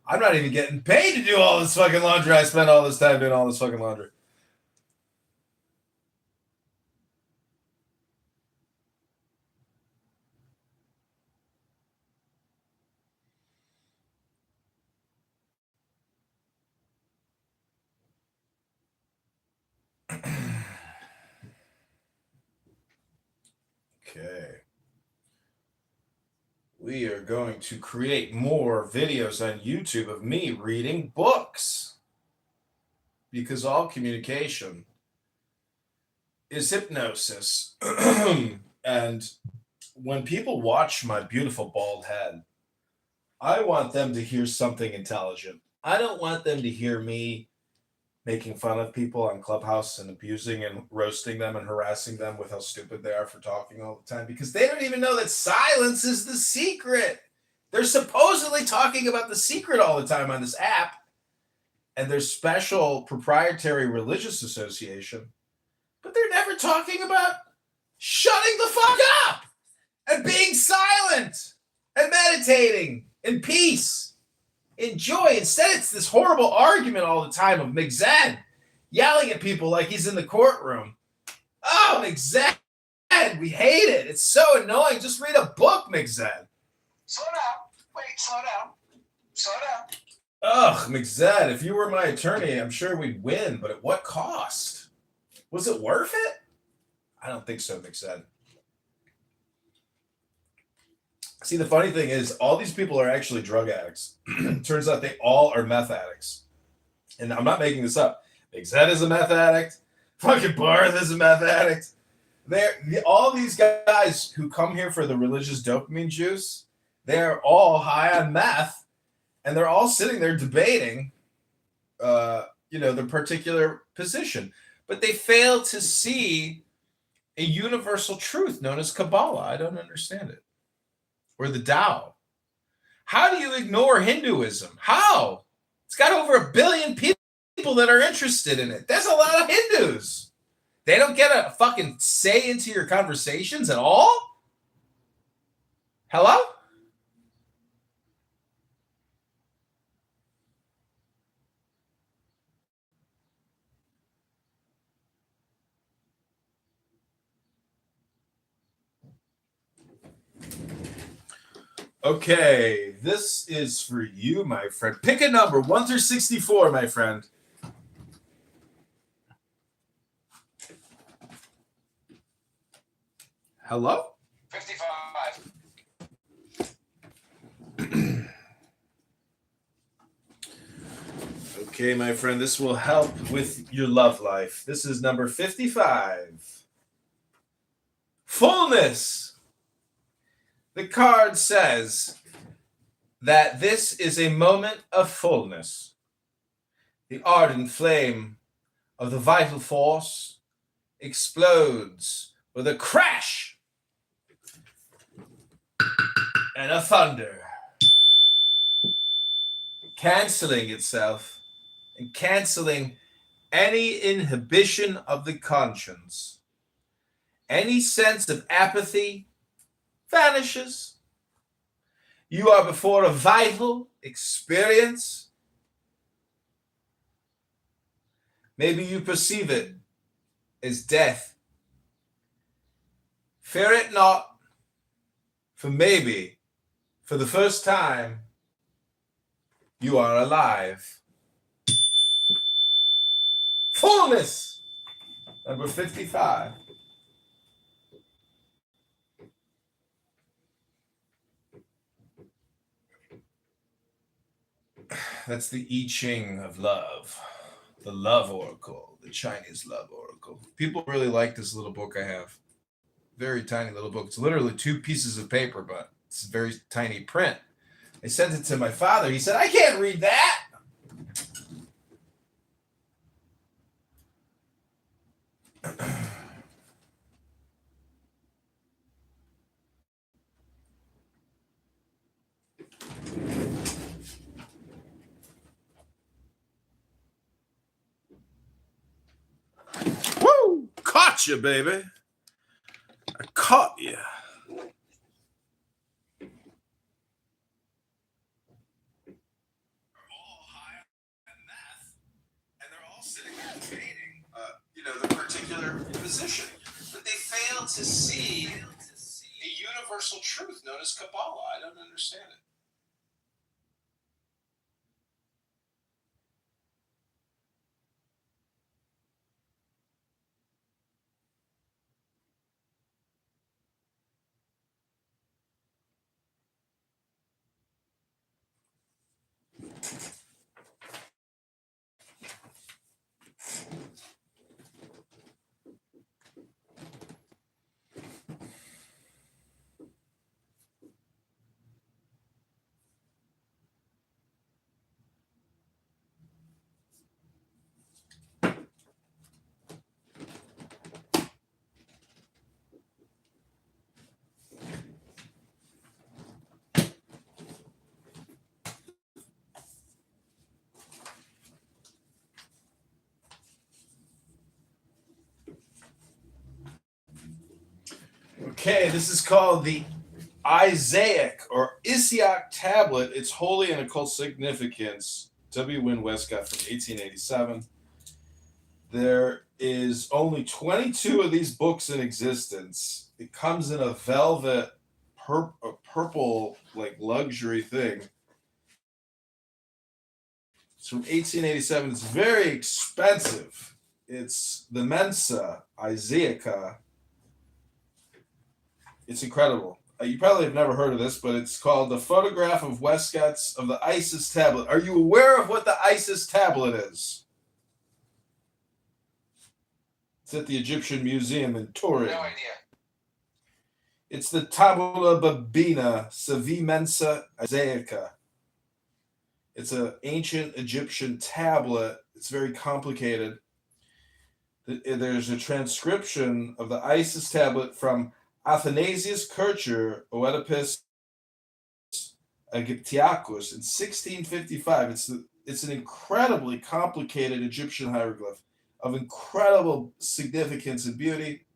I'm not even getting paid to do all this fucking laundry. I spent all this time doing all this fucking laundry. Okay. We are going to create more videos on YouTube of me reading books. Because all communication is hypnosis. And when people watch my beautiful bald head, I want them to hear something intelligent. I don't want them to hear me making fun of people on Clubhouse and abusing and roasting them and harassing them with how stupid they are for talking all the time, because they don't even know that silence is the secret. They're supposedly talking about the secret all the time on this app and their special proprietary religious association, but they're never talking about shutting the fuck up and being silent and meditating in peace, in joy. Instead, it's this horrible argument all the time of McZen yelling at people like he's in the courtroom. Oh, McZen, we hate it. It's so annoying. Just read a book, McZen. Slow down. Wait, slow down. Slow down. Ugh, McZed, if you were my attorney, I'm sure we'd win, but at what cost? Was it worth it? I don't think so, McZed. See, the funny thing is, all these people are actually drug addicts. Turns out they all are meth addicts. And I'm not making this up. McZed is a meth addict. Fucking Barth is a meth addict. All these guys who come here for the religious dopamine juice, they're all high on meth. And they're all sitting there debating, their particular position. But they fail to see a universal truth known as Kabbalah. I don't understand it. Or the Tao. How do you ignore Hinduism? How? It's got over 1 billion people that are interested in it. That's a lot of Hindus. They don't get a fucking say into your conversations at all? Hello? Okay, this is for you, my friend. Pick a number, 1 through 64, my friend. Hello? 55. Okay, my friend, this will help with your love life. This is number 55. Fullness. The card says that this is a moment of fullness. The ardent flame of the vital force explodes with a crash and a thunder, canceling itself and canceling any inhibition of the conscience. Any sense of apathy vanishes. You are before a vital experience. Maybe you perceive it as death. Fear it not, for maybe, for the first time, you are alive. Fullness, number 55. That's the I Ching of love, the love oracle, the Chinese love oracle. People really like this little book I have. Very tiny little book. It's literally 2 pieces of paper, but it's very tiny print. I sent it to my father. He said, I can't read that. Woo! Caught you, baby. I caught you. The particular position, but they fail to see a universal truth known as Kabbalah. I don't understand it. Okay, this is called the Isaac or Isiac tablet. It's holy and occult significance. W. Wynne Westcott from 1887. There is only 22 of these books in existence. It comes in a velvet, purple, like luxury thing. It's from 1887. It's very expensive. It's the Mensa Isaica. It's incredible. You probably have never heard of this, but it's called The Photograph of Westcott's of the Isis Tablet. Are you aware of what the Isis Tablet is? It's at the Egyptian Museum in Turin. No idea. It's the Tabula Babina Savi Mensa Isaica. It's an ancient Egyptian tablet. It's very complicated. There's a transcription of the Isis tablet from Athanasius Kircher, Oedipus Aegyptiacus in 1655. It's an incredibly complicated Egyptian hieroglyph of incredible significance and beauty.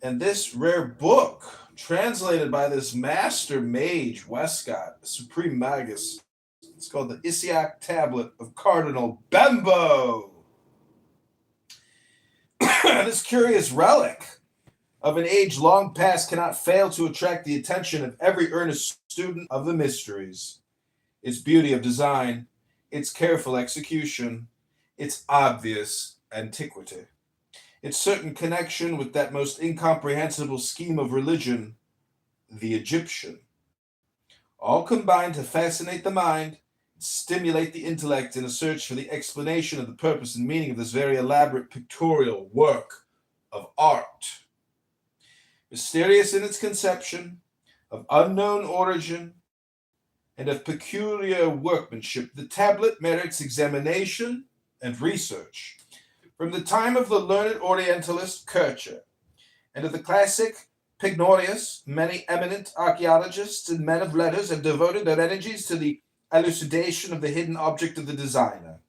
And this rare book, translated by this master mage, Westcott, Supreme Magus, it's called the Isiac Tablet of Cardinal Bembo. This curious relic of an age long past cannot fail to attract the attention of every earnest student of the mysteries. Its beauty of design, its careful execution, its obvious antiquity, its certain connection with that most incomprehensible scheme of religion, the Egyptian, all combine to fascinate the mind, stimulate the intellect in a search for the explanation of the purpose and meaning of this very elaborate pictorial work of art. Mysterious in its conception, of unknown origin, and of peculiar workmanship, the tablet merits examination and research. From the time of the learned Orientalist Kircher and of the classic Pignorius, many eminent archaeologists and men of letters have devoted their energies to the elucidation of the hidden object of the designer,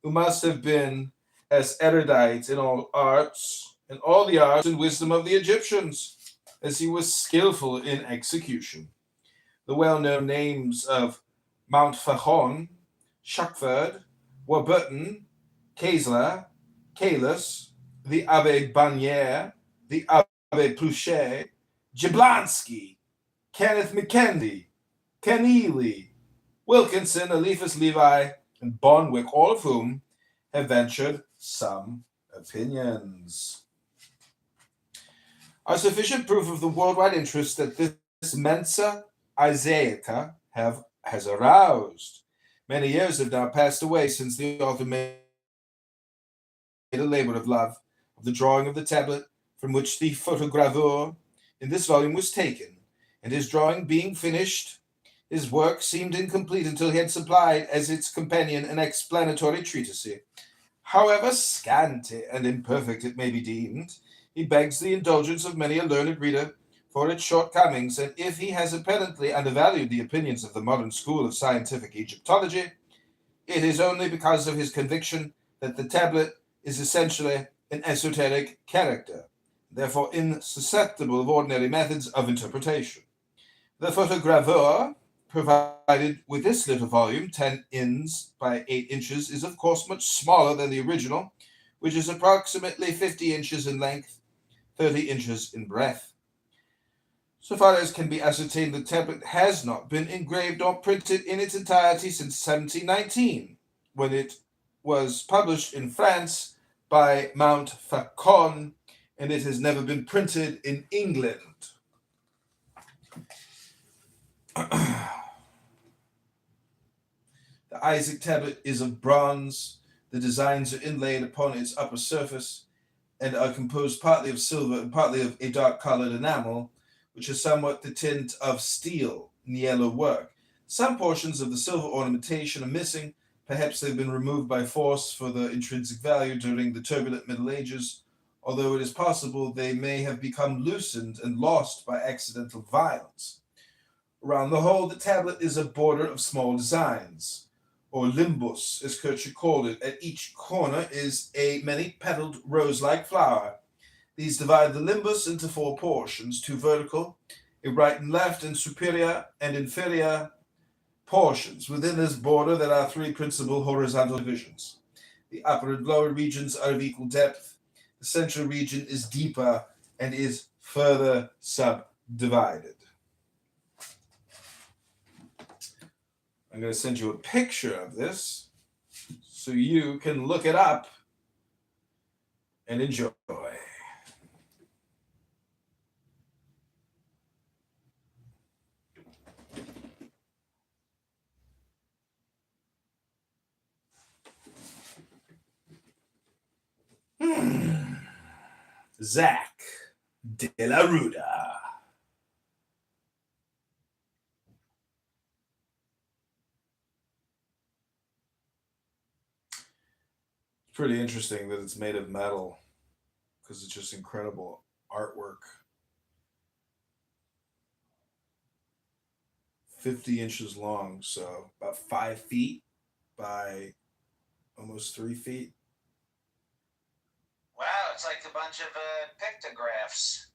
who must have been as erudite in all arts, and all the arts and wisdom of the Egyptians, as he was skillful in execution. The well-known names of Mount Fahon, Schackford, Warburton, Kaesler, Kalis, the Abbé Bagnier, the Abbé Pluchet, Jablonski, Kenneth McKendy, Keneally, Wilkinson, Eliphas Levi, and Bonwick, all of whom have ventured some opinions, are sufficient proof of the worldwide interest that this Mensa Isaica has aroused. Many years have now passed away since the author made a labor of love of the drawing of the tablet from which the photogravure in this volume was taken, and his drawing being finished, his work seemed incomplete until he had supplied as its companion an explanatory treatise. However scanty and imperfect it may be deemed, he begs the indulgence of many a learned reader for its shortcomings, and if he has apparently undervalued the opinions of the modern school of scientific Egyptology, it is only because of his conviction that the tablet is essentially an esoteric character, therefore insusceptible of ordinary methods of interpretation. The photogravure provided with this little volume, 10 ins by 8 inches, is of course much smaller than the original, which is approximately 50 inches in length, 30 inches in breadth. So far as can be ascertained, the tablet has not been engraved or printed in its entirety since 1719, when it was published in France by Mount Faucon, and it has never been printed in England. The Isaac tablet is of bronze. The designs are inlaid upon its upper surface and are composed partly of silver and partly of a dark-colored enamel, which has somewhat the tint of steel in the yellow work. Some portions of the silver ornamentation are missing. Perhaps they've been removed by force for the intrinsic value during the turbulent Middle Ages, although it is possible they may have become loosened and lost by accidental violence. Around the whole, the tablet is a border of small designs, or limbus, as Kircher called it. At each corner is a many-petaled rose-like flower. These divide the limbus into 4 portions, 2 vertical, a right and left, and superior and inferior portions. Within this border, there are 3 principal horizontal divisions. The upper and lower regions are of equal depth. The central region is deeper and is further subdivided. I'm going to send you a picture of this so you can look it up and enjoy. Zach De La Ruda. It's pretty interesting that it's made of metal because it's just incredible artwork. 50 inches long, so about 5 feet by almost 3 feet. Wow, it's like a bunch of pictographs.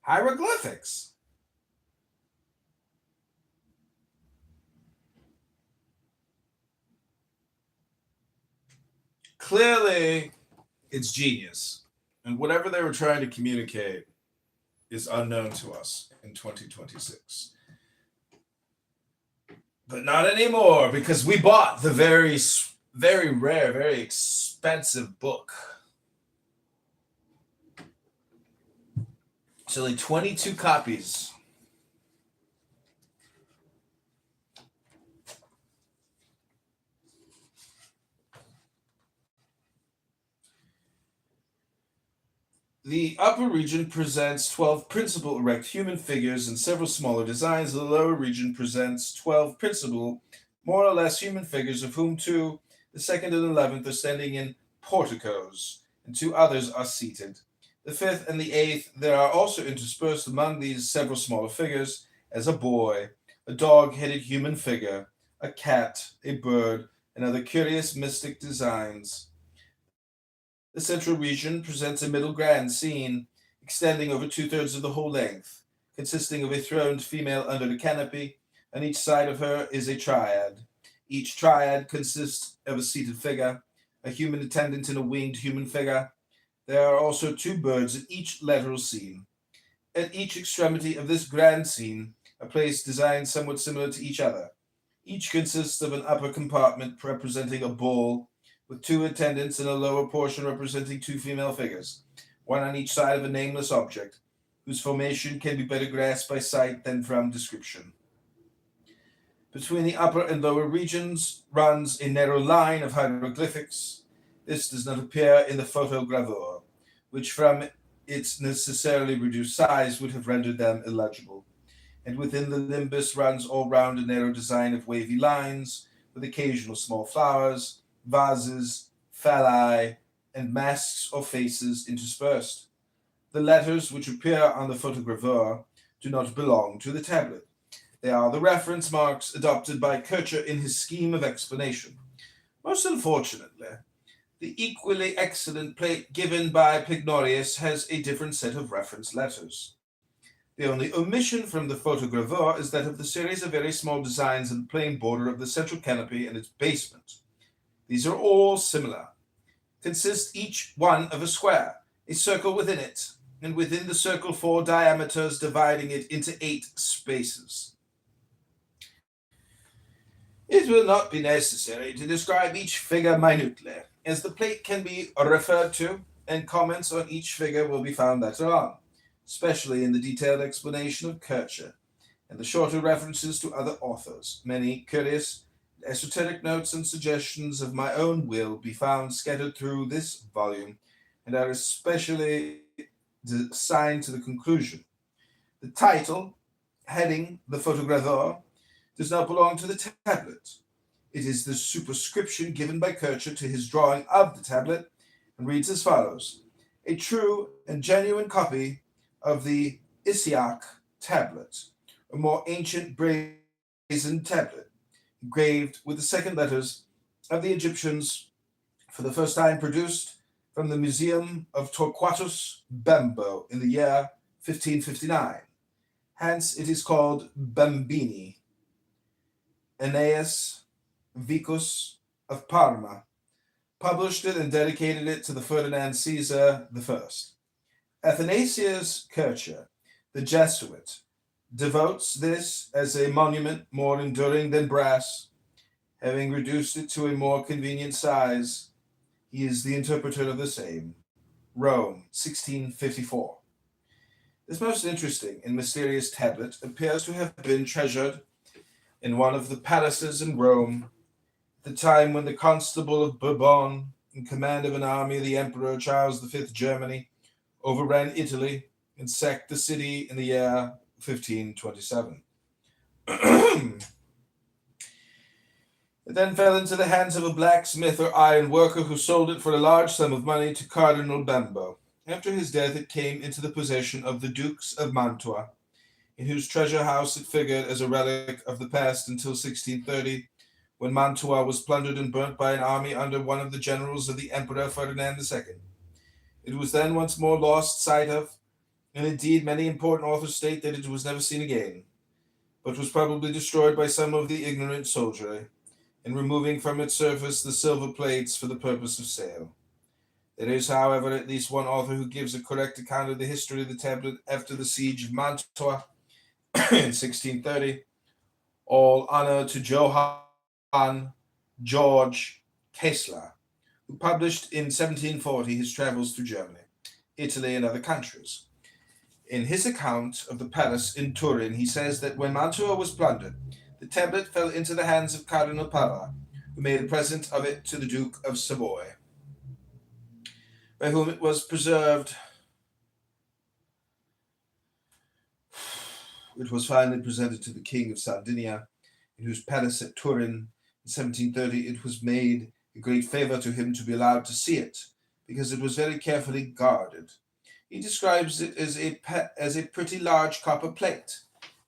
Hieroglyphics. Clearly, it's genius. And whatever they were trying to communicate is unknown to us in 2026. But not anymore, because we bought the very, very rare, very expensive book. It's only 22 copies. The upper region presents 12 principal erect human figures and several smaller designs. The lower region presents 12 principal, more or less human figures, of whom 2, the 2nd and 11th, are standing in porticos, and 2 others are seated. The 5th and the 8th, there are also interspersed among these several smaller figures, as a boy, a dog-headed human figure, a cat, a bird, and other curious mystic designs. The central region presents a middle grand scene, extending over 2/3 of the whole length, consisting of a throned female under the canopy. On each side of her is a triad. Each triad consists of a seated figure, a human attendant, and a winged human figure. There are also 2 birds in each lateral scene. At each extremity of this grand scene are placed designs somewhat similar to each other. Each consists of an upper compartment representing a bull, with 2 attendants, and a lower portion representing 2 female figures, one on each side of a nameless object, whose formation can be better grasped by sight than from description. Between the upper and lower regions runs a narrow line of hieroglyphics. This does not appear in the photogravure, which from its necessarily reduced size would have rendered them illegible. And within the limbus runs all round a narrow design of wavy lines, with occasional small flowers, vases, phalli, and masks or faces interspersed. The letters which appear on the photogravure do not belong to the tablet. They are the reference marks adopted by Kircher in his scheme of explanation. Most unfortunately, the equally excellent plate given by Pignorius has a different set of reference letters. The only omission from the photogravure is that of the series of very small designs in the plain border of the central canopy and its basement. These are all similar, consist each one of a square, a circle within it, and within the circle 4 diameters, dividing it into 8 spaces. It will not be necessary to describe each figure minutely, as the plate can be referred to, and comments on each figure will be found later on, especially in the detailed explanation of Kircher, and the shorter references to other authors. Many curious esoteric notes and suggestions of my own will be found scattered through this volume, and are especially assigned to the conclusion. The title, heading the photogravure, does not belong to the tablet. It is the superscription given by Kircher to his drawing of the tablet, and reads as follows: a true and genuine copy of the Isiach tablet, a more ancient brazen tablet, engraved with the second letters of the Egyptians, for the first time produced from the Museum of Torquatus Bembo in the year 1559. Hence it is called Bembini. Aeneas Vicus of Parma published it and dedicated it to the Ferdinand Caesar I. Athanasius Kircher, the Jesuit, devotes this as a monument more enduring than brass. Having reduced it to a more convenient size, he is the interpreter of the same. Rome, 1654. This most interesting and mysterious tablet appears to have been treasured in one of the palaces in Rome at the time when the Constable of Bourbon, in command of an army of the Emperor Charles V Germany, overran Italy and sacked the city in the year 1527. It then fell into the hands of a blacksmith or iron worker who sold it for a large sum of money to Cardinal Bembo. After his death, it came into the possession of the Dukes of Mantua, in whose treasure house it figured as a relic of the past until 1630, when Mantua was plundered and burnt by an army under one of the generals of the Emperor Ferdinand II. It was then once more lost sight of, and indeed many important authors state that it was never seen again, but was probably destroyed by some of the ignorant soldiery, in removing from its surface the silver plates for the purpose of sale. There is, however, at least one author who gives a correct account of the history of the tablet after the siege of Mantua in 1630. All honor to Johann George Kessler, who published in 1740 his travels through Germany, Italy, and other countries. In his account of the palace in Turin, he says that when Mantua was plundered, the tablet fell into the hands of Cardinal Pava, who made a present of it to the Duke of Savoy, by whom it was preserved. It was finally presented to the King of Sardinia, in whose palace at Turin in 1730 it was made a great favor to him to be allowed to see it, because it was very carefully guarded. He describes it as a pretty large copper plate,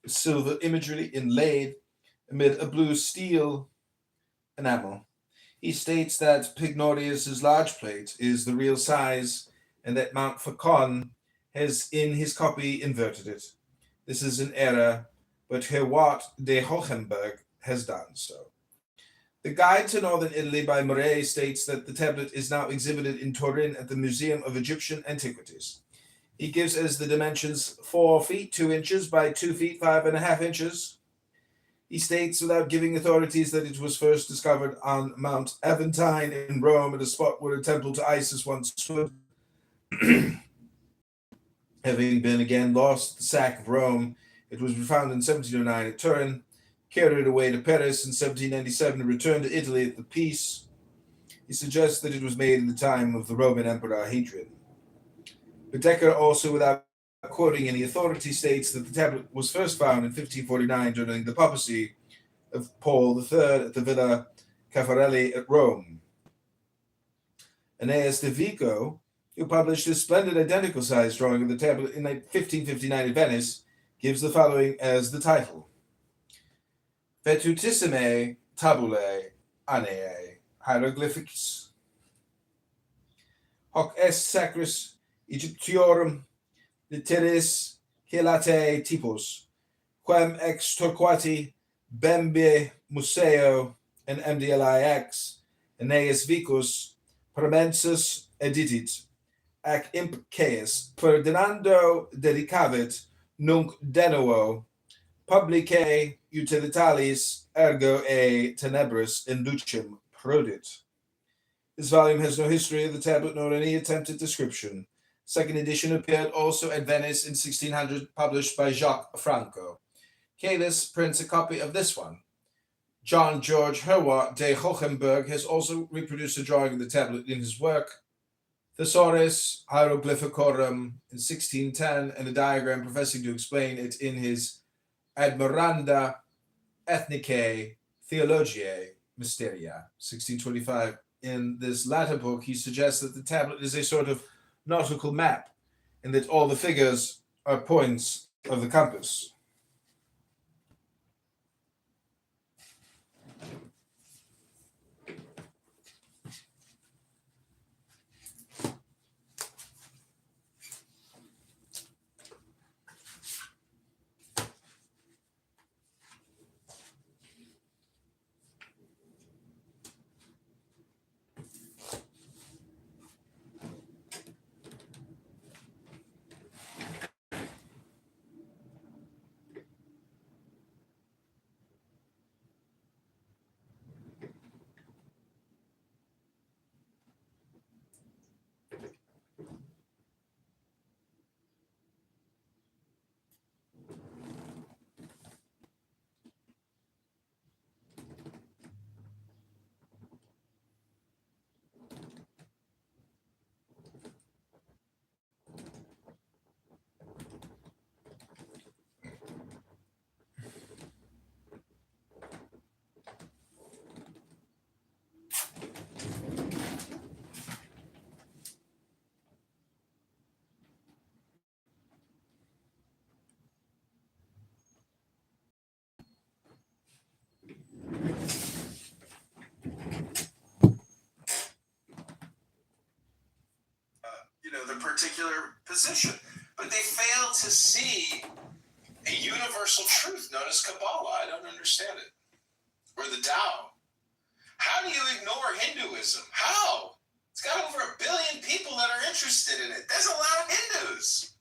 with silver imagery inlaid amid a blue steel enamel. He states that Pignorius's large plate is the real size, and that Montfaucon has in his copy inverted it. This is an error, but Herwart de Hohenberg has done so. The Guide to Northern Italy by Murray states that the tablet is now exhibited in Turin at the Museum of Egyptian Antiquities. He gives as the dimensions 4 feet 2 inches by 2 feet 5.5 inches. He states, without giving authorities, that it was first discovered on Mount Aventine in Rome, at a spot where a temple to Isis once stood. Having been again lost at the sack of Rome, it was found in 1709 at Turin, carried away to Paris in 1797, and returned to Italy at the peace. He suggests that it was made in the time of the Roman Emperor Hadrian. Bedecker also, without quoting any authority, states that the tablet was first found in 1549 during the papacy of Paul III at the Villa Caffarelli at Rome. Aeneas de Vico, who published a splendid identical-sized drawing of the tablet in 1559 in Venice, gives the following as the title: Vetutissime tabulae Aneae hieroglyphics hoc est sacris Egyptiorum litteris celatae typos, quem ex Torquati Bembe Museo and MDLIX Aeneas Vicus Promensus editit, ac imp Caius Ferdinando dedicavit nunc denuo publicae utilitalis ergo e tenebris in lucem prodit. This volume has no history of the tablet nor any attempted description. Second edition appeared also at Venice in 1600, published by Jacques Franco. Caylus prints a copy of this one. John George Herwart de Hohenberg has also reproduced a drawing of the tablet in his work Thesaurus Hieroglyphicorum in 1610, and a diagram professing to explain it in his Admiranda Ethnicae Theologiae Mysteria, 1625. In this latter book, he suggests that the tablet is a sort of nautical map, and that all the figures are points of the compass. particular position, but they fail to see a universal truth known as Kabbalah. I don't understand it. Or the Tao. How do you ignore Hinduism? How? It's got over 1 billion people that are interested in it. There's a lot of Hindus.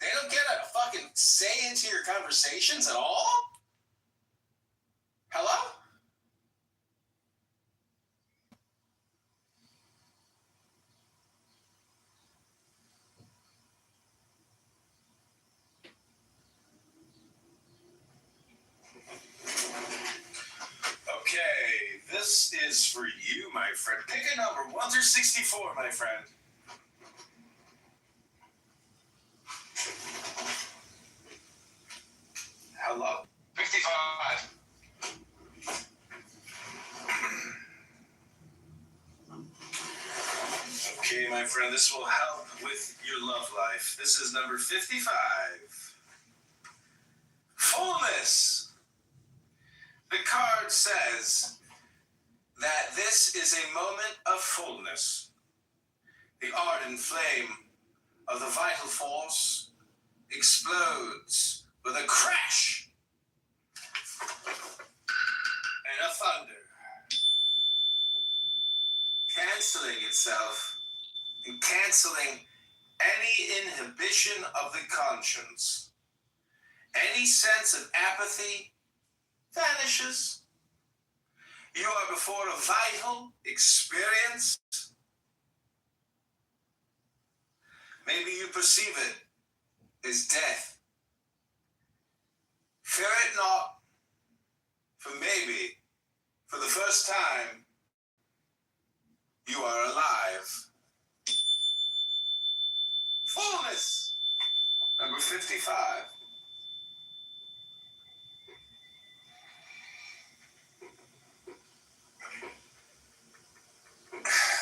They don't get a fucking say into your conversations at all? Hello? Okay, this is for you, my friend. Pick a number, 1 through 64, my friend. Hello? 55. Okay, my friend, this will help with your love life. This is number 55. Fullness. The card says that this is a moment of fullness. The ardent flame of the vital force explodes with a crash and a thunder, canceling itself and canceling any inhibition of the conscience. Any sense of apathy vanishes. You are before a vital experience. Maybe you perceive it as death. Fear it not, for maybe, for the first time, you are alive. Fullness, number 55.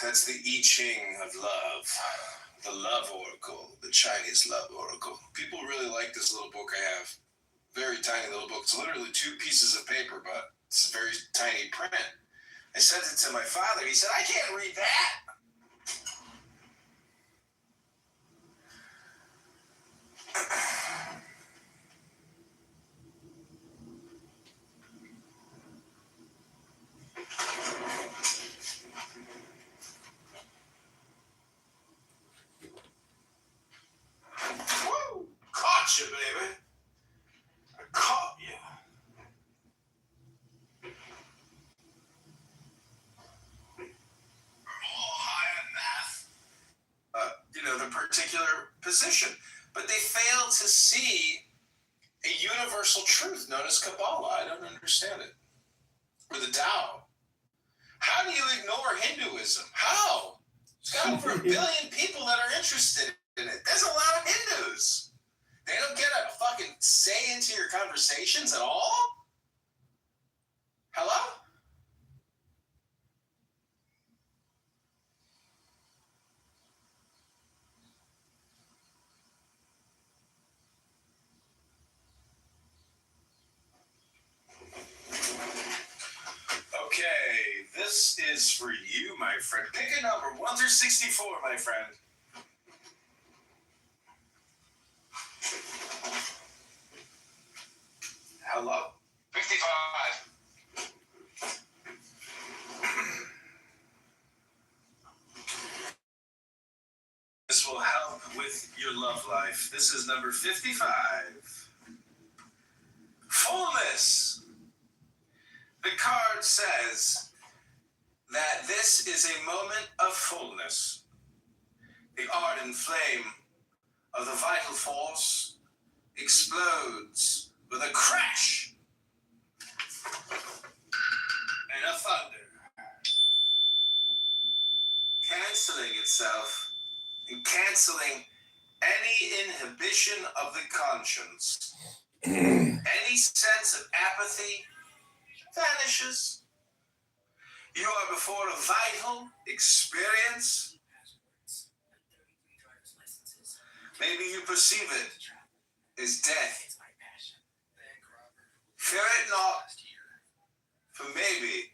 That's the I Ching of love, the love oracle, the Chinese love oracle. People really like this little book I have. Very tiny little book. It's literally 2 pieces of paper, but it's very tiny print. I sent it to my father. He said, I can't read that. Woo! Caught you, baby. I caught you. The particular position. But they fail to see a universal truth known as Kabbalah. I don't understand it. Or the Tao. How do you ignore Hinduism? How? It's got over 1 billion people that are interested in it. There's a lot of Hindus. They don't get a fucking say into your conversations at all? Hello? Okay, this is for you, my friend. Pick a number, 1 through 64, my friend. Hello? 55. This will help with your love life. This is number 55. Fullness. The card says that this is a moment of fullness. The ardent flame of the vital force explodes with a crash and a thunder, canceling itself and canceling any inhibition of the conscience. Any sense of apathy vanishes. You are before a vital experience. Maybe you perceive it as death. Fear it not, for maybe,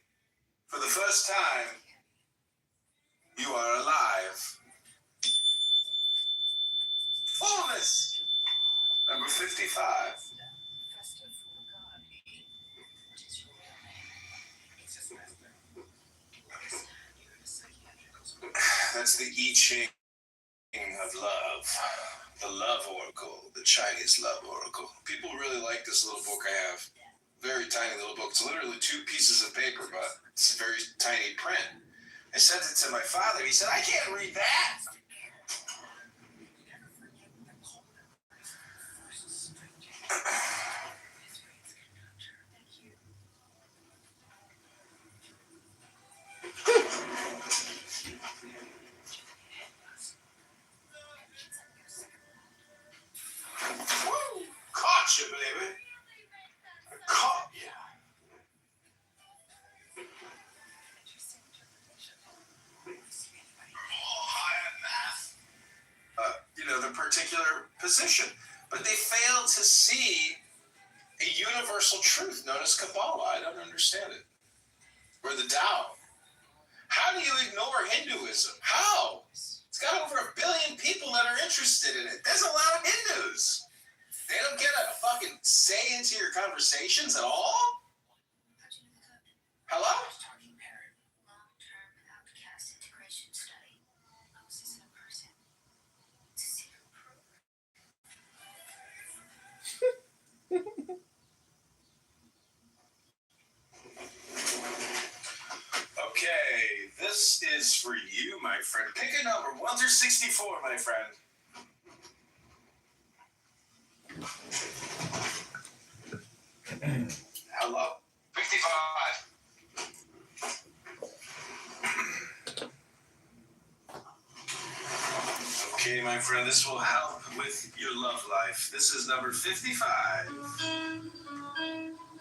for the first time, you are alive. That's the I Ching of love. The love oracle, the Chinese love oracle. People really like this little book I have. Very tiny little book. It's literally 2 pieces of paper, but it's very tiny print. I sent it to my father. He said, I can't read that. Woo! Caught you, baby. I caught you. The particular position. But they fail to see a universal truth known as Kabbalah. I don't understand it. Or the Tao. How do you ignore Hinduism? How? It's got over 1 billion people that are interested in it. There's a lot of Hindus. They don't get a fucking say into your conversations at all? Hello? Okay, this is for you, my friend. Pick a number, 1 through 64, my friend. Hello? 55. Okay, my friend, this will help with your love life. This is number 55.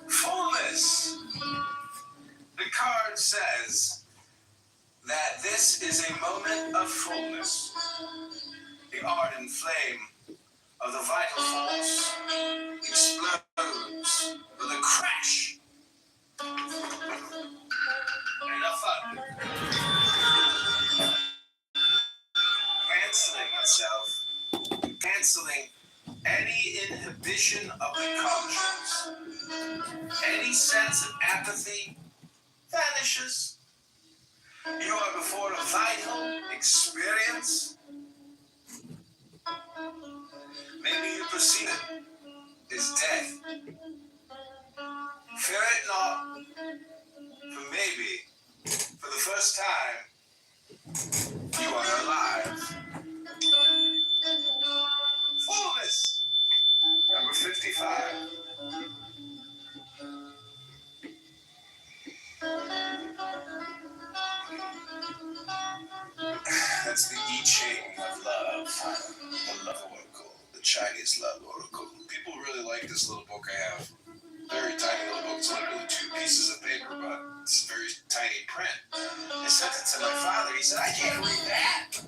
Fullness. The card says that this is a moment of fullness. The ardent flame of the vital force explodes with a crash and a thunder, canceling itself, canceling any inhibition of the conscience, any sense of apathy vanishes. You are before a vital experience. Maybe you perceive it as death. Fear it not, for maybe, for the first time, you are alive. Fullness. Number 55. That's the I Ching of love. The love oracle. The Chinese love oracle. People really like this little book I have. Very tiny little book. It's literally 2 pieces of paper, but it's very tiny print. I sent it to my father. He said, I can't read that.